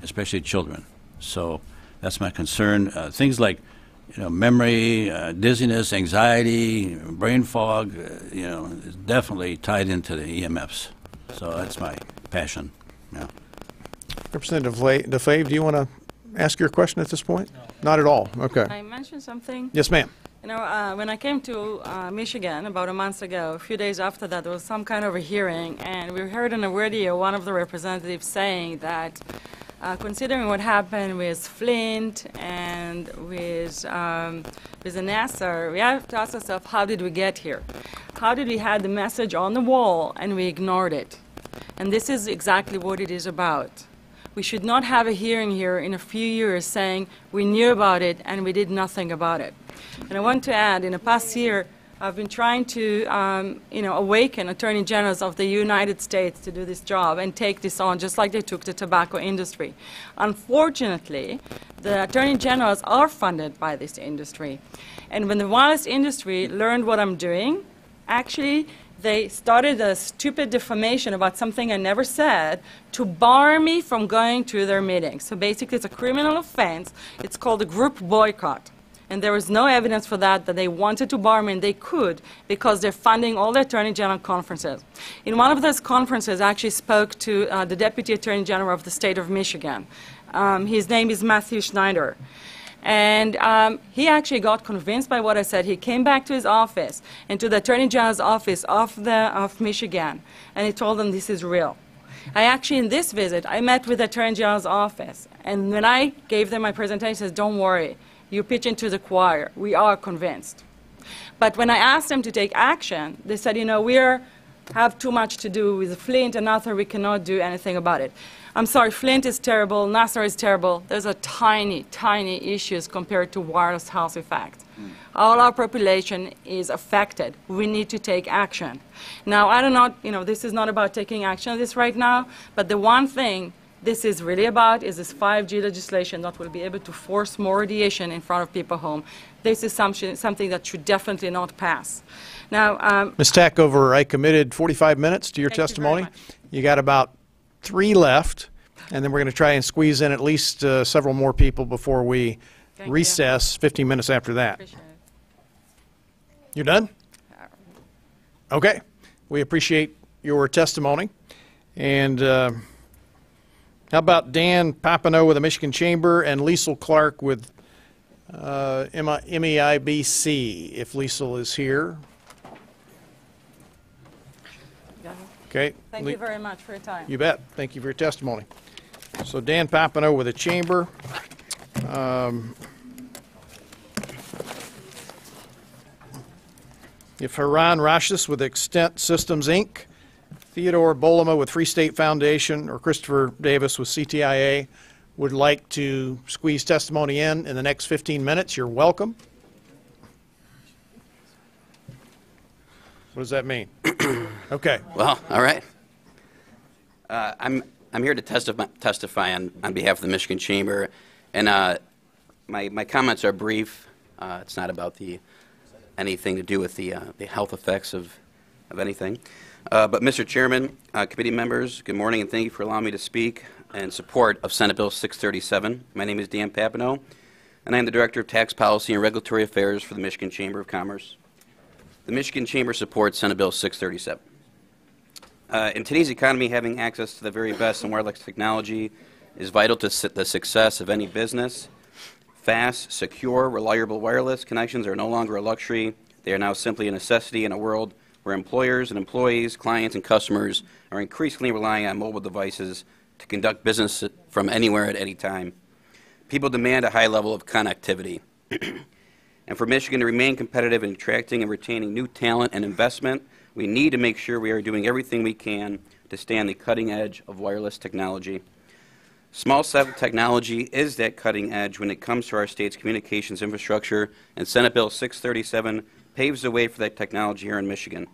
especially children. So that's my concern. Things like, you know, memory, dizziness, anxiety, brain fog, you know, is definitely tied into the EMFs. So that's my passion. Yeah. Representative DeFave, do you want to ask your question at this point? No. Not at all. Okay. Can I mention something? Yes, ma'am. You know, when I came to Michigan about a month ago, a few days after that, there was some kind of a hearing, and we heard on the radio one of the representatives saying that considering what happened with Flint and with the NASA, we have to ask ourselves, how did we get here? How did we have the message on the wall and we ignored it? And this is exactly what it is about. We should not have a hearing here in a few years saying we knew about it and we did nothing about it. And I want to add, in the past year, I've been trying to awaken attorney generals of the United States to do this job and take this on, just like they took the tobacco industry. Unfortunately, the attorney generals are funded by this industry. And when the wireless industry learned what I'm doing, actually, they started a stupid defamation about something I never said to bar me from going to their meetings. So basically, it's a criminal offense. It's called a group boycott. And there was no evidence for that they wanted to bar me, and they could, because they're funding all the Attorney General conferences. In one of those conferences, I actually spoke to the Deputy Attorney General of the state of Michigan. His name is Matthew Schneider. And he actually got convinced by what I said. He came back to his office and to the Attorney General's office of Michigan, and he told them this is real. I actually, in this visit, I met with the Attorney General's office, and when I gave them my presentation, he says, don't worry, you pitch into the choir. We are convinced. But when I asked them to take action, they said, you know, we have too much to do with Flint and Arthur. We cannot do anything about it. I'm sorry, Flint is terrible, Nassau is terrible. Those are tiny, tiny issues compared to wireless health effect. All our population is affected. We need to take action. Now, I don't know, this is not about taking action on this right now, but the one thing this is really about is this 5G legislation that will be able to force more radiation in front of people's home. This is something that should definitely not pass. Now, Ms. Tackover, I committed 45 minutes to your testimony. You got about 3 left, and then we're going to try and squeeze in at least several more people before we recess 15 minutes after that. You're done? Okay. We appreciate your testimony. And how about Dan Papineau with the Michigan Chamber and Liesl Clark with MEIBC, if Liesl is here. Okay. Thank you very much for your time. You bet. Thank you for your testimony. So Dan Papineau with the Chamber. If Haran Rashis with Extent Systems, Inc., Theodore Bolema with Free State Foundation, or Christopher Davis with CTIA would like to squeeze testimony in the next 15 minutes, you're welcome. What does that mean? Okay. Well, all right. I'm here to testify on behalf of the Michigan Chamber, and my comments are brief. It's not about anything to do with the health effects of anything. But Mr. Chairman, committee members, good morning, and thank you for allowing me to speak in support of Senate Bill 637. My name is Dan Papineau, and I am the Director of Tax Policy and Regulatory Affairs for the Michigan Chamber of Commerce. The Michigan Chamber supports Senate Bill 637. In today's economy, having access to the very best in wireless technology is vital to the success of any business. Fast, secure, reliable wireless connections are no longer a luxury. They are now simply a necessity in a world where employers and employees, clients and customers are increasingly relying on mobile devices to conduct business from anywhere at any time. People demand a high level of connectivity. And for Michigan to remain competitive in attracting and retaining new talent and investment, we need to make sure we are doing everything we can to stay on the cutting edge of wireless technology. Small cell technology is that cutting edge when it comes to our state's communications infrastructure, and Senate Bill 637 paves the way for that technology here in Michigan.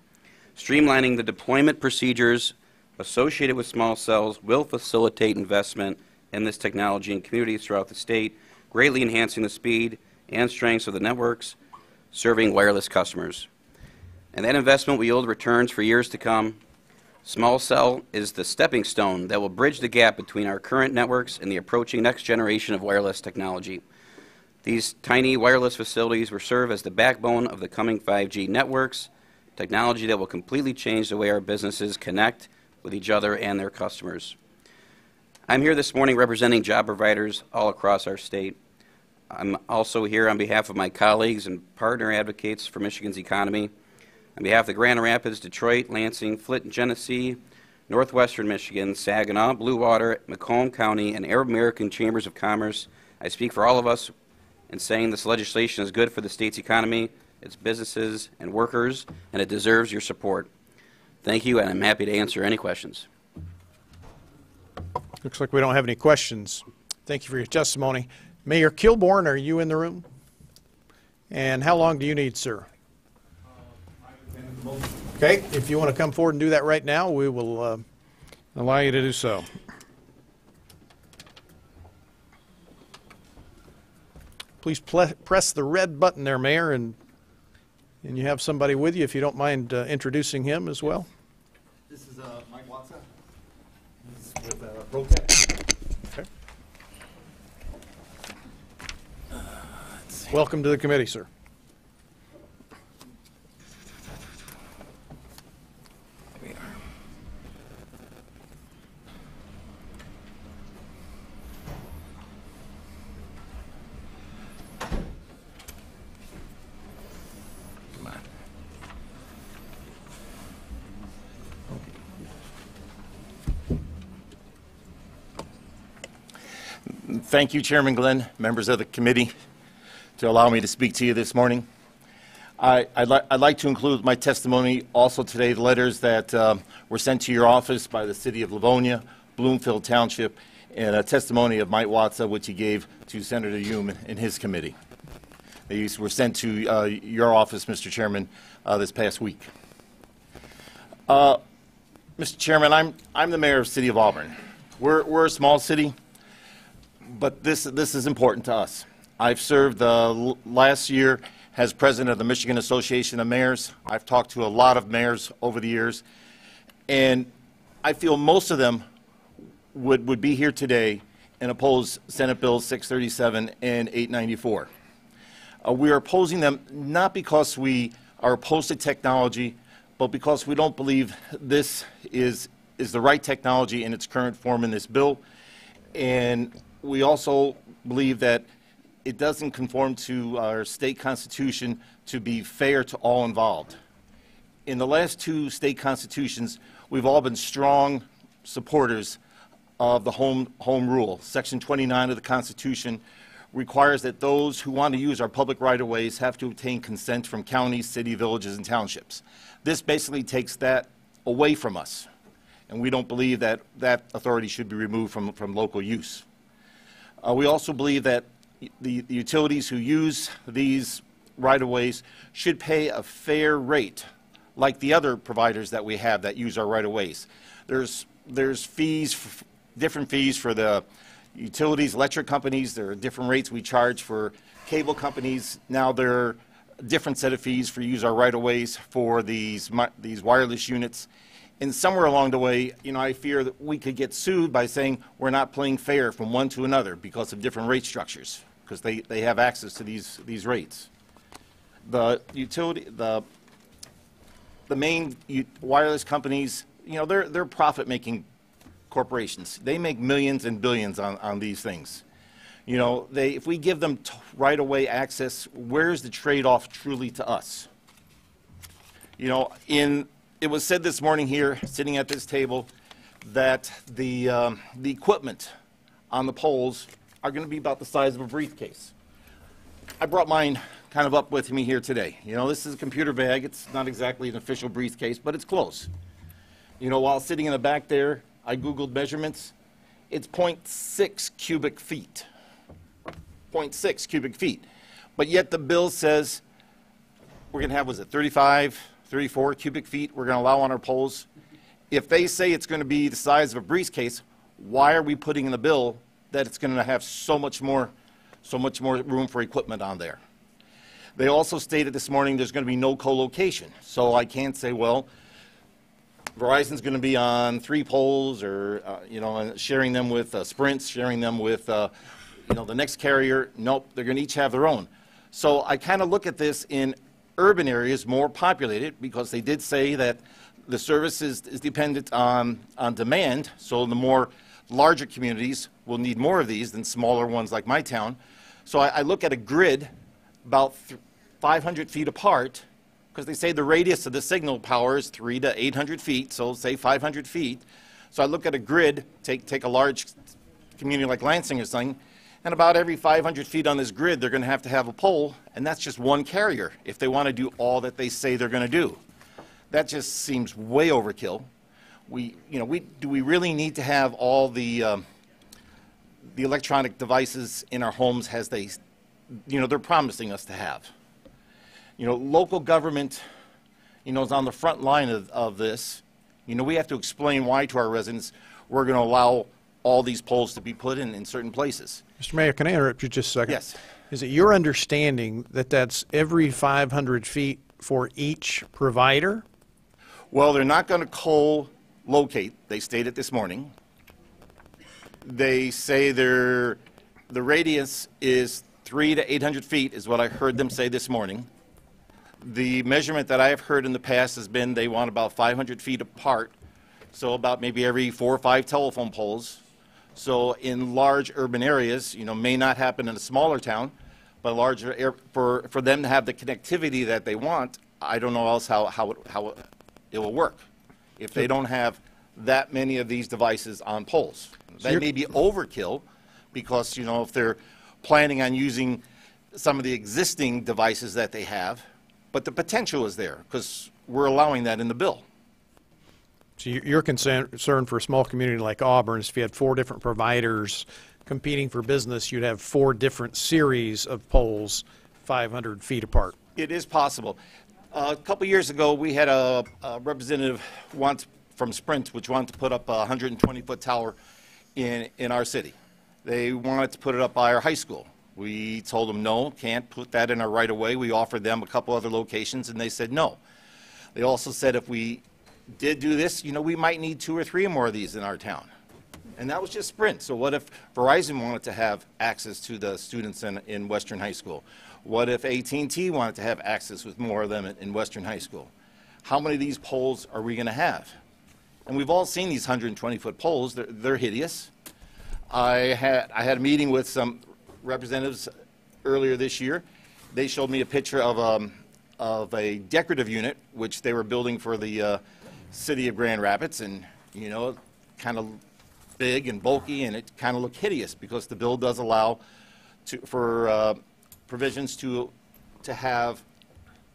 Streamlining the deployment procedures associated with small cells will facilitate investment in this technology in communities throughout the state, greatly enhancing the speed and strengths of the networks serving wireless customers. And that investment will yield returns for years to come. Small cell is the stepping stone that will bridge the gap between our current networks and the approaching next generation of wireless technology. These tiny wireless facilities will serve as the backbone of the coming 5G networks, technology that will completely change the way our businesses connect with each other and their customers. I'm here this morning representing job providers all across our state. I'm also here on behalf of my colleagues and partner advocates for Michigan's economy. On behalf of the Grand Rapids, Detroit, Lansing, Flint, and Genesee, Northwestern Michigan, Saginaw, Blue Water, Macomb County, and Arab American Chambers of Commerce, I speak for all of us in saying this legislation is good for the state's economy, its businesses, and workers, and it deserves your support. Thank you, and I'm happy to answer any questions. Looks like we don't have any questions. Thank you for your testimony. Mayor Kilborn, are you in the room? And how long do you need, sir? Okay, if you want to come forward and do that right now, we will allow you to do so. Please press the red button there, Mayor, and you have somebody with you if you don't mind introducing him as well. This is Mike Watson. This is with Protect. Okay. Welcome to the committee, sir. Thank you, Chairman Glenn, members of the committee, to allow me to speak to you this morning. I'd like to include my testimony also today the letters that were sent to your office by the City of Livonia, Bloomfield Township, and a testimony of Mike Watsa, which he gave to Senator Hume in his committee. These were sent to your office, Mr. Chairman, this past week. Mr. Chairman, I'm the mayor of the City of Auburn. We're a small city, but this is important to us. I've served last year as president of the Michigan Association of Mayors. I've talked to a lot of mayors over the years, and I feel most of them would be here today and oppose Senate Bills 637 and 894. We are opposing them not because we are opposed to technology, but because we don't believe this is the right technology in its current form in this bill. And we also believe that it doesn't conform to our state constitution to be fair to all involved. In the last two state constitutions, we've all been strong supporters of the home rule. Section 29 of the Constitution requires that those who want to use our public right-of-ways have to obtain consent from counties, city, villages, and townships. This basically takes that away from us, and we don't believe that that authority should be removed from local use. We also believe that the utilities who use these right-of-ways should pay a fair rate, like the other providers that we have that use our right-of-ways. There's fees, different fees for the utilities, electric companies. There are different rates we charge for cable companies. Now there are a different set of fees for use our right-of-ways for these wireless units. And somewhere along the way, I fear that we could get sued by saying we're not playing fair from one to another because of different rate structures, because they have access to these rates. The main wireless companies, they're profit-making corporations. They make millions and billions on these things. If we give them right-of-way access, where's the trade-off truly to us? It was said this morning here, sitting at this table, that the equipment on the poles are going to be about the size of a briefcase. I brought mine kind of up with me here today. This is a computer bag. It's not exactly an official briefcase, but it's close. While sitting in the back there, I Googled measurements. It's 0.6 cubic feet. 0.6 cubic feet. But yet the bill says we're going to have, 35, 34 cubic feet we're going to allow on our poles. If they say it's going to be the size of a briefcase, why are we putting in the bill that it's going to have so much more room for equipment on there? They also stated this morning there's going to be no co-location. So I can't say, well, Verizon's going to be on 3 poles, or sharing them with Sprint, sharing them with the next carrier. Nope, they're going to each have their own. So I kind of look at this in urban areas, more populated, because they did say that the service is dependent on demand. So the more larger communities will need more of these than smaller ones like my town. So I look at a grid about 500 feet apart, because they say the radius of the signal power is 300 to 800 feet, so say 500 feet. So I look at a grid, take a large community like Lansing or something, and about every 500 feet on this grid, they're going to have a pole, and that's just one carrier if they want to do all that they say they're going to do. That just seems way overkill. Do we really need to have all the electronic devices in our homes as they're promising us to have? Local government, is on the front line of this. We have to explain why to our residents we're going to allow all these poles to be put in certain places. Mr. Mayor, can I interrupt you just a second? Yes. Is it your understanding that that's every 500 feet for each provider? Well, they're not going to co-locate. They stated this morning. They say the radius is 300 to 800 feet is what I heard them say this morning. The measurement that I have heard in the past has been they want about 500 feet apart, so about maybe every 4 or 5 telephone poles. So in large urban areas, may not happen in a smaller town, but larger for them to have the connectivity that they want, I don't know else how it will work if they don't have that many of these devices on poles. That may be overkill, because if they're planning on using some of the existing devices that they have, but the potential is there because we're allowing that in the bill. So your concern for a small community like Auburn is if you had 4 different providers competing for business, you'd have 4 different series of poles 500 feet apart. It is possible. A couple years ago, we had a representative from Sprint, which wanted to put up a 120-foot tower in our city. They wanted to put it up by our high school. We told them, no, can't put that in our right-of-way. We offered them a couple other locations, and they said no. They also said if we did do this, we might need 2 or 3 more of these in our town. And that was just Sprint. So what if Verizon wanted to have access to the students in Western High School? What if AT&T wanted to have access with more of them in Western High School? How many of these poles are we going to have? And we've all seen these 120-foot poles. They're hideous. I had a meeting with some representatives earlier this year. They showed me a picture of a decorative unit, which they were building for the city of Grand Rapids, and kind of big and bulky, and it kind of looked hideous because the bill does allow for provisions to have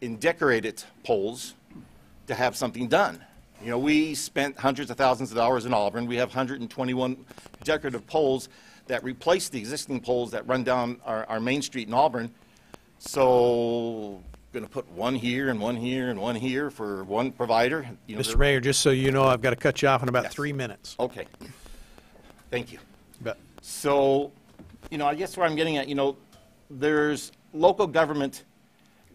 in decorated poles to have something done. We spent hundreds of thousands of dollars in Auburn. We have 121 decorative poles that replace the existing poles that run down our main street in Auburn. So going to put one here and one here and one here for one provider. Mr. Mayor, just so you know, I've got to cut you off in about 3 minutes. Okay. Thank you. Bet. So, I guess where I'm getting at, there's local government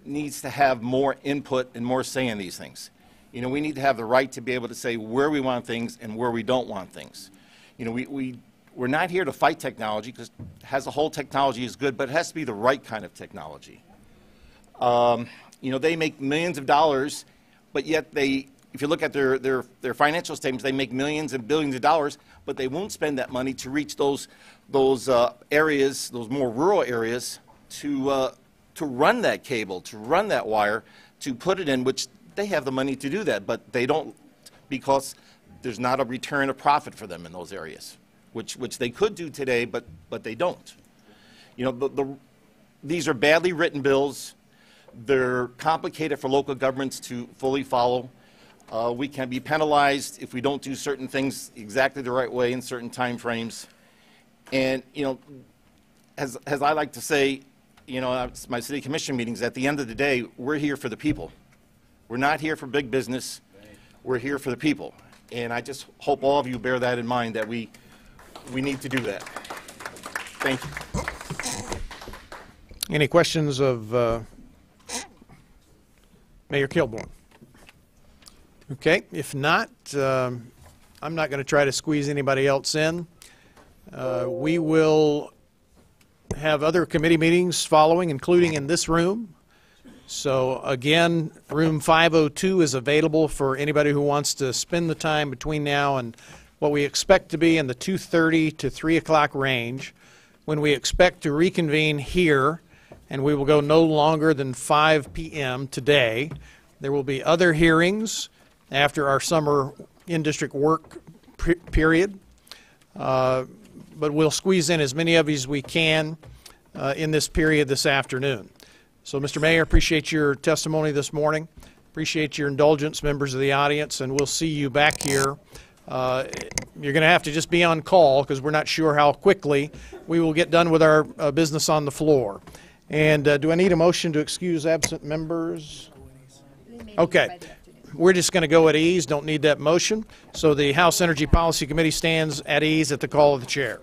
needs to have more input and more say in these things. We need to have the right to be able to say where we want things and where we don't want things. We're not here to fight technology because as a whole technology is good, but it has to be the right kind of technology. They make millions of dollars, but yet if you look at their financial statements, they make millions and billions of dollars, but they won't spend that money to reach those areas, those more rural areas, to run that cable, to run that wire, to put it in, which they have the money to do that, but they don't because there's not a return of profit for them in those areas, which they could do today, but they don't. These are badly written bills. They're complicated for local governments to fully follow. We can be penalized if we don't do certain things exactly the right way in certain time frames. And, as I like to say, my city commission meetings, at the end of the day, we're here for the people. We're not here for big business. We're here for the people. And I just hope all of you bear that in mind, that we need to do that. Thank you. Any questions of Mayor Kilborn? Okay, if not, I'm not going to try to squeeze anybody else in. We will have other committee meetings following, including in this room. So again, room 502 is available for anybody who wants to spend the time between now and what we expect to be in the 2:30 to 3 o'clock range, when we expect to reconvene here, and we will go no longer than 5 p.m. today. There will be other hearings after our summer in-district work period, but we'll squeeze in as many of you as we can in this period this afternoon. So, Mr. Mayor, appreciate your testimony this morning. Appreciate your indulgence, members of the audience, and we'll see you back here. You're going to have to just be on call because we're not sure how quickly we will get done with our business on the floor. And do I need a motion to excuse absent members? Okay. We're just going to go at ease. Don't need that motion. So the House Energy Policy Committee stands at ease at the call of the chair.